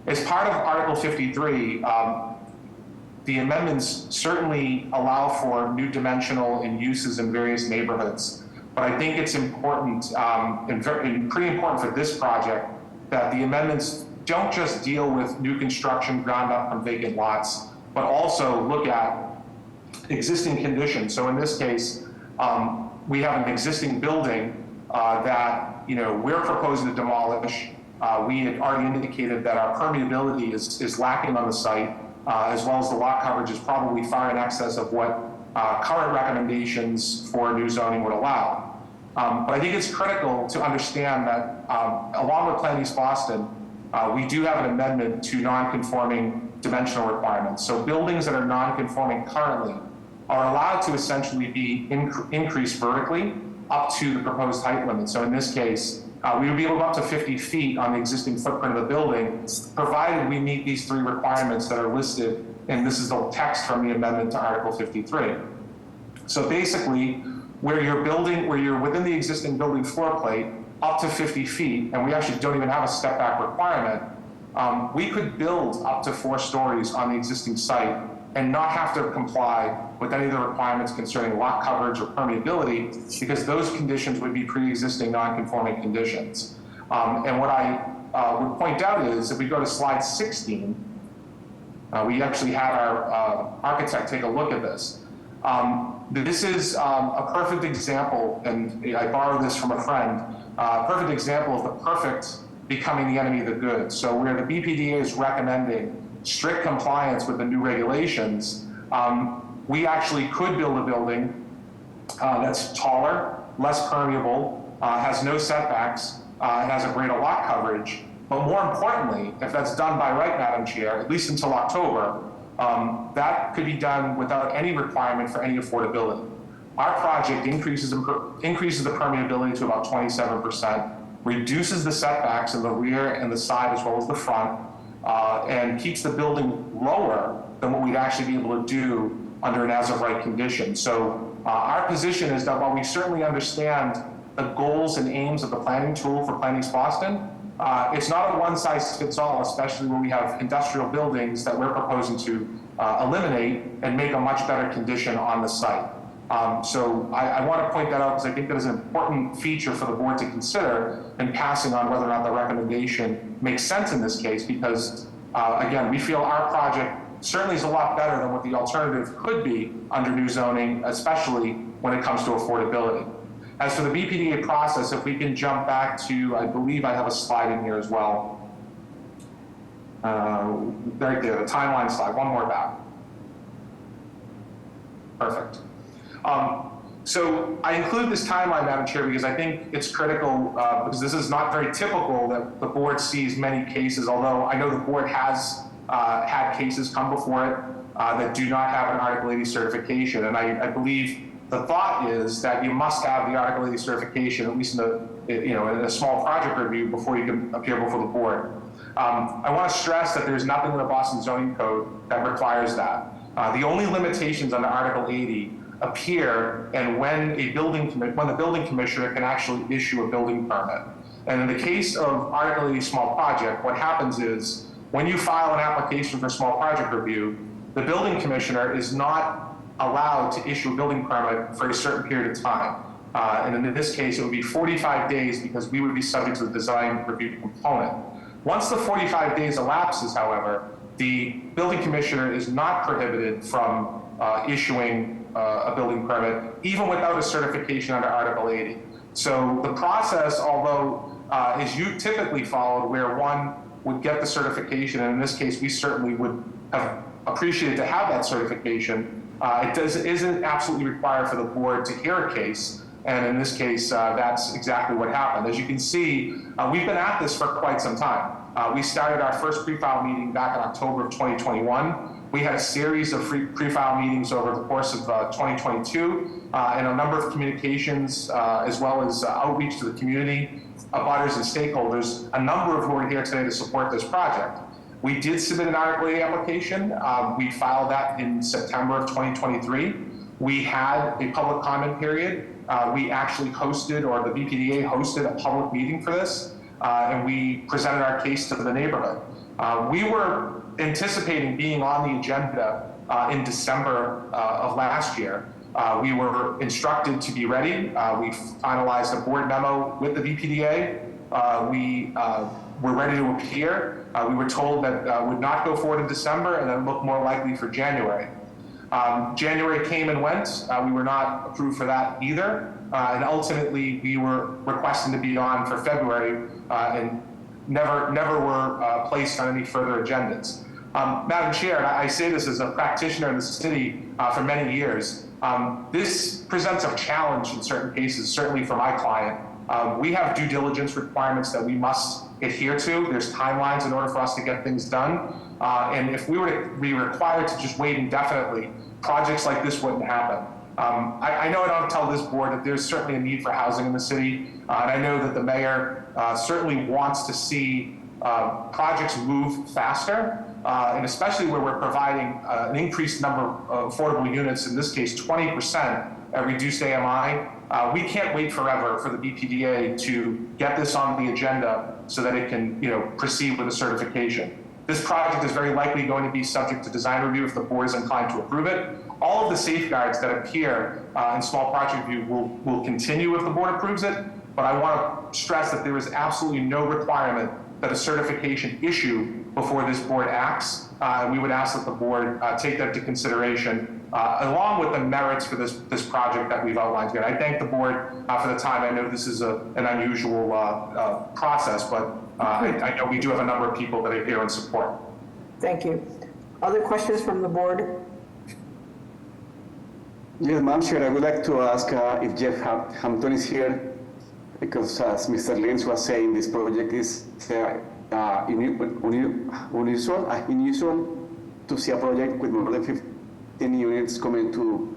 T: As part of Article 53, the amendments certainly allow for new dimensional and uses in various neighborhoods. But I think it's important and pretty important for this project that the amendments don't just deal with new construction ground up from vacant lots, but also look at existing conditions. So in this case, we have an existing building that we're proposing to demolish. We had already indicated that our permeability is lacking on the site, as well as the lot coverage is probably far in excess of what current recommendations for new zoning would allow. But I think it's critical to understand that along with Plan East Boston, we do have an amendment to non-conforming dimensional requirements. So buildings that are non-conforming currently are allowed to essentially be increased vertically up to the proposed height limit. So in this case, we would be able to go up to 50 feet on the existing footprint of the building, provided we meet these 3 requirements that are listed, and this is the text from the amendment to Article 53. So basically, where you're within the existing building floor plate, up to 50 feet, and we actually don't even have a step back requirement, we could build up to 4 stories on the existing site and not have to comply with any of the requirements concerning lot coverage or permeability, because those conditions would be pre-existing non-conforming conditions. And what I would point out is, if we go to slide 16, we actually had our architect take a look at this. This is a perfect example, and I borrowed this from a friend, a perfect example of the perfect becoming the enemy of the good. So where the BPDA is recommending strict compliance with the new regulations, we actually could build a building that's taller, less permeable, has no setbacks, has a greater lot coverage. But more importantly, if that's done by right, Madam Chair, at least until October, that could be done without any requirement for any affordability. Our project increases the permeability to about 27%, reduces the setbacks in the rear and the side as well as the front, and keeps the building lower than what we'd actually be able to do under an as-of-right condition. So our position is that while we certainly understand the goals and aims of the planning tool for Plan East Boston, it's not a one-size-fits-all, especially when we have industrial buildings that we're proposing to eliminate and make a much better condition on the site. So I want to point that out because I think that is an important feature for the board to consider in passing on whether or not the recommendation makes sense in this case, because again, we feel our project certainly is a lot better than what the alternative could be under new zoning, especially when it comes to affordability. As for the BPDA process, if we can jump back to, I believe I have a slide in here as well. Right there, the timeline slide, one more back. Perfect. So I include this timeline, Madam Chair, because I think it's critical, because this is not very typical that the board sees many cases, although I know the board has had cases come before it that do not have an Article 80 certification. And I believe the thought is that you must have the Article 80 certification, at least in a small project review, before you can appear before the board. I want to stress that there's nothing in the Boston Zoning Code that requires that. The only limitations under Article 80 appear and when the building commissioner can actually issue a building permit. And in the case of Article 80 small project, what happens is when you file an application for small project review, the building commissioner is not allowed to issue a building permit for a certain period of time. And in this case, it would be 45 days because we would be subject to the design review component. Once the 45 days elapses, however, the building commissioner is not prohibited from issuing a building permit, even without a certification under Article 80. So the process, although is typically followed where one would get the certification, and in this case, we certainly would have appreciated to have that certification, isn't absolutely required for the board to hear a case. And in this case, that's exactly what happened. As you can see, we've been at this for quite some time. We started our first pre-file meeting back in October of 2021. We had a series of pre-file meetings over the course of 2022 and a number of communications as well as outreach to the community, abutters and stakeholders, a number of who are here today to support this project. We did submit an Article 80 application. We filed that in September of 2023. We had a public comment period. We actually hosted, or the BPDA hosted, a public meeting for this, and we presented our case to the neighborhood. We were anticipating being on the agenda in December of last year. We were instructed to be ready. We finalized a board memo with the BPDA. We were ready to appear. We were told that would not go forward in December and then look more likely for January. January came and went. We were not approved for that either. And ultimately, we were requesting to be on for February and never were placed on any further agendas. Madam Chair, I say this as a practitioner in the city for many years. This presents a challenge in certain cases, certainly for my client. We have due diligence requirements that we must adhere to. There's timelines in order for us to get things done. And if we were to be required to just wait indefinitely, projects like this wouldn't happen. I know I don't tell this board that there's certainly a need for housing in the city. And I know that the mayor certainly wants to see projects move faster. And especially where we're providing an increased number of affordable units, in this case 20% at reduced AMI. We can't wait forever for the BPDA to get this on the agenda so that it can, proceed with a certification. This project is very likely going to be subject to design review if the board is inclined to approve it. All of the safeguards that appear in small project review will continue if the board approves it, but I want to stress that there is absolutely no requirement that a certification issue before this board acts. We would ask that the board take that into consideration along with the merits for this project that we've outlined here. I thank the board for the time. I know this is an unusual process, but I know we do have a number of people that are here in support.
B: Thank you. Other questions from the board?
D: Yes, Madam Chair, I would like to ask if Jeff Hampton is here, because as Mr. Lynch was saying, this project is unusual to see a project with more than 15 units coming to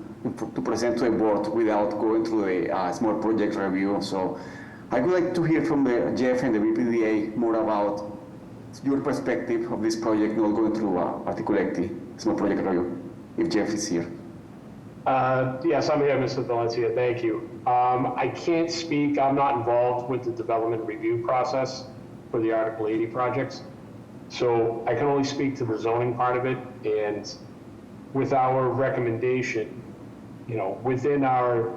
D: present to the board without going through a small project review. So I would like to hear from Jeff and the BPDA more about your perspective of this project not going through Article 80 small project review, if Jeff is here.
P: Yes, I'm here, Mr. Valencia. Thank you. I can't speak. I'm not involved with the development review process for the Article 80 projects. So I can only speak to the zoning part of it. And with our recommendation, within our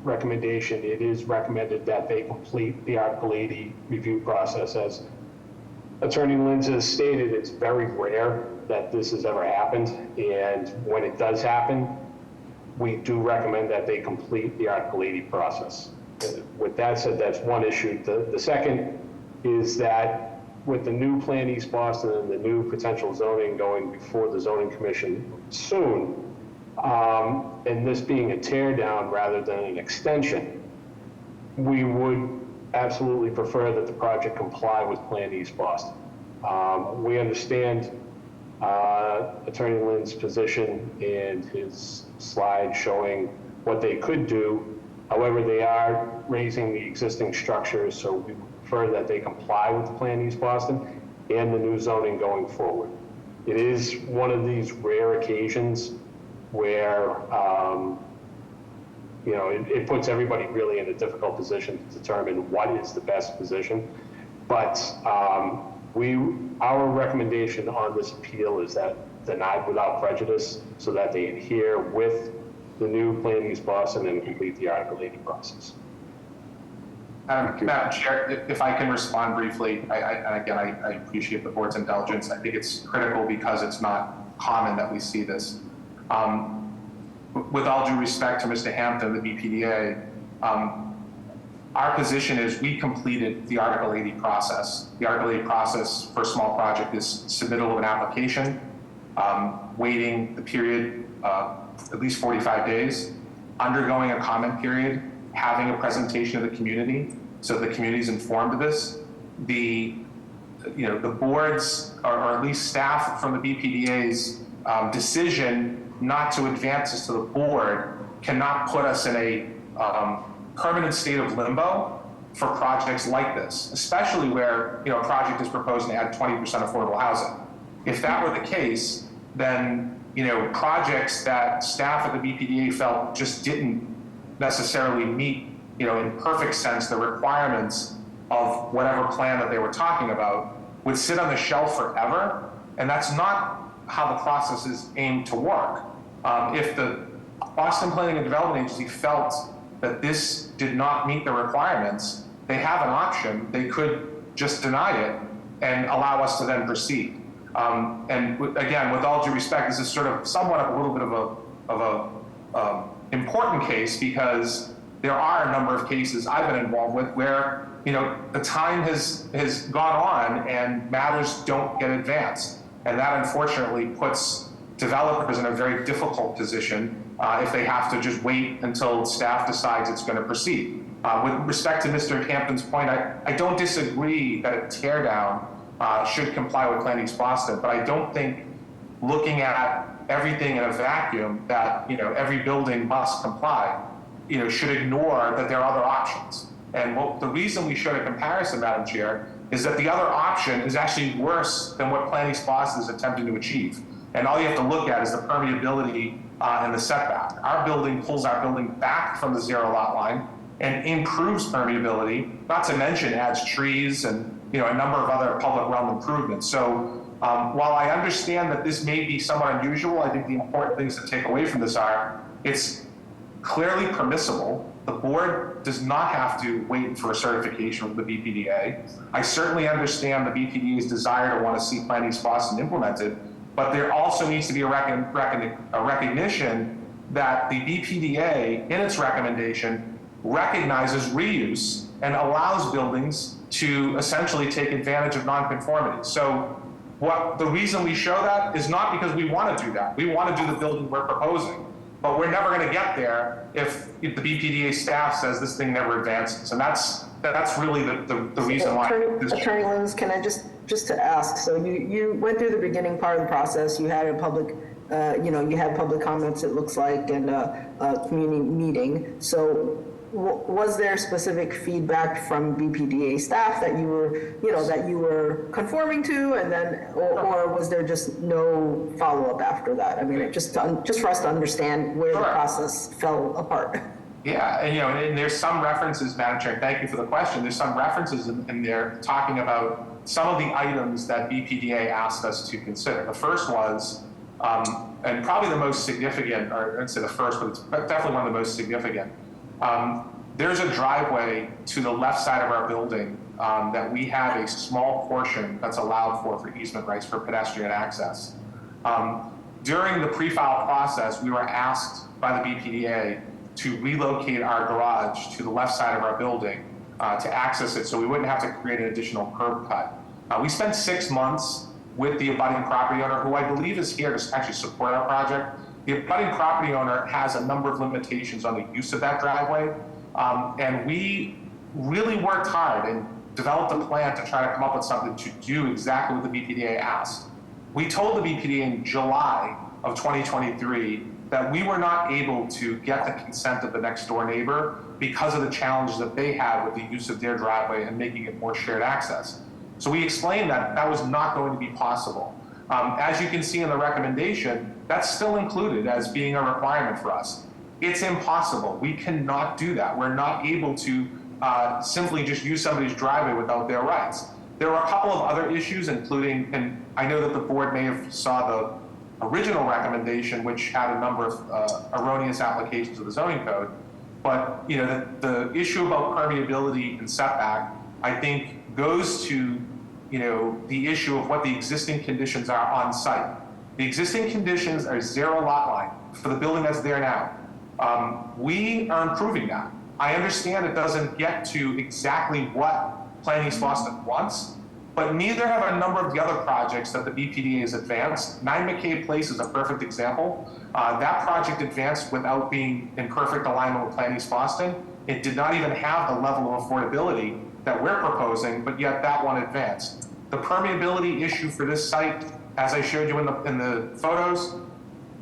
P: recommendation, it is recommended that they complete the Article 80 review process. As Attorney Lynch has stated, it's very rare that this has ever happened. And when it does happen, we do recommend that they complete the Article 80 process. With that said, that's one issue. The second is that with the new Plan East Boston and the new potential zoning going before the Zoning Commission soon, and this being a tear down rather than an extension, we would absolutely prefer that the project comply with Plan East Boston. We understand Attorney Lynn's position and his slide showing what they could do. However, they are raising the existing structures, so we prefer that they comply with the Plan East Boston and the new zoning going forward. It is one of these rare occasions where it puts everybody really in a difficult position to determine what is the best position. But our recommendation on this appeal is that denied without prejudice, so that they adhere with the new Plan East Boston and complete the Article 80 process.
T: Madam Chair, if I can respond briefly, I appreciate the board's indulgence. I think it's critical because it's not common that we see this. With all due respect to Mr. Hampton, the BPDA, our position is we completed the Article 80 process. The Article 80 process for a small project is submittal of an application, waiting the period at least 45 days, undergoing a comment period, having a presentation of the community so the community is informed of this. The boards or at least staff from the BPDA's decision not to advance this to the board cannot put us in a permanent state of limbo for projects like this, especially where a project is proposing to add 20% affordable housing. If that were the case, then projects that staff at the BPDA felt just didn't necessarily meet, in perfect sense, the requirements of whatever plan that they were talking about would sit on the shelf forever, and that's not how the process is aimed to work. If the Boston Planning and Development Agency felt that this did not meet the requirements, they have an option. They could just deny it and allow us to then proceed. And again, with all due respect, this is sort of somewhat a little bit of a important case, because there are a number of cases I've been involved with where the time has gone on and matters don't get advanced, and that unfortunately puts developers in a very difficult position if they have to just wait until staff decides it's going to proceed. With respect to Mr. Hampton's point, I don't disagree that a tear down should comply with Plan East Boston, but I don't think looking at everything in a vacuum that every building must comply should ignore that there are other options. And the reason we showed a comparison, Madam Chair, is that the other option is actually worse than what Plan East Boston is attempting to achieve. And all you have to look at is the permeability and the setback. Our building pulls our building back from the zero lot line and improves permeability, not to mention adds trees and a number of other public realm improvements. So while I understand that this may be somewhat unusual, I think the important things to take away from this are it's clearly permissible. The board does not have to wait for a certification from the BPDA. I certainly understand the BPDA's desire to want to see Plan East Boston implemented, but there also needs to be a recognition that the BPDA, in its recommendation, recognizes reuse and allows buildings to essentially take advantage of nonconformity. So the reason we show that is not because we want to do that. We want to do the building we're proposing, but we're never going to get there if the BPDA staff says this thing never advances. And that's really the reason why.
B: Attorney Lins, can I just to ask, so you went through the beginning part of the process, you had a public, you had public comments, it looks like, and a community meeting. So was there specific feedback from BPDA staff that you were conforming to, and then, or was there just no follow-up after that? I mean, just for us to understand where the process fell apart.
T: Yeah, and there's some references, Madam Chair, thank you for the question. There's some references in there talking about some of the items that BPDA asked us to consider. The first was, and probably the most significant, or I'd say the first, but it's definitely one of the most significant. There's a driveway to the left side of our building that we have a small portion that's allowed for easement rights for pedestrian access. During the pre-file process, we were asked by the BPDA to relocate our garage to the left side of our building to access it so we wouldn't have to create an additional curb cut. We spent 6 months with the abutting property owner, who I believe is here to actually support our project. The abutting property owner has a number of limitations on the use of that driveway, and we really worked hard and developed a plan to try to come up with something to do exactly what the BPDA asked. We told the BPDA in July of 2023 that we were not able to get the consent of the next door neighbor because of the challenges that they had with the use of their driveway and making it more shared access. So we explained that that was not going to be possible. As you can see in the recommendation, that's still included as being a requirement for us. It's impossible. We cannot do that. We're not able to simply just use somebody's driveway without their rights. There are a couple of other issues, including, and I know that the board may have saw the original recommendation, which had a number of erroneous applications of the zoning code. But the issue about permeability and setback, I think, goes to the issue of what the existing conditions are on site. The existing conditions are 0 lot line for the building that's there now. We are improving that. I understand it doesn't get to exactly what Planning East Boston wants, but neither have a number of the other projects that the BPDA has advanced. 9 McCabe Place is a perfect example. That project advanced without being in perfect alignment with Planning East Boston. It did not even have the level of affordability that we're proposing, but yet that one advanced. The permeability issue for this site, as I showed you in the photos,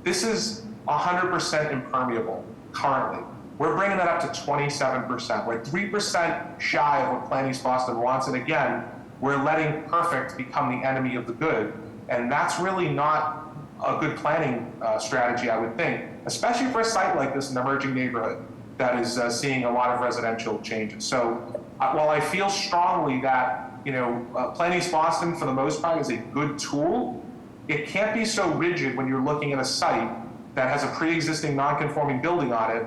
T: this is 100% impermeable currently. We're bringing that up to 27%. We're 3% shy of what Planning East Boston wants. And again, we're letting perfect become the enemy of the good. And that's really not a good planning strategy, I would think, especially for a site like this, an emerging neighborhood that is seeing a lot of residential changes. So while I feel strongly that Planning East Boston, for the most part, is a good tool, it can't be so rigid when you're looking at a site that has a pre-existing non-conforming building on it,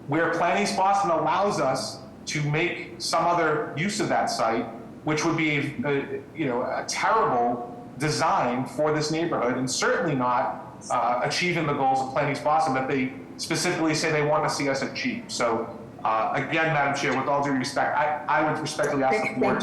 T: where Planning East Boston allows us to make some other use of that site, which would be a terrible design for this neighborhood, and certainly not achieving the goals of Planning East Boston that they specifically say they want to see us achieve. So again, Madam Chair, with all due respect, I would respectfully ask the board.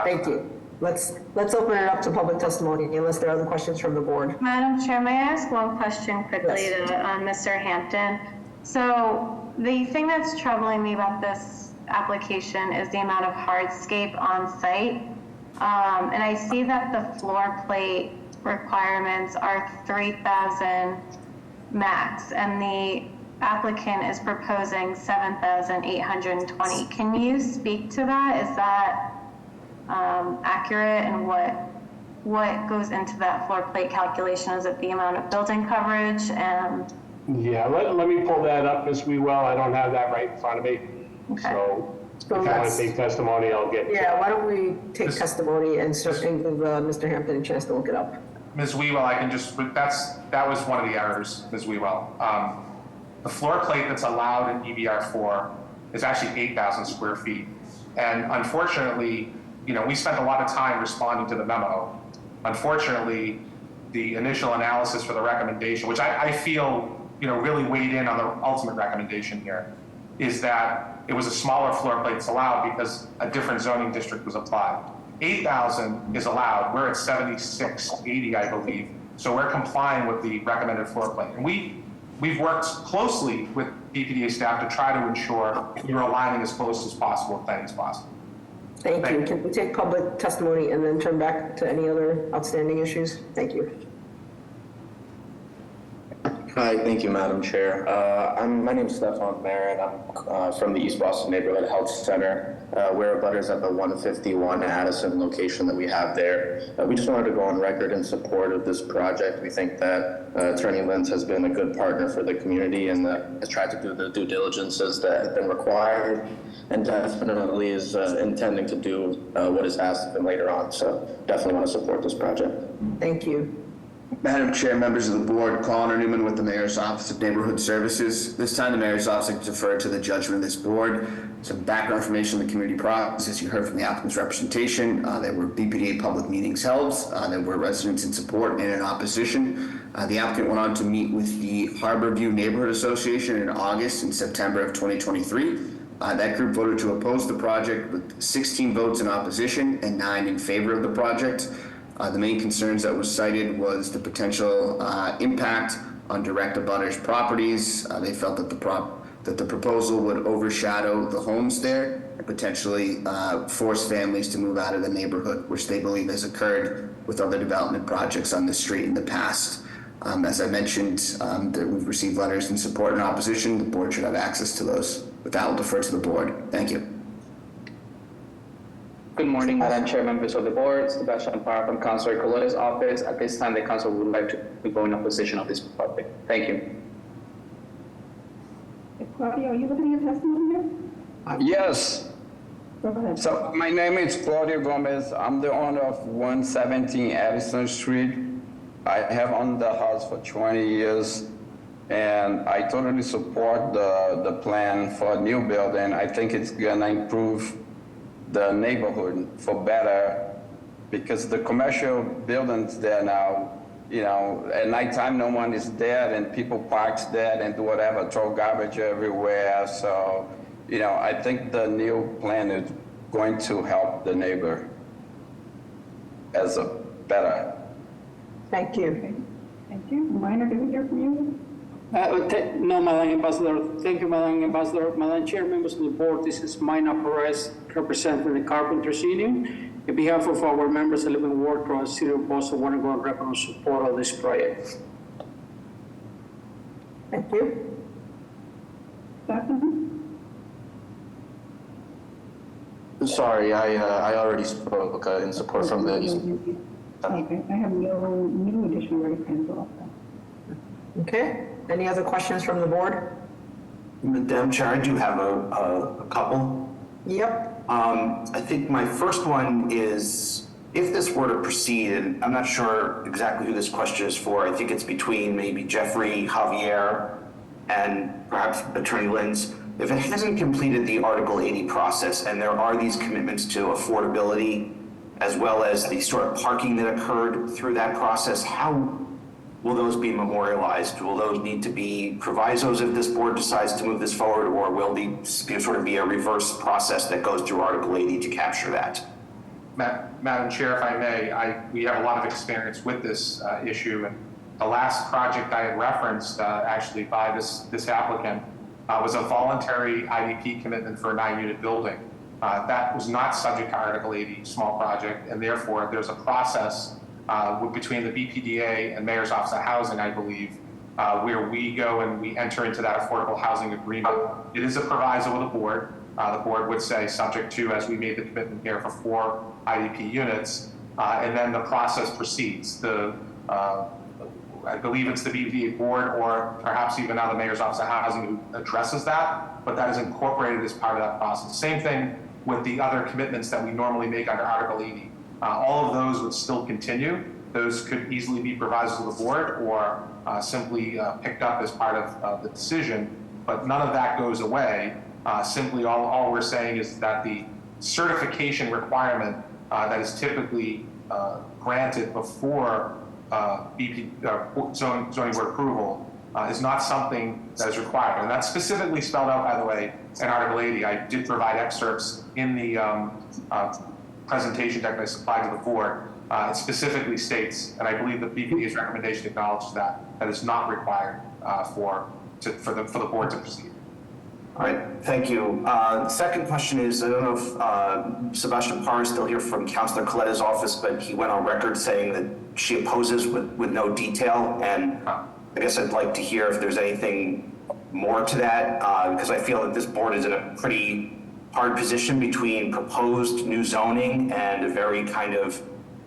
B: Thank you. Let's open it up to public testimony unless there are other questions from the board.
E: Madam Chair, may I ask one question quickly to Mr. Hampton? So the thing that's troubling me about this application is the amount of hardscape on site. And I see that the floor plate requirements are 3,000 max, and the applicant is proposing 7,820. Can you speak to that? Is that accurate, and what goes into that floor plate calculation? Is it the amount of building coverage? And
P: yeah, let me pull that up, Ms. Wewell. I don't have that right in front of me.
E: Okay.
P: So if you want to take testimony, I'll get.
B: Yeah, why don't we take testimony and give Mr. Hampton a chance to look it up.
T: Ms. Wewell, I can just, that was one of the errors, Ms. Wewell. The floor plate that's allowed in EBR4 is actually 8,000 square feet. And unfortunately, we spent a lot of time responding to the memo. Unfortunately, the initial analysis for the recommendation, which I feel, really weighed in on the ultimate recommendation here, is that it was a smaller floor plate that's allowed because a different zoning district was applied. 8,000 is allowed. We're at 7680, I believe. So we're complying with the recommended floor plate. And we've worked closely with BPDA staff to try to ensure we're aligning as close as possible with Planning East Boston.
B: Thank you. Can we take public testimony and then turn back to any other outstanding issues? Thank you.
N: Hi, thank you, Madam Chair. My name is Stefan Marin. I'm from the East Boston Neighborhood Health Center. We're abutters at the 151 Addison location that we have there. We just wanted to go on record in support of this project. We think that Attorney Lentz has been a good partner for the community and has tried to do the due diligences that have been required, and definitely is intending to do what is asked of him later on. So definitely want to support this project.
B: Thank you.
F: Madam Chair, members of the board, Connor Newman with the Mayor's Office of Neighborhood Services. This time, the Mayor's Office has deferred to the judgment of this board. Some background information on the community process. You heard from the applicant's representation. There were BPDA public meetings held. There were residents in support and in opposition. The applicant went on to meet with the Harborview Neighborhood Association in August and September of 2023. That group voted to oppose the project with 16 votes in opposition and 9 in favor of the project. The main concerns that was cited was the potential impact on direct abutters properties. They felt that the proposal would overshadow the homes there and potentially force families to move out of the neighborhood, which they believe has occurred with other development projects on the street in the past. As I mentioned, that we've received letters in support and opposition. The board should have access to those. With that, I'll defer to the board. Thank you.
O: Good morning, Madam Chair, members of the board. Sebastian Parra from Councilor Colotta's office. At this time, the council would like to go in opposition of this project. Thank you.
L: Claudio, are you looking at your testimony here?
Q: Yes.
L: Go ahead.
Q: So my name is Claudio Gomez. I'm the owner of 117 Addison Street. I have owned the house for 20 years, and I totally support the plan for a new building. I think it's gonna improve the neighborhood for better, because the commercial buildings there now, you know, at nighttime no one is there and people park there and do whatever, throw garbage everywhere. So, you know, I think the new plan is going to help the neighbor as a better.
B: Thank you.
L: Thank you. Minor, did we hear from you?
R: No, Madam Ambassador. Thank you, Madam Ambassador. Madam Chair, members of the board, this is Mina Perez representing the Carpenters Union. On behalf of our members, 11 Ward across the City of Boston, want to go on record in support of this project.
B: Thank you.
N: Sorry, I already spoke in support from the.
L: Okay, I have no additional raised hands also.
B: Okay, any other questions from the board?
G: Madam Chair, I do have a couple.
B: Yep.
G: I think my first one is, if this were to proceed, and I'm not sure exactly who this question is for, I think it's between maybe Jeffrey, Javier, and perhaps Attorney Linz. If it hasn't completed the Article 80 process and there are these commitments to affordability, as well as the sort of parking that occurred through that process, how will those be memorialized? Will those need to be provisos if this board decides to move this forward, or will the sort of be a reverse process that goes through Article 80 to capture that?
T: Madam Chair, if I may, we have a lot of experience with this issue, and the last project I had referenced actually by this applicant was a voluntary IDP commitment for a 9-unit building. That was not subject to Article 80 small project, and therefore there's a process between the BPDA and Mayor's Office of Housing, I believe, where we go and we enter into that affordable housing agreement. It is a proviso of the board. The board would say subject to, as we made the commitment here, for 4 IDP units, and then the process proceeds. I believe it's the BPDA board, or perhaps even now the Mayor's Office of Housing, who addresses that, but that is incorporated as part of that process. Same thing with the other commitments that we normally make under Article 80. All of those would still continue. Those could easily be provisos to the board, or simply picked up as part of the decision, but none of that goes away. Simply all we're saying is that the certification requirement that is typically granted before zoning board approval is not something that is required. And that's specifically spelled out, by the way, in Article 80. I did provide excerpts in the presentation deck that I supplied to the board. It specifically states, and I believe the BPDA's recommendation acknowledges that is not required for the board to proceed.
G: All right, thank you. The second question is, I don't know if Sebastian Parr is still here from Councilor Coletta's office, but he went on record saying that she opposes with no detail, and I guess I'd like to hear if there's anything more to that, because I feel that this board is in a pretty hard position between proposed new zoning and a very kind of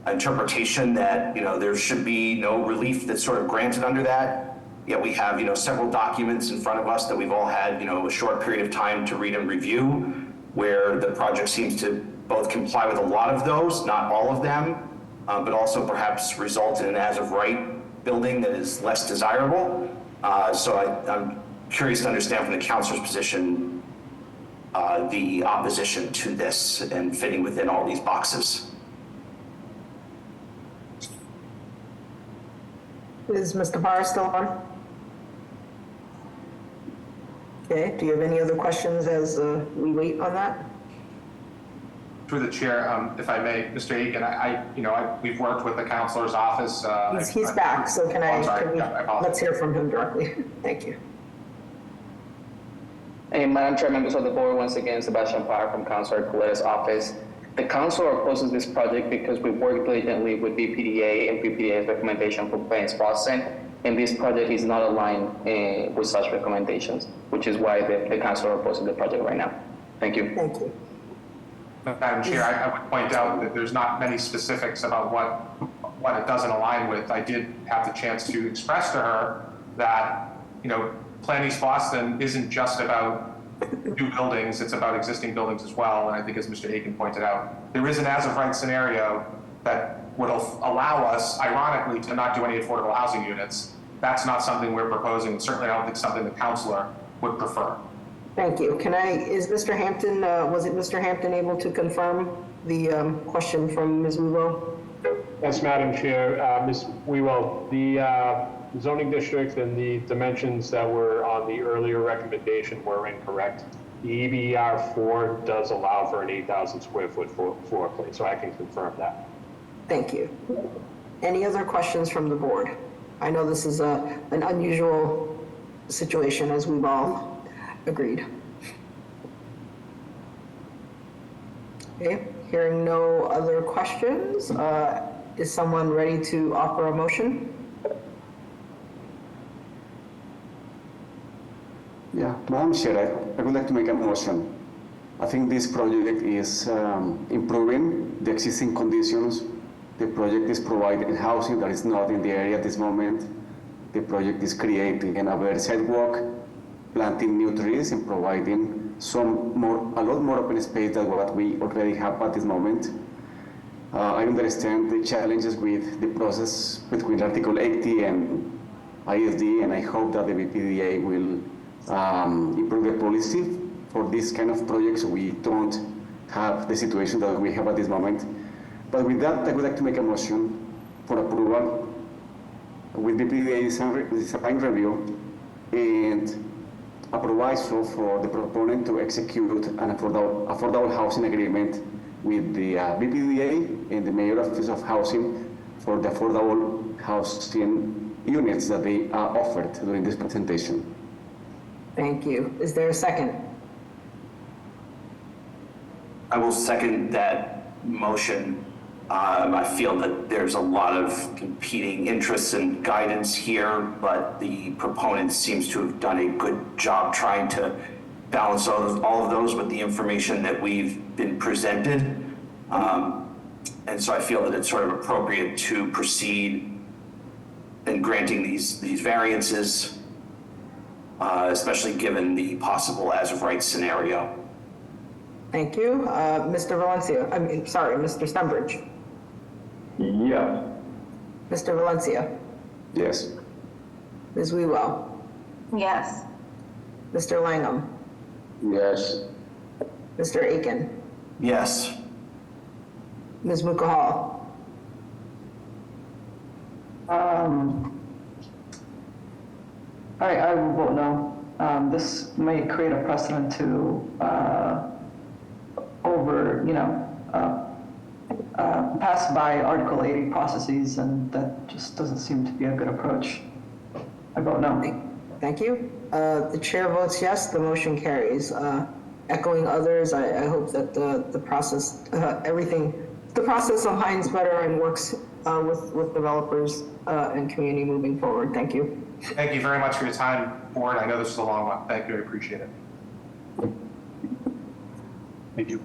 G: interpretation that, you know, there should be no relief that's sort of granted under that. Yet we have, you know, several documents in front of us that we've all had, you know, a short period of time to read and review, where the project seems to both comply with a lot of those, not all of them, but also perhaps result in an as-of-right building that is less desirable. So I'm curious to understand from the councilor's position the opposition to this and fitting within all these boxes.
B: Is Mr. Parr still on? Okay, do you have any other questions as we wait on that?
T: Through the chair, if I may, Mr. Aiken, we've worked with the councilor's office.
B: He's back, so can we let's hear from him directly. Thank you.
O: Hey, Madam Chair, members of the board, once again, Sebastian Parr from Councilor Coletta's office. The council opposes this project because we worked diligently with BPDA and BPDA's recommendation for Plains Boston, and this project is not aligned with such recommendations, which is why the council opposes the project right now. Thank you.
B: Thank you.
T: Madam Chair, I would point out that there's not many specifics about what it doesn't align with. I did have the chance to express to her that, you know, Plan East Boston isn't just about new buildings, it's about existing buildings as well. And I think as Mr. Aiken pointed out, there is an as-of-right scenario that would allow us, ironically, to not do any affordable housing units. That's not something we're proposing. Certainly, I don't think something the counselor would prefer.
B: Thank you. Is Mr. Hampton, was it Mr. Hampton able to confirm the question from Ms. Weaver?
P: Yes, Madam Chair. Ms. Wewell, the zoning district and the dimensions that were on the earlier recommendation were incorrect. The EBR 4 does allow for an 8,000 square foot floor plate, so I can confirm that.
B: Thank you. Any other questions from the board? I know this is an unusual situation, as we've all agreed. Okay, hearing no other questions, is someone ready to offer a motion?
D: Yeah, Madam Chair, I would like to make a motion. I think this project is improving the existing conditions. The project is providing housing that is not in the area at this moment. The project is creating a better sidewalk, planting new trees, and providing a lot more open space than what we already have at this moment. I understand the challenges with the process between Article 80 and ISD, and I hope that the BPDA will improve the policy for this kind of projects so we don't have the situation that we have at this moment. But with that, I would like to make a motion for approval with BPDA design review and a proviso for the proponent to execute an affordable housing agreement with the BPDA and the Mayor Office of Housing for the affordable housing units that they offered during this presentation.
B: Thank you. Is there a second?
G: I will second that motion. I feel that there's a lot of competing interests and guidance here, but the proponent seems to have done a good job trying to balance all of those with the information that we've been presented. And so I feel that it's sort of appropriate to proceed in granting these variances, especially given the possible as-of-right scenario.
B: Thank you. Mr. Mr. Stumbridge.
C: Yes.
B: Mr. Valencia.
D: Yes.
B: Ms. Wewell.
E: Yes.
B: Mr. Langham.
U: Yes.
B: Mr. Aiken.
G: Yes.
B: Ms. Mukahal.
A: I will vote no. This may create a precedent to pass by Article 80 processes, and that just doesn't seem to be a good approach. I vote no.
B: Thank you. The chair votes yes, the motion carries. Echoing others, I hope that the process, the process aligns better and works with developers and community moving forward. Thank you.
T: Thank you very much for your time, board. I know this is a long one. Thank you, I appreciate it.
P: Thank you.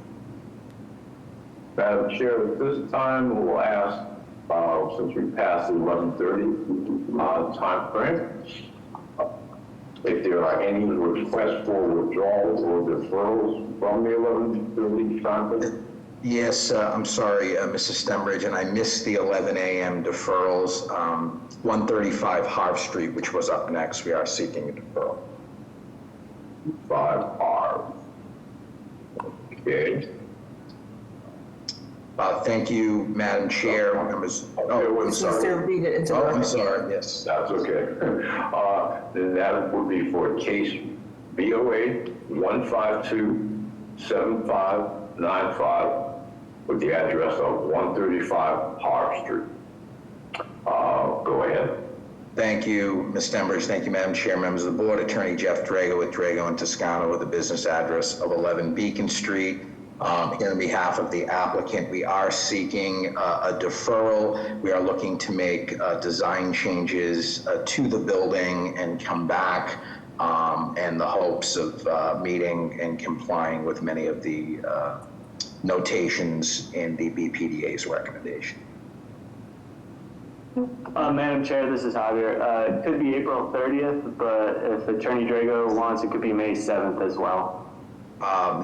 C: Madam Chair, at this time, we'll ask, since we passed the 11:30 time frame, if there are any requests for withdrawals or deferrals from the 11:30 time frame.
U: Yes, I'm sorry, Mrs. Stembridge, and I missed the 11 a.m. deferrals. 135 Harv Street, which was up next, we are seeking a deferral.
C: 5 Harv. Okay.
U: Thank you, Madam Chair. Members. Oh, I'm sorry. I'm sorry. Yes.
C: That's okay. Then that would be for case BOA 1527595 with the address of 135 Harv Street. Go ahead.
U: Thank you, Ms. Stembridge. Thank you, Madam Chair, members of the board. Attorney Jeff Drago with Drago and Toscano with the business address of 11 Beacon Street. Here on behalf of the applicant, we are seeking a deferral. We are looking to make design changes to the building and come back in the hopes of meeting and complying with many of the notations in the BPDA's recommendation.
H: Madam Chair, this is Javier. It could be April 30th, but if Attorney Drago wants, it could be May 7th as well.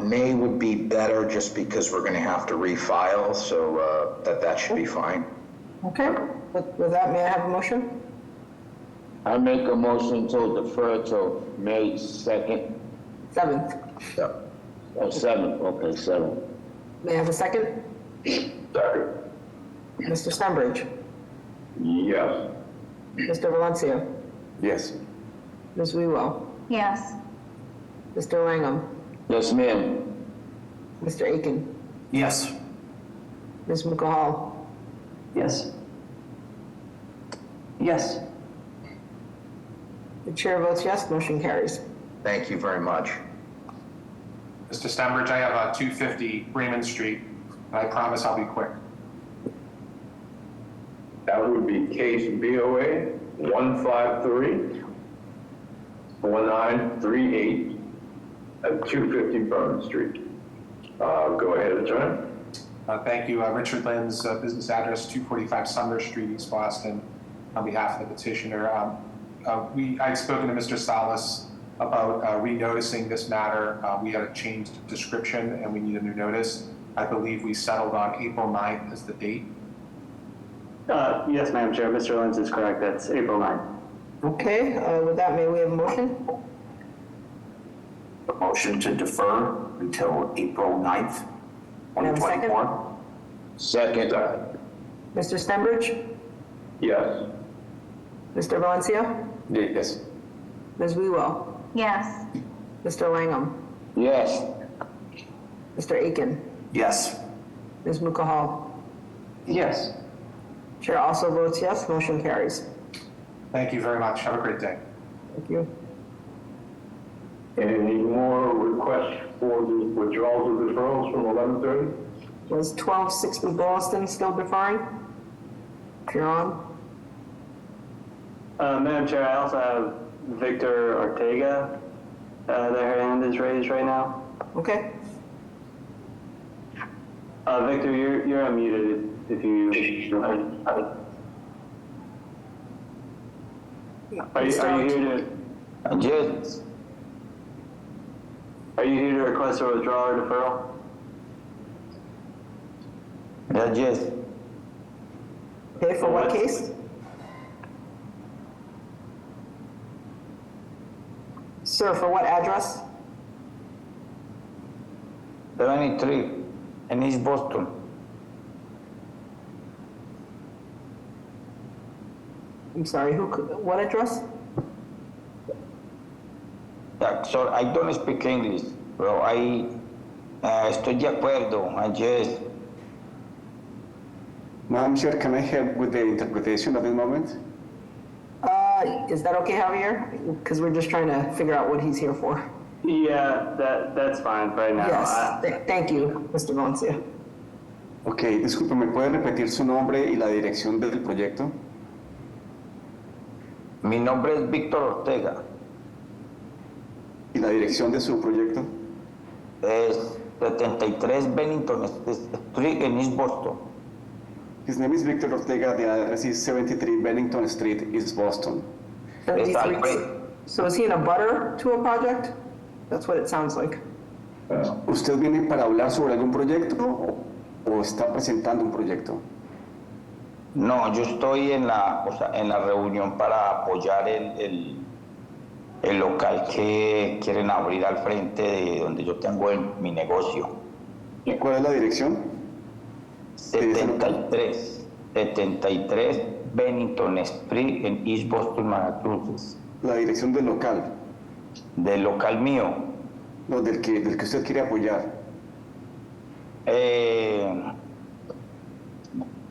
U: May would be better just because we're going to have to refile, so that should be fine.
B: Okay, with that, may I have a motion?
W: I make a motion to defer to May 2nd.
B: 7th.
W: Oh, 7th, okay, 7th.
B: May I have a second?
C: Second.
B: Mr. Stenbridge?
C: Yes.
B: Mr. Valencia?
D: Yes.
B: Ms. Wewell?
E: Yes.
B: Mr. Langham?
W: Yes, ma'am.
B: Mr. Aiken?
S: Yes.
B: Ms. Mukahal?
A: Yes. Yes.
B: The chair votes yes, motion carries.
U: Thank you very much.
T: Mr. Stenbridge, I have 250 Raymond Street, and I promise I'll be quick.
C: That would be case BOA 153-1938 at 250 Bourbon Street. Go ahead, Attorney.
T: Thank you. Richard Lynn's business address, 245 Sumner Street, East Boston, on behalf of the petitioner. I'd spoken to Mr. Salas about renoticing this matter. We had a changed description and we need a new notice. I believe we settled on April 9th as the date.
H: Yes, Madam Chair, Mr. Lenz is correct. That's April 9th.
B: Okay, with that, may we have a motion?
G: A motion to defer until April 9th,
B: May I have a second?
G: 2024.
W: Second.
B: Mr. Stenbridge?
C: Yes.
B: Mr. Valencia?
D: Yes.
B: Ms. Wewell?
E: Yes.
B: Mr. Langham?
W: Yes.
B: Mr. Aiken?
G: Yes.
B: Ms. Mukahal?
A: Yes.
B: Chair also votes yes, motion carries.
T: Thank you very much. Have a great day.
B: Thank you.
C: Any more requests for the withdrawals of deferrals from 11:30?
B: Was 1260 Boston still deferring? If you're on.
H: Madam Chair, I also have Victor Ortega. Their hand is raised right now.
B: Okay.
H: Victor, you're unmuted if you. Are you here to?
W: Yes.
H: Are you here to request a withdrawal or deferral?
W: Yes.
B: Okay, for what case? Sir, for what address?
W: 73 in East Boston.
B: I'm sorry, what address?
W: So I don't speak English, pero estoy de acuerdo. Yes.
D: Madam Chair, can I help with the interpretation at this moment?
B: Is that okay, Javier? Because we're just trying to figure out what he's here for.
H: Yeah, that's fine right now.
B: Yes, thank you, Mr. Valencia.
D: Ok, disculpe, ¿me puede repetir su nombre y la dirección del proyecto?
W: Mi nombre es Víctor Ortega.
D: ¿Y la dirección de su proyecto?
W: Es 73 Bennington Street en East Boston.
D: His name is Victor Ortega. The address is 73 Bennington Street, East Boston.
B: 73. So is he in a butter to a project? That's what it sounds like.
D: ¿Usted viene para hablar sobre algún proyecto o está presentando un proyecto?
W: No, yo estoy en la reunión para apoyar el local que quieren abrir al frente de donde yo tengo mi negocio.
D: ¿Y cuál es la dirección?
W: 73 Bennington Street en East Boston, Massachusetts.
D: La dirección del local.
W: Del local mío.
D: No, del que usted quiere apoyar.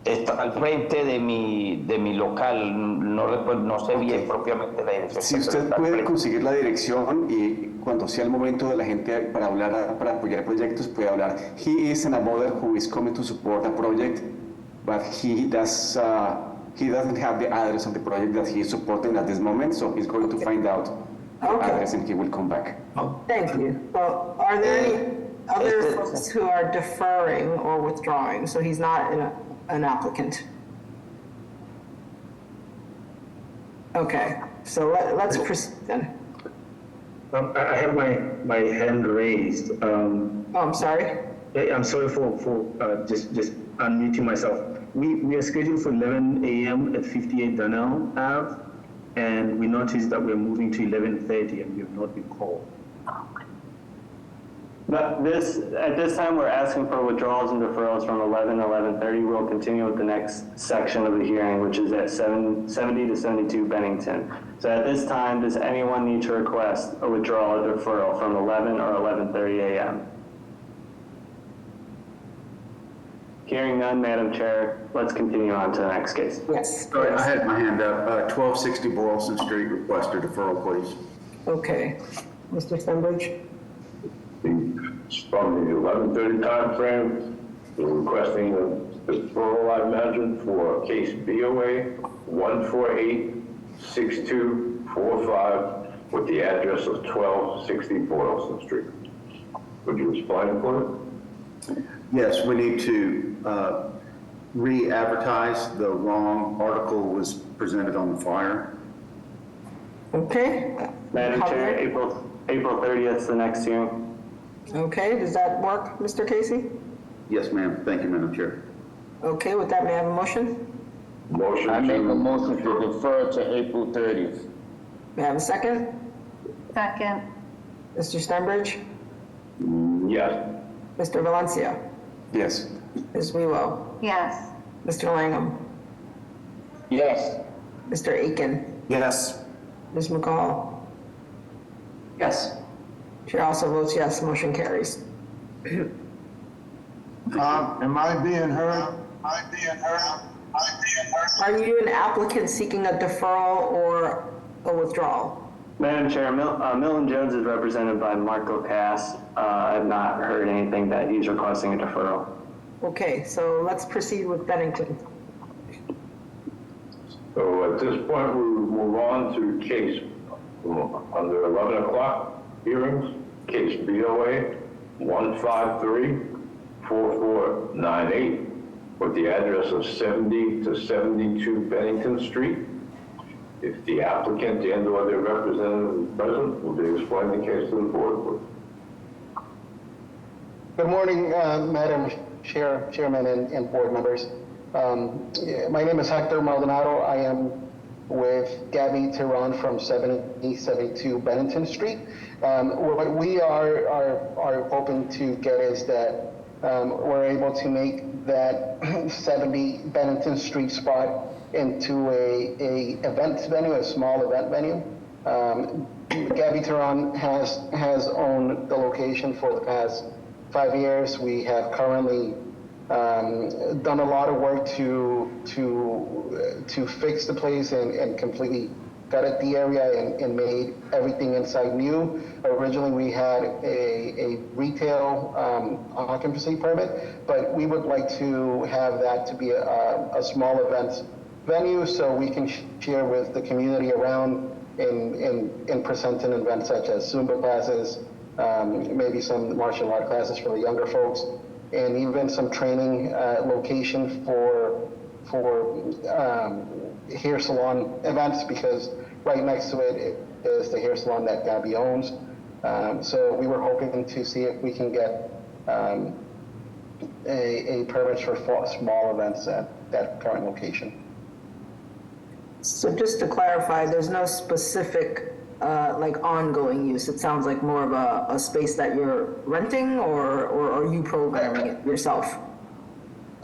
W: Está al frente de mi local, no sé bien propiamente la dirección.
D: Si usted puede conseguir la dirección y cuando sea el momento de la gente para hablar, para apoyar proyectos, puede hablar. He is an abutter who is coming to support a project, but he doesn't have the address of the project that he is supporting at this moment, so he's going to find out the address and he will come back.
B: Thank you. Well, are there any other folks who are deferring or withdrawing? So he's not an applicant. Okay, so let's proceed then.
J: I have my hand raised.
B: Oh, I'm sorry.
J: I'm sorry for just unmuting myself. We are scheduled for 11 a.m. at 58 Donnell Ave, and we noticed that we're moving to 11:30, and we have not been called.
H: But at this time, we're asking for withdrawals and deferrals from 11 to 11:30. We'll continue with the next section of the hearing, which is at 70 to 72 Bennington. So at this time, does anyone need to request a withdrawal or deferral from 11 or 11:30 a.m.? Hearing none, Madam Chair, let's continue on to the next case.
B: Yes.
M: Sorry, I had my hand up. 1260 Boylston Street, request a deferral, please.
B: Okay. Mr. Stenbridge?
C: From the 11:30 timeframe, we're requesting a deferral, I imagine, for case BOA 1486245 with the address of 1260 Boylston Street. Would you explain for it?
M: Yes, we need to re-advertise. The wrong article was presented on the flyer.
B: Okay.
H: Madam Chair, April 30th is the next hearing.
B: Okay, does that work, Mr. Casey?
M: Yes, ma'am. Thank you, Madam Chair.
B: Okay, with that, may I have a motion?
C: Motion.
W: I make a motion to defer to April 30th.
B: May I have a second?
E: Second.
B: Mr. Stenbridge?
C: Yes.
B: Mr. Valencia?
D: Yes.
B: Ms. Wewell?
E: Yes.
B: Mr. Langham?
W: Yes.
B: Mr. Aiken?
D: Yes.
B: Ms. McCall?
O: Yes.
B: Chair also votes yes, motion carries.
V: Am I being heard?
B: Are you an applicant seeking a deferral or a withdrawal?
H: Madam Chair, Milton Jones is represented by Marco Cass. I have not heard anything that he's requesting a deferral.
B: Okay, so let's proceed with Bennington.
C: So at this point, we will move on to case under 11 o'clock hearings, case BOA 1534498 with the address of 70 to 72 Bennington Street. If the applicant and or their representative is present, will they explain the case to the board, please?
X: Good morning, Madam Chairman and board members. My name is Hector Maldonado. I am with Gabby Tehran from 7072 Bennington Street. What we are hoping to get is that we're able to make that 70 Bennington Street spot into a event venue, a small event venue. Gabby Tehran has owned the location for the past 5 years. We have currently done a lot of work to fix the place and completely gutted the area and made everything inside new. Originally, we had a retail occupancy permit, but we would like to have that to be a small event venue so we can share with the community around in presenting events such as Zumba classes, maybe some martial art classes for the younger folks, and even some training location for hair salon events, because right next to it is the hair salon that Gabby owns. So we were hoping to see if we can get a permit for small events at that current location.
B: So just to clarify, there's no specific like ongoing use. It sounds like more of a space that you're renting, or are you programming it yourself?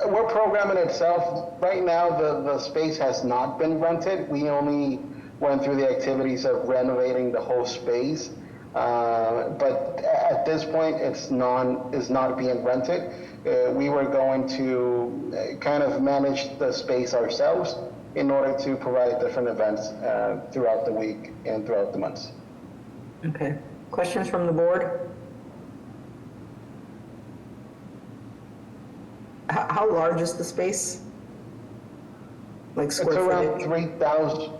X: We're programming itself. Right now, the space has not been rented. We only went through the activities of renovating the whole space. But at this point, it's not being rented. We were going to kind of manage the space ourselves in order to provide different events throughout the week and throughout the months.
B: Okay. Questions from the board? How large is the space? Like square
X: It's around
B: footage?
X: 3,000.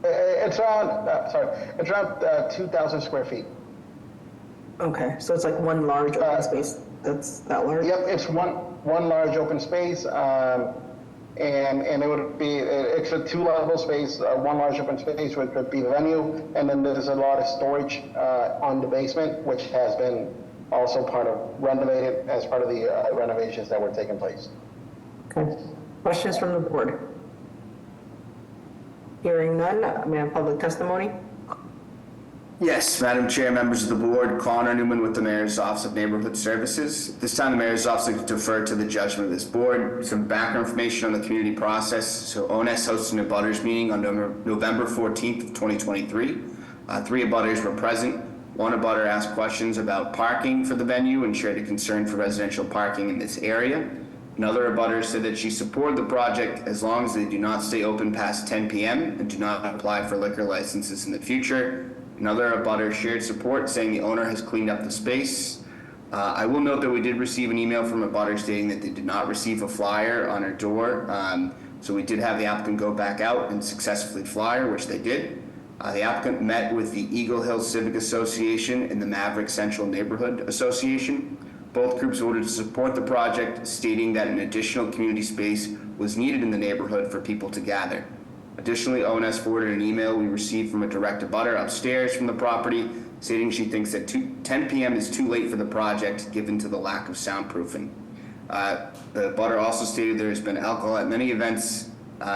X: It's around 2,000 square feet.
B: Okay, so it's like one large open space. That's that large?
X: Yep, it's one large open space. And it would be, it's a two-level space, one large open space which would be the venue, and then there's a lot of storage on the basement, which has been also part of renovated as part of the renovations that were taking place.
B: Okay. Questions from the board? Hearing none, may I have public testimony?
D: Yes, Madam Chair, members of the board, Connor Newman with the Mayor's Office of Neighborhood Services. This time the Mayor's Office would defer to the judgment of this board. Some background information on the community process. So ONS hosted a abutters meeting on November 14th of 2023. 3 abutters were present. One abutter asked questions about parking for the venue and shared a concern for residential parking in this area. Another abutter said that she supported the project as long as they do not stay open past 10 p.m. and do not apply for liquor licenses in the future. Another abutter shared support, saying the owner has cleaned up the space. I will note that we did receive an email from a abutter stating that they did not receive a flyer on her door. So we did have the applicant go back out and successfully flyer, which they did. The applicant met with the Eagle Hill Civic Association and the Maverick Central Neighborhood Association. Both groups voted to support the project, stating that an additional community space was needed in the neighborhood for people to gather. Additionally, ONS forwarded an email we received from a direct abutter upstairs from the property, stating she thinks that 10 p.m. is too late for the project, given to the lack of soundproofing. The abutter also stated there has been alcohol at many events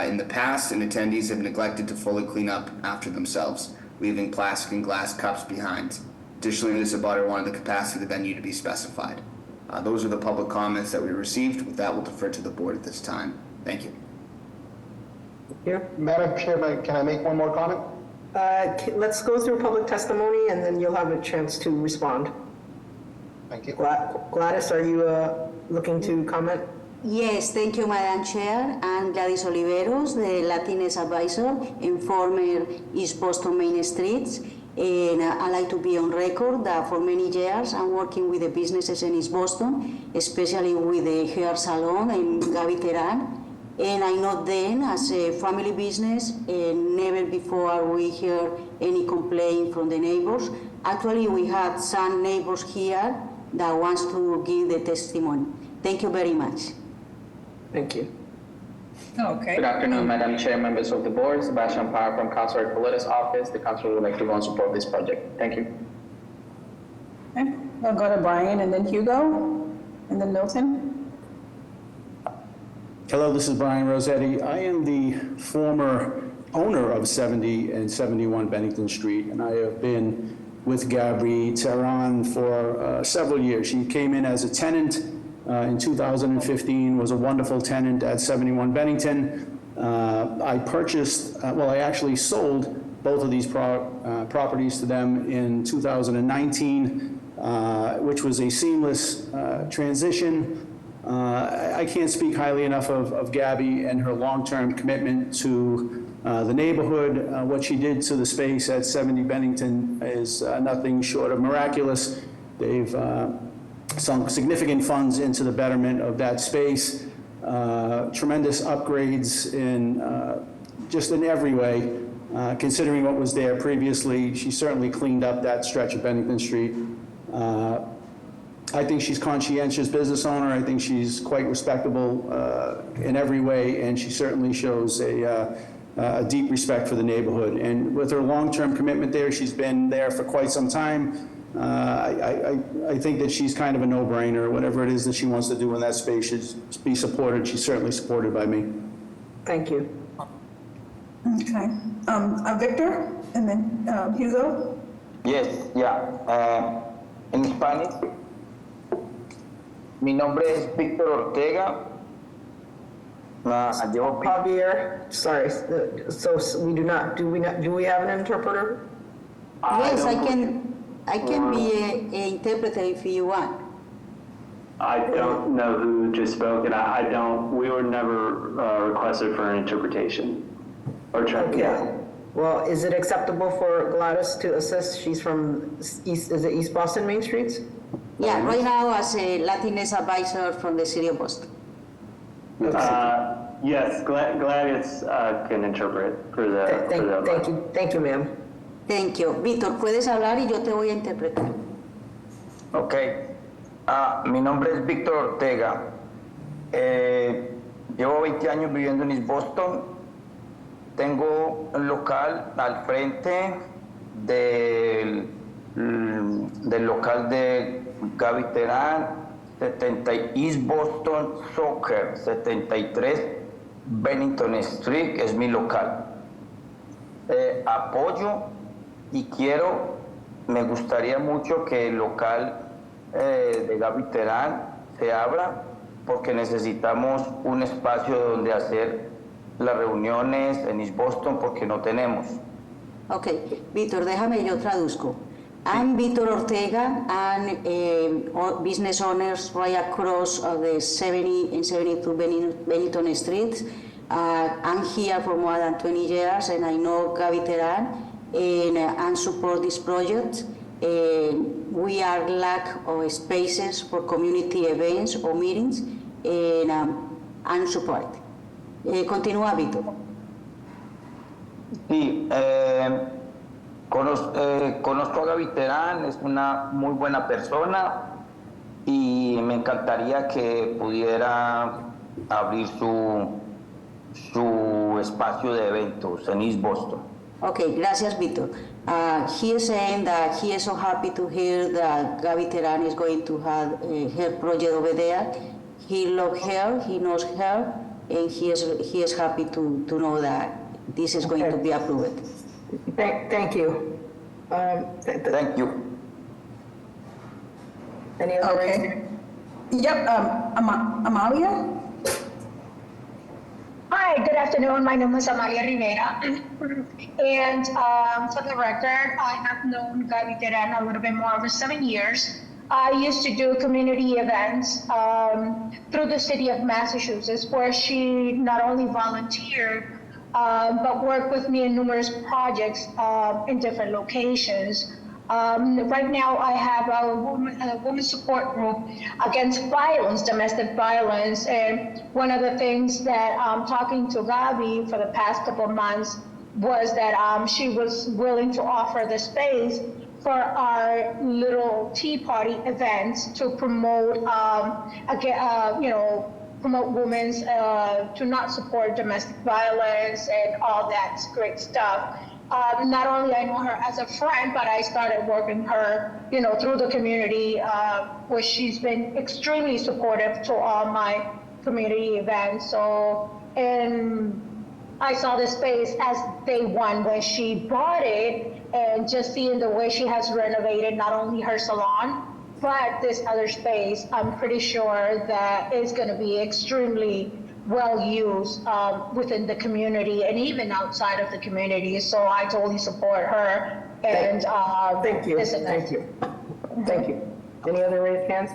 D: in the past, and attendees have neglected to fully clean up after themselves, leaving plastic and glass cups behind. Additionally, this abutter wanted the capacity of the venue to be specified. Those are the public comments that we received. With that, we'll defer to the board at this time. Thank you.
B: Here.
X: Madam Chair, can I make one more comment?
B: Let's go through public testimony and then you'll have a chance to respond.
X: Thank you.
B: Gladys, are you looking to comment?
F: Yes, thank you, Madam Chair. I'm Gladys Oliveros, the Latinx advisor in former East Boston Main Streets. And I like to be on record that for many years I'm working with the businesses in East Boston, especially with the hair salon and Gaby Teran. And I know them as a family business, and never before we hear any complaint from the neighbors. Actually, we had some neighbors here that wants to give the testimony. Thank you very much.
B: Thank you.
L: Okay.
O: Good afternoon, Madam Chair, members of the board. Sebastian Parr from Councilor Coletta's office. The council would like to go and support this project. Thank you.
L: Okay. I'll go to Brian and then Hugo and then Milton.
I: Hello, this is Brian Rossetti. I am the former owner of 70 and 71 Bennington Street, and I have been with Gaby Teran for several years. She came in as a tenant in 2015, was a wonderful tenant at 71 Bennington. I purchased, I actually sold both of these properties to them in 2019, which was a seamless transition. I can't speak highly enough of Gaby and her long-term commitment to the neighborhood. What she did to the space at 70 Bennington is nothing short of miraculous. They've sunk significant funds into the betterment of that space, tremendous upgrades in just in every way. Considering what was there previously, she certainly cleaned up that stretch of Bennington Street. I think she's conscientious business owner. I think she's quite respectable in every way, and she certainly shows a deep respect for the neighborhood. And with her long-term commitment there, she's been there for quite some time. I think that she's kind of a no-brainer. Whatever it is that she wants to do in that space should be supported. She's certainly supported by me.
B: Thank you.
L: Okay. Victor and then Hugo.
W: Yes, yeah. En Spanish. Mi nombre es Víctor Ortega.
B: Javier, sorry. So we do not. Do we have an interpreter?
F: Yes, I can be an interpreter if you want.
H: I don't know who just spoke, and I don't. We were never requested for an interpretation or translation.
B: Okay. Well, is it acceptable for Gladys to assist? She's from East. Is it East Boston Main Streets?
F: Yeah, right now as a Latinx advisor from the city of Boston.
H: Yes, Gladys can interpret for the.
B: Thank you, ma'am.
F: Thank you. Víctor, puedes hablar y yo te voy a interpretar.
W: Ok. Mi nombre es Víctor Ortega. Llevo 20 años viviendo en East Boston. Tengo un local al frente del local de Gaby Terán, 70 East Boston Soccer, 73 Bennington Street, es mi local. Apoyo y me gustaría mucho que el local de Gaby Terán se abra porque necesitamos un espacio donde hacer las reuniones en East Boston porque no tenemos.
F: Ok, Víctor, déjame yo traduzco. I'm Víctor Ortega, and business owners right across the 70 and 72 Bennington Street. I'm here for more than 20 years, and I know Gaby Terán and support this project. We are lack of spaces for community events or meetings, and support. Continúa, Víctor.
W: Sí, conozco a Gaby Terán, es una muy buena persona y me encantaría que pudiera abrir su espacio de eventos en East Boston.
F: Okay, gracias, Víctor. He is saying that he is so happy to hear that Gaby Terán is going to have her project over there. He loves her, he knows her, and he is happy to know that this is going to be approved.
B: Thank you.
W: Thank you.
B: Any other?
L: Okay. Yep, Amalia?
K: Hi, good afternoon. My name is Amalia Rivera. And for the record, I have known Gaby Terán a little bit more over 7 years. I used to do community events through the city of Massachusetts, where she not only volunteered, but worked with me in numerous projects in different locations. Right now, I have a women support group against violence, domestic violence, and one of the things that I'm talking to Gaby for the past couple of months was that she was willing to offer the space for our little tea party events to promote, promote women's to not support domestic violence and all that great stuff. Not only I know her as a friend, but I started working her, through the community, where she's been extremely supportive to all my community events. So, and I saw this space as day one when she bought it, and just seeing the way she has renovated not only her salon, but this other space, I'm pretty sure that it's going to be extremely well used within the community and even outside of the community. So I totally support her. And
B: thank you. Thank you. Thank you. Any other raised hands?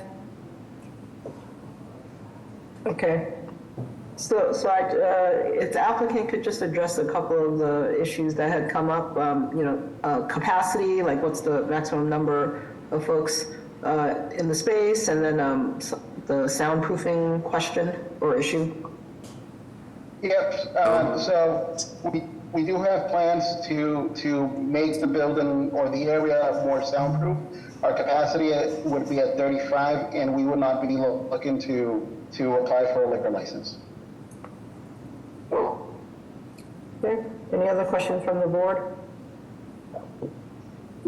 B: Okay. So if the applicant could just address a couple of the issues that had come up, capacity, like what's the maximum number of folks in the space, and then the soundproofing question or issue.
X: Yep, so we do have plans to make the building or the area more soundproof. Our capacity would be at 35, and we would not be looking to apply for a liquor license.
B: Okay. Any other questions from the board?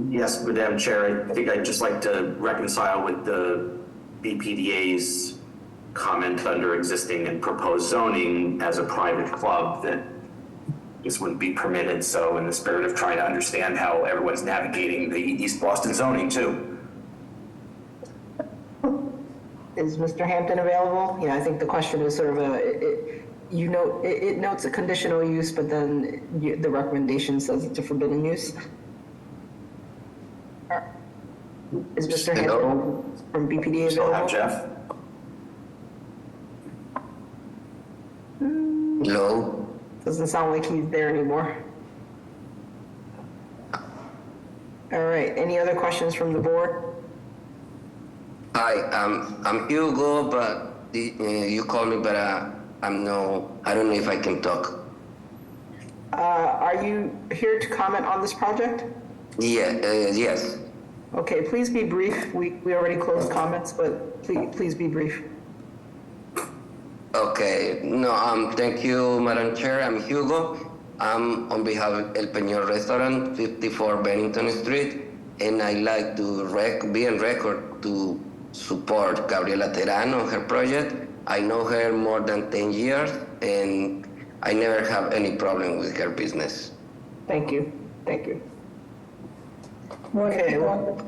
N: Yes, Madam Chair, I think I'd just like to reconcile with the BPDA's comment under existing and proposed zoning as a private club that this wouldn't be permitted. So in the spirit of trying to understand how everyone's navigating the East Boston zoning too.
B: Is Mr. Hampton available? I think the question is sort of it notes a conditional use, but then the recommendation says it's a forbidden use. Is Mr. Hampton from BPDA
N: Still have
B: available?
N: Jeff.
B: Hello? Doesn't sound like he's there anymore. All right, any other questions from the board?
Q: Hi, I'm Hugo, but you call me, but I don't know if I can talk.
B: Are you here to comment on this project?
Q: Yes.
B: Okay, please be brief. We already closed comments, but please be brief.
Q: Okay, no, thank you, Madam Chair. I'm Hugo. I'm on behalf of El Peñol Restaurant, 54 Bennington Street, and I like to be on record to support Gabriela Terán on her project. I know her more than 10 years, and I never have any problem with her business.
B: Thank you. Thank you. Okay, well,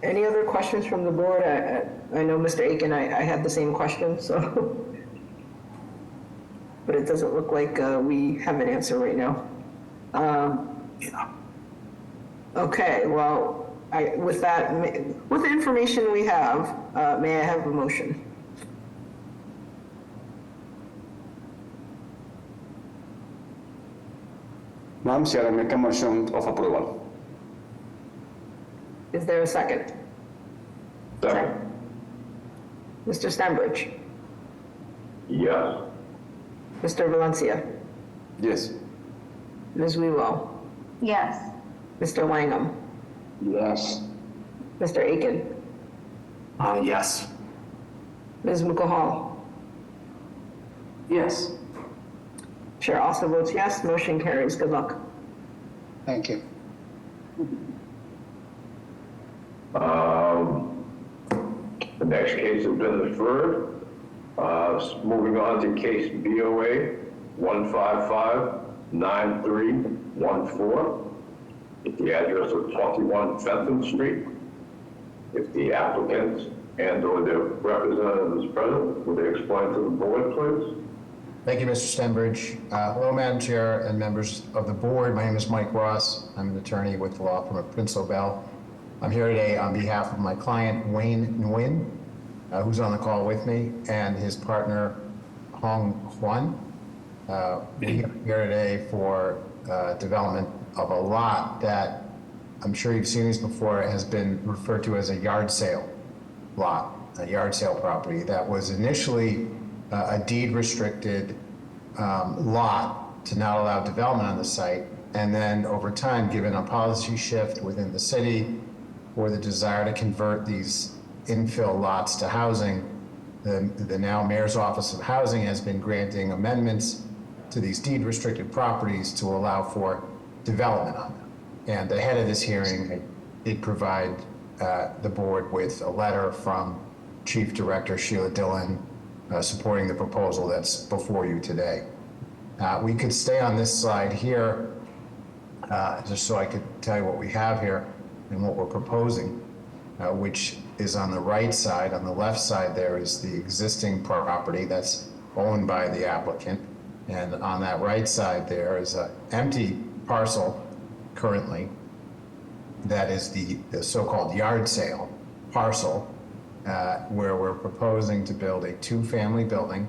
B: any other questions from the board? I know Mr. Aiken, I had the same question, so. But it doesn't look like we have an answer right now. Okay, well, with the information we have, may I have a motion?
D: Madam Chair, I make a motion of approval.
B: Is there a second?
C: Second.
B: Mr. Stenbridge?
C: Yes.
B: Mr. Valencia?
D: Yes.
B: Ms. Wewell?
E: Yes.
B: Mr. Langham?
W: Yes.
B: Mr. Aiken?
N: Yes.
B: Ms. Mukahal?
A: Yes.
B: Chair also votes yes, motion carries. Good luck.
X: Thank you.
C: The next case has been deferred. Moving on to case BOA 155-9314. At the address of 21 Fenton Street. If the applicant and/or their representative is present, would they explain to the board, please?
P: Thank you, Mr. Stenbridge. Hello, Madam Chair and members of the board. My name is Mike Ross. I'm an attorney with the law firm of Prince Bell. I'm here today on behalf of my client, Wayne Nguyen, who's on the call with me, and his partner, Hong Huan. We are here today for development of a lot that, I'm sure you've seen these before, has been referred to as a yard sale lot, a yard sale property that was initially a deed restricted lot to not allow development on the site. And then over time, given a policy shift within the city or the desire to convert these infill lots to housing, the now Mayor's Office of Housing has been granting amendments to these deed restricted properties to allow for development on them. And ahead of this hearing, I did provide the board with a letter from Chief Director Sheila Dillon supporting the proposal that's before you today. We could stay on this slide here just so I could tell you what we have here and what we're proposing, which is on the right side. On the left side there is the existing property that's owned by the applicant. And on that right side there is an empty parcel currently that is the so-called yard sale parcel, where we're proposing to build a two-family building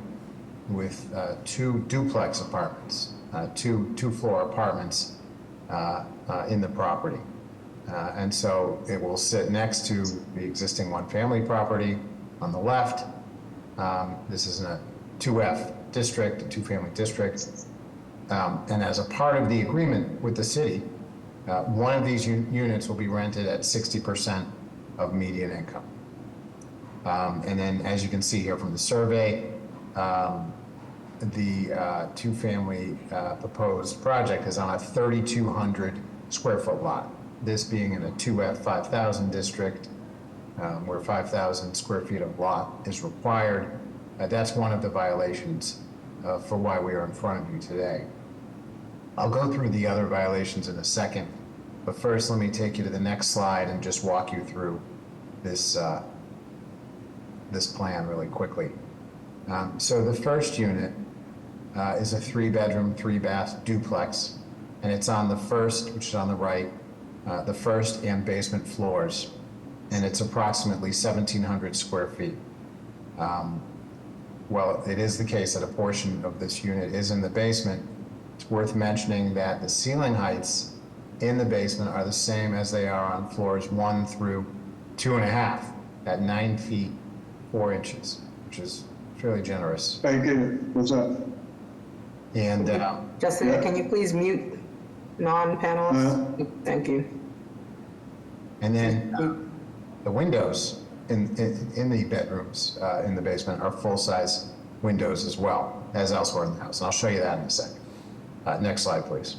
P: with two duplex apartments, two-floor apartments in the property. And so it will sit next to the existing one-family property on the left. This is in a 2F district, a two-family district. And as a part of the agreement with the city, one of these units will be rented at 60% of median income. And then, as you can see here from the survey, the two-family proposed project is on a 3,200 square foot lot. This being in a 2F 5,000 district, where 5,000 square feet of lot is required. That's one of the violations for why we are in front of you today. I'll go through the other violations in a second, but first let me take you to the next slide and just walk you through this this plan really quickly. So the first unit is a 3-bedroom, 3-bath duplex, and it's on the first, which is on the right, the first and basement floors, and it's approximately 1,700 square feet. Well, it is the case that a portion of this unit is in the basement. It's worth mentioning that the ceiling heights in the basement are the same as they are on floors 1 through 2.5 at 9 feet 4 inches, which is fairly generous.
V: Thank you. What's up?
P: And
B: Justin, can you please mute non-panelists? Thank you.
P: And then the windows in the bedrooms in the basement are full-size windows as well as elsewhere in the house. And I'll show you that in a second. Next slide, please.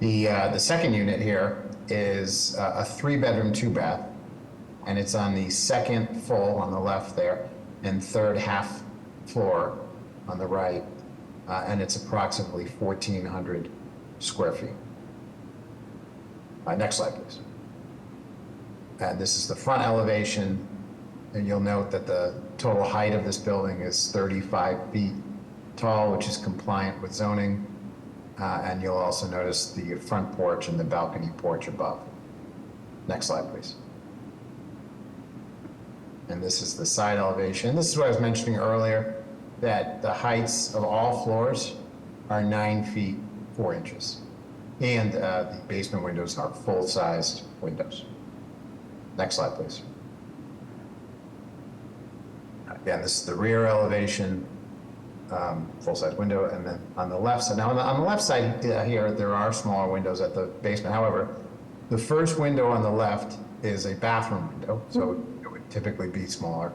P: The second unit here is a 3-bedroom, 2-bath, and it's on the second full on the left there and third half floor on the right, and it's approximately 1,400 square feet. Next slide, please. And this is the front elevation, and you'll note that the total height of this building is 35 feet tall, which is compliant with zoning. And you'll also notice the front porch and the balcony porch above. Next slide, please. And this is the side elevation. This is what I was mentioning earlier, that the heights of all floors are 9 feet 4 inches. And the basement windows are full-sized windows. Next slide, please. Again, this is the rear elevation, full-size window, and then on the left side. Now, on the left side here, there are smaller windows at the basement. However, the first window on the left is a bathroom window, so it would typically be smaller.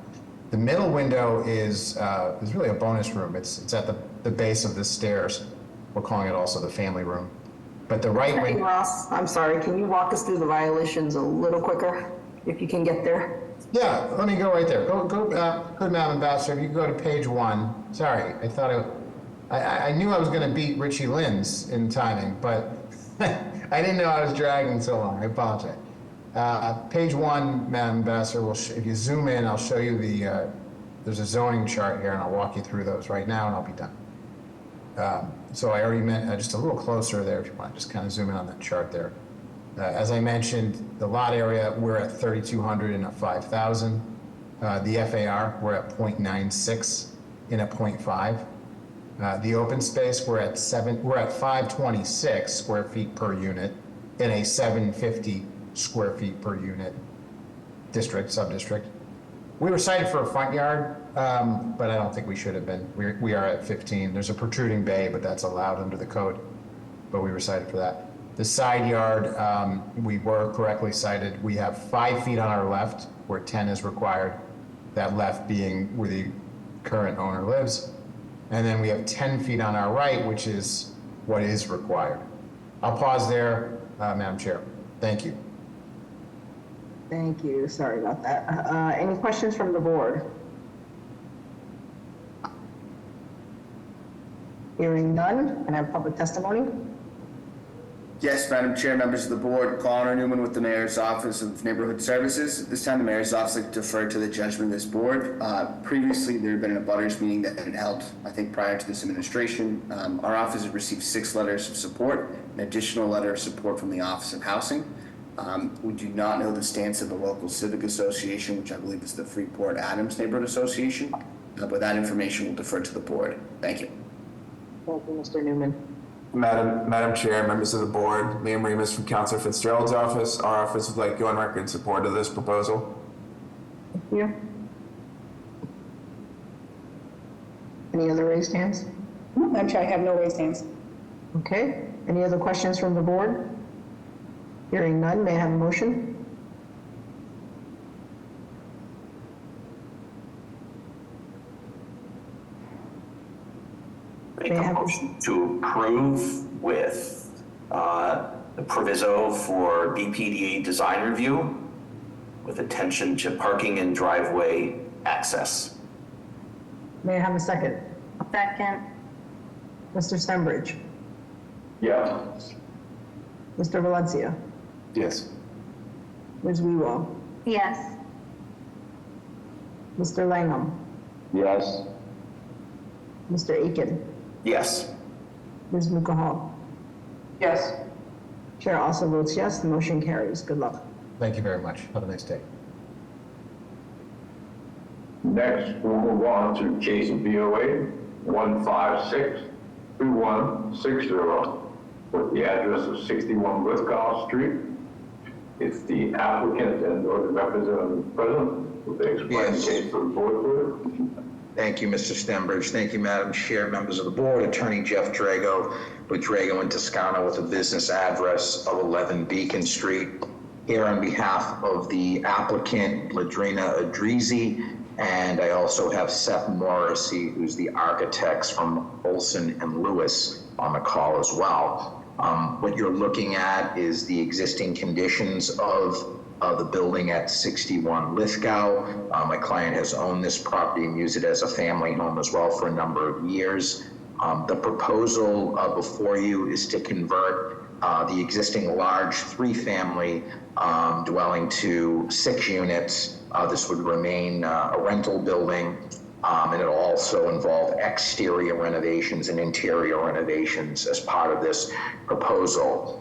P: The middle window is really a bonus room. It's at the base of the stairs. We're calling it also the family room. But the right
B: Hey,
P: window.
B: Ross, I'm sorry, can you walk us through the violations a little quicker, if you can get there?
P: Yeah, let me go right there. Go, Madam Ambassador, if you go to page 1. Sorry, I thought I knew I was going to beat Richie Lynn's in timing, but I didn't know I was dragging so long. I apologize. Page 1, Madam Ambassador, if you zoom in, I'll show you there's a zoning chart here, and I'll walk you through those right now, and I'll be done. So I already meant just a little closer there, if you want to just kind of zoom in on that chart there. As I mentioned, the lot area, we're at 3,200 in a 5,000. The FAR, we're at 0.96 in a 0.5. The open space, we're at 526 square feet per unit in a 750 square feet per unit sub-district. We were cited for a front yard, but I don't think we should have been. We are at 15. There's a protruding bay, but that's allowed under the code, but we were cited for that. The side yard, we were correctly cited. We have 5 feet on our left where 10 is required, that left being where the current owner lives. And then we have 10 feet on our right, which is what is required. I'll pause there, Madam Chair. Thank you.
B: Thank you, sorry about that. Any questions from the board? Hearing none, can I have public testimony?
G: Yes, Madam Chair, members of the board, Connor Newman with the Mayor's Office of Neighborhood Services. At this time, the Mayor's Office would like to defer to the judgment of this board. Previously, there had been an abutters meeting that had been held, I think, prior to this administration. Our office has received 6 letters of support, an additional letter of support from the Office of Housing. We do not know the stance of the local civic association, which I believe is the Freeport Adams Neighborhood Association, but that information will defer to the board. Thank you.
B: Thank you, Mr. Newman.
R: Madam Chair, members of the board, Liam Remus from Councilor Fitzgerald's office. Our office would like to go on record in support of this proposal.
B: Thank you. Any other raised hands?
L: I'm sure I have no raised hands.
B: Okay, any other questions from the board? Hearing none, may I have a motion?
N: Make a motion to approve with the proviso for BPDA design review with attention to parking and driveway access.
B: May I have a second?
E: Second.
B: Mr. Stenbridge?
C: Yes.
B: Mr. Valencia?
R: Yes.
B: Ms. Wewell?
E: Yes.
B: Mr. Langham?
C: Yes.
B: Mr. Aiken?
N: Yes.
B: Ms. Mukahal?
L: Yes.
B: Chair also votes yes, the motion carries. Good luck.
P: Thank you very much. Have a nice day.
C: Next, we'll move on to case BOA 1562160 with the address of 61 Lithgow Street. If the applicant and or the representative present, will they explain the case to the board, please?
S: Thank you, Mr. Stenbridge. Thank you, Madam Chair, members of the board. Attorney Jeff Drago with Drago and Toscano with a business address of 11 Beacon Street. here on behalf of the applicant, Ladrina Adrizi, and I also have Seth Morrissey, who's the architects from Olson and Lewis on the call as well. What you're looking at is the existing conditions of the building at 61 Lithgow. My client has owned this property and used it as a family home as well for a number of years. The proposal before you is to convert the existing large 3-family dwelling to 6 units. This would remain a rental building, and it'll also involve exterior renovations and interior renovations as part of this proposal.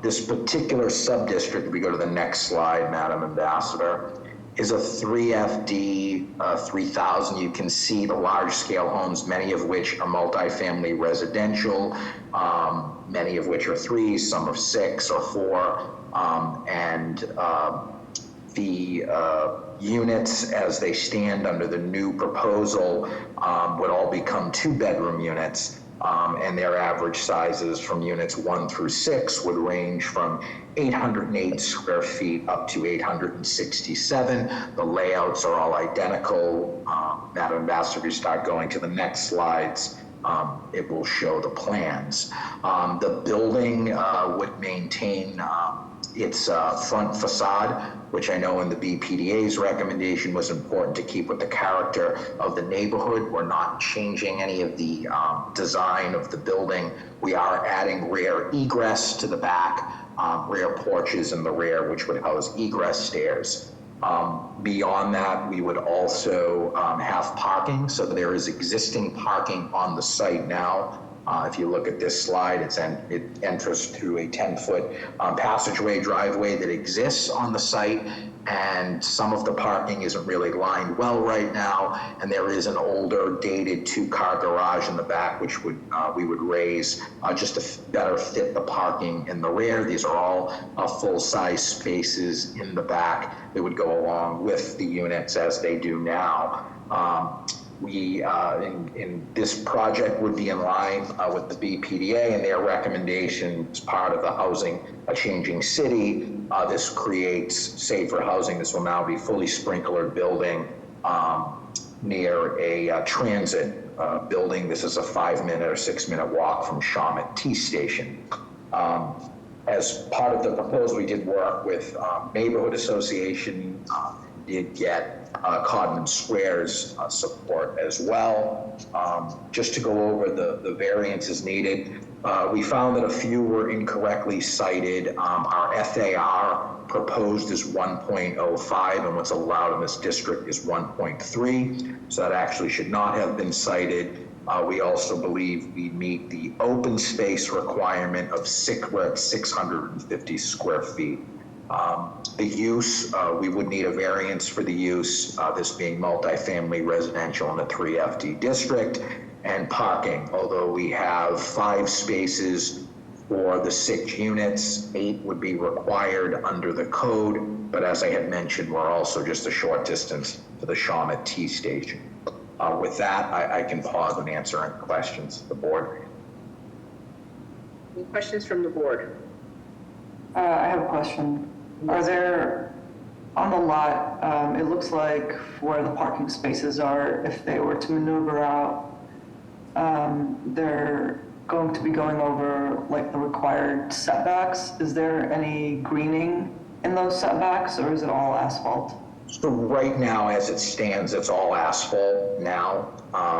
S: This particular sub-district, if we go to the next slide, Madam Ambassador, is a 3FD 3000. You can see the large-scale homes, many of which are multifamily residential, many of which are 3, some are 6 or 4, and the units as they stand under the new proposal would all become 2-bedroom units, and their average sizes from units 1 through 6 would range from 808 square feet up to 867. The layouts are all identical. Madam Ambassador, if you start going to the next slides, it will show the plans. The building would maintain its front facade, which I know in the BPDA's recommendation was important to keep with the character of the neighborhood. We're not changing any of the design of the building. We are adding rear egress to the back, rear porches in the rear, which would house egress stairs. Beyond that, we would also have parking. So there is existing parking on the site now. If you look at this slide, it enters through a 10-foot passageway driveway that exists on the site, and some of the parking isn't really lined well right now, and there is an older, dated 2-car garage in the back, which we would raise just to better fit the parking in the rear. These are all full-size spaces in the back that would go along with the units as they do now. We, in this project, would be in line with the BPDA and their recommendation as part of the housing a changing city. This creates safer housing. This will now be fully sprinklered building near a transit building. This is a 5-minute or 6-minute walk from Shawmut T Station. As part of the proposal, we did work with Neighborhood Association, did get Codman Square's support as well. Just to go over the variances needed, we found that a few were incorrectly cited. Our FAR proposed is 1.05, and what's allowed in this district is 1.3, so that actually should not have been cited. We also believe we meet the open space requirement of we're at 650 square feet. The use, we would need a variance for the use, this being multifamily residential in the 3FD district, and parking. Although we have 5 spaces for the 6 units, 8 would be required under the code, but as I had mentioned, we're also just a short distance to the Shawmut T Station. With that, I can pause and answer any questions of the board.
B: Any questions from the board?
A: I have a question. Are there, on the lot, it looks like where the parking spaces are, if they were to maneuver out, they're going to be going over like the required setbacks. Is there any greening in those setbacks, or is it all asphalt?
S: So right now, as it stands, it's all asphalt now.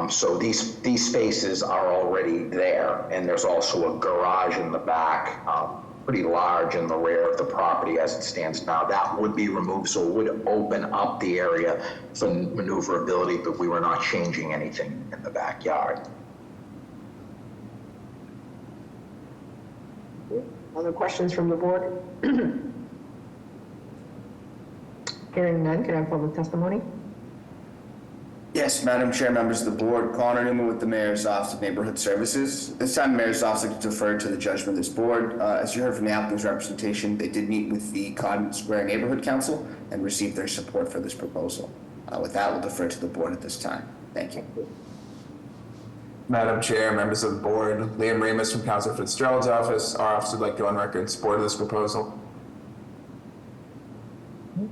S: So these spaces are already there, and there's also a garage in the back, pretty large in the rear of the property as it stands now. That would be removed, so it would open up the area for maneuverability, but we were not changing anything in the backyard.
B: Other questions from the board? Hearing none, can I have public testimony?
G: Yes, Madam Chair, members of the board, Connor Newman with the Mayor's Office of Neighborhood Services. This time, the Mayor's Office would like to defer to the judgment of this board. As you heard from the applicant's representation, they did meet with the Codman Square Neighborhood Council and received their support for this proposal. With that, we'll defer to the board at this time. Thank you.
R: Madam Chair, members of the board, Liam Remus from Councilor Fitzgerald's office. Our office would like to go on record in support of this proposal.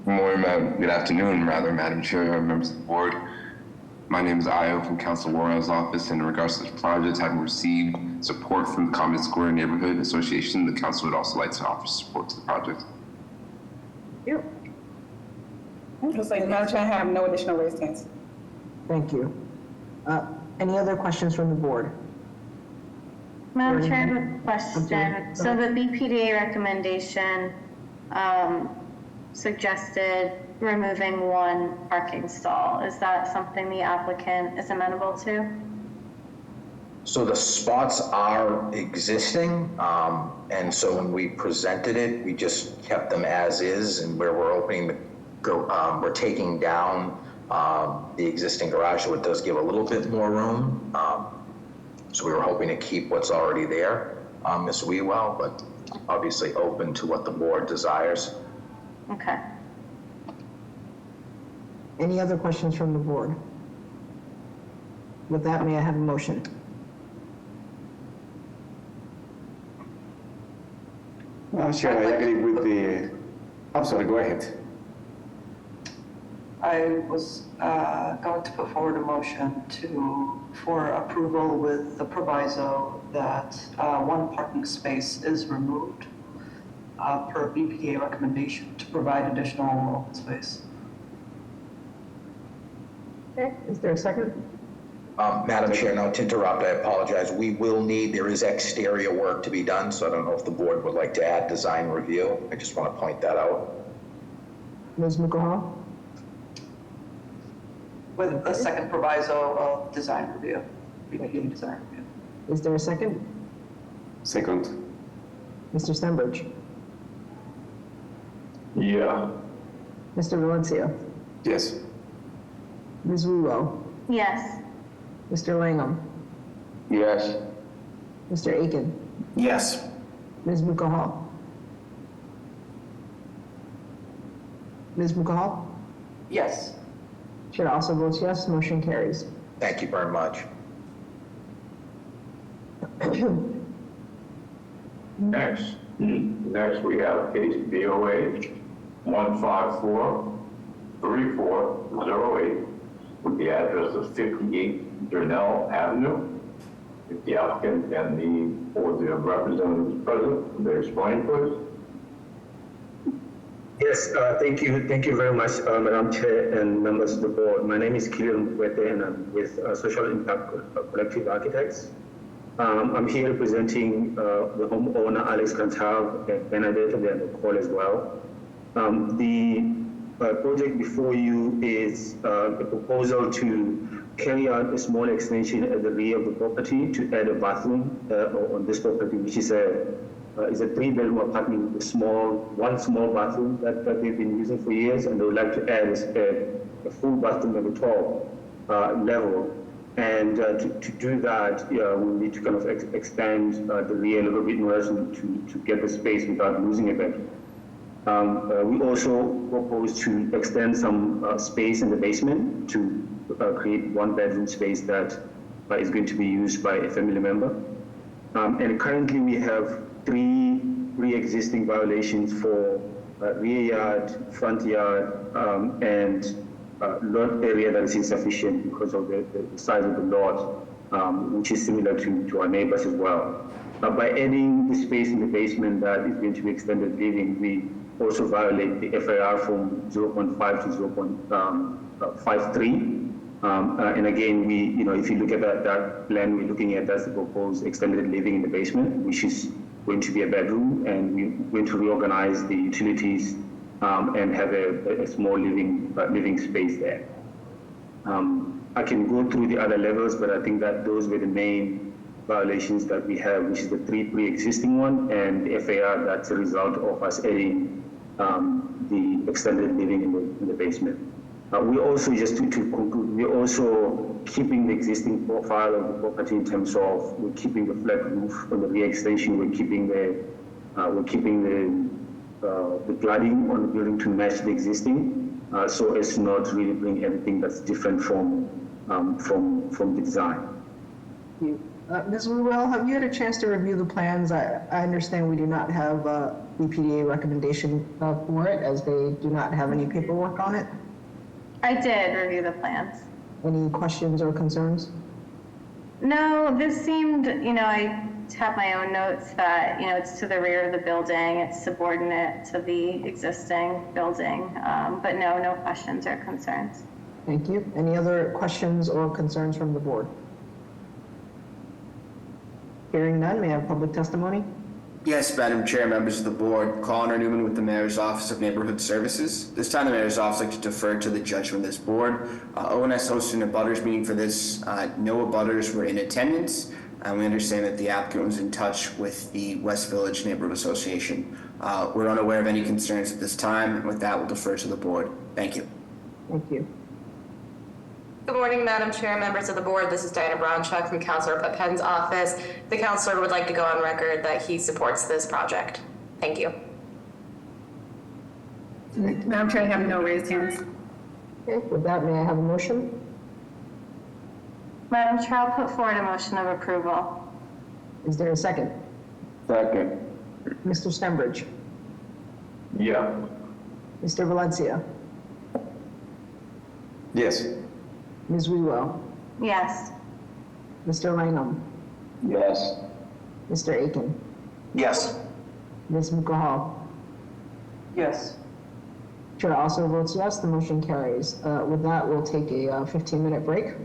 R: Good afternoon, Madam Chair, members of the board. My name is Ayo from Council Warren's office. In regards to this project, having received support from the Common Square Neighborhood Association, the council would also like to offer support to the project.
L: Looks like Madam Chair, I have no additional raised hands.
B: Thank you. Any other questions from the board?
E: Madam Chair, I have a question. So the BPDA recommendation suggested removing one parking stall. Is that something the applicant is amenable to?
S: So the spots are existing, and so when we presented it, we just kept them as is, and where we're opening we're taking down the existing garage, so it does give a little bit more room. So we were hoping to keep what's already there as well, but obviously open to what the board desires.
E: Okay.
B: Any other questions from the board? With that, may I have a motion?
D: Sure, I agree with the, I'm sorry, go ahead.
A: I was going to put forward a motion for approval with the proviso that one parking space is removed per BPDA recommendation to provide additional open space.
B: Okay, is there a second?
S: Madam Chair, now to interrupt, I apologize. There is exterior work to be done, so I don't know if the board would like to add design review. I just want to point that out.
B: Ms. Mukahal?
A: With a second proviso of design review, BPDA design review.
B: Is there a second?
D: Second.
B: Mr. Stenbridge?
C: Yeah.
B: Mr. Valencia?
D: Yes.
B: Ms. Rulo?
E: Yes.
B: Mr. Langham?
W: Yes.
B: Mr. Aiken?
N: Yes.
B: Ms. Mukahal? Ms. Mukahal?
A: Yes.
B: Chair also votes yes, motion carries.
S: Thank you very much.
C: Next we have case BOA 1543408 with the address of 58 Durnell Avenue. If the applicant and the representatives present, they explain, please.
J: Yes, thank you very much, Madam Chair and members of the board. My name is Kilian Mwete, and I'm with Social Impact Collective Architects. I'm here representing the homeowner, Alex Cantal, and Benedetta, they're on the call as well. The project before you is a proposal to carry out a small extension at the rear of the property to add a bathroom on this property, which is a 3-bedroom apartment with one small bathroom that they've been using for years, and they would like to add a full bathroom at the top level. And to do that, we'll need to kind of expand the rear a little bit more to get the space without losing a bedroom. We also propose to extend some space in the basement to create one bedroom space that is going to be used by a family member. And currently we have 3 pre-existing violations for rear yard, front yard, and lot area that is insufficient because of the size of the lot, which is similar to our neighbors as well. By adding the space in the basement that is going to be extended living, we also violate the FAR from 0.5 to 0.53. And again, if you look at that plan we're looking at, that's the proposed extended living in the basement, which is going to be a bedroom, and we're going to reorganize the utilities and have a small living space there. I can go through the other levels, but I think that those were the main violations that we have, which is the 3 pre-existing one and the FAR that's a result of us adding the extended living in the basement. We also, just to conclude, we're also keeping the existing profile of the property in terms of we're keeping the flat roof on the rear extension, we're keeping the cladding on the building to match the existing, so as to not really bring anything that's different from the design.
B: Ms. Ruel, have you had a chance to review the plans? I understand we do not have a EPDA recommendation for it, as they do not have any paperwork on it.
E: I did review the plans.
B: Any questions or concerns?
E: No, this seemed, I have my own notes that, it's to the rear of the building, it's subordinate to the existing building, but no questions or concerns.
B: Thank you. Any other questions or concerns from the board? Hearing none, may I have public testimony?
G: Yes, Madam Chair, members of the board, Connor Newman with the Mayor's Office of Neighborhood Services. This time the Mayor's Office would like to defer to the judgment of this board. ONS hosted an abutters meeting for this. No abutters were in attendance. We understand that the applicant was in touch with the West Village Neighborhood Association. We're unaware of any concerns at this time, and with that, we'll defer to the board. Thank you.
B: Thank you.
M: Good morning, Madam Chair, members of the board. This is Diana Brownchuck from Councilor Pepin's office. The councilor would like to go on record that he supports this project. Thank you.
L: Madam Chair, I have no raised hands.
B: Okay, with that, may I have a motion?
E: Madam Chair, I'll put forward a motion of approval.
B: Is there a second?
C: Second.
B: Mr. Stenbridge?
C: Yeah.
B: Mr. Valencia?
D: Yes.
B: Ms. Ruel?
E: Yes.
B: Mr. Lineham?
C: Yes.
B: Mr. Aiken?
W: Yes.
B: Ms. Mukahal?
A: Yes.
B: Chair also votes yes, the motion carries. With that, we'll take a 15-minute break.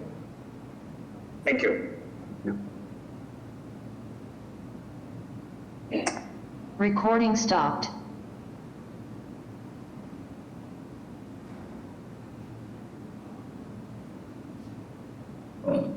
J: Thank you.
O: Recording stopped.
C: Oh.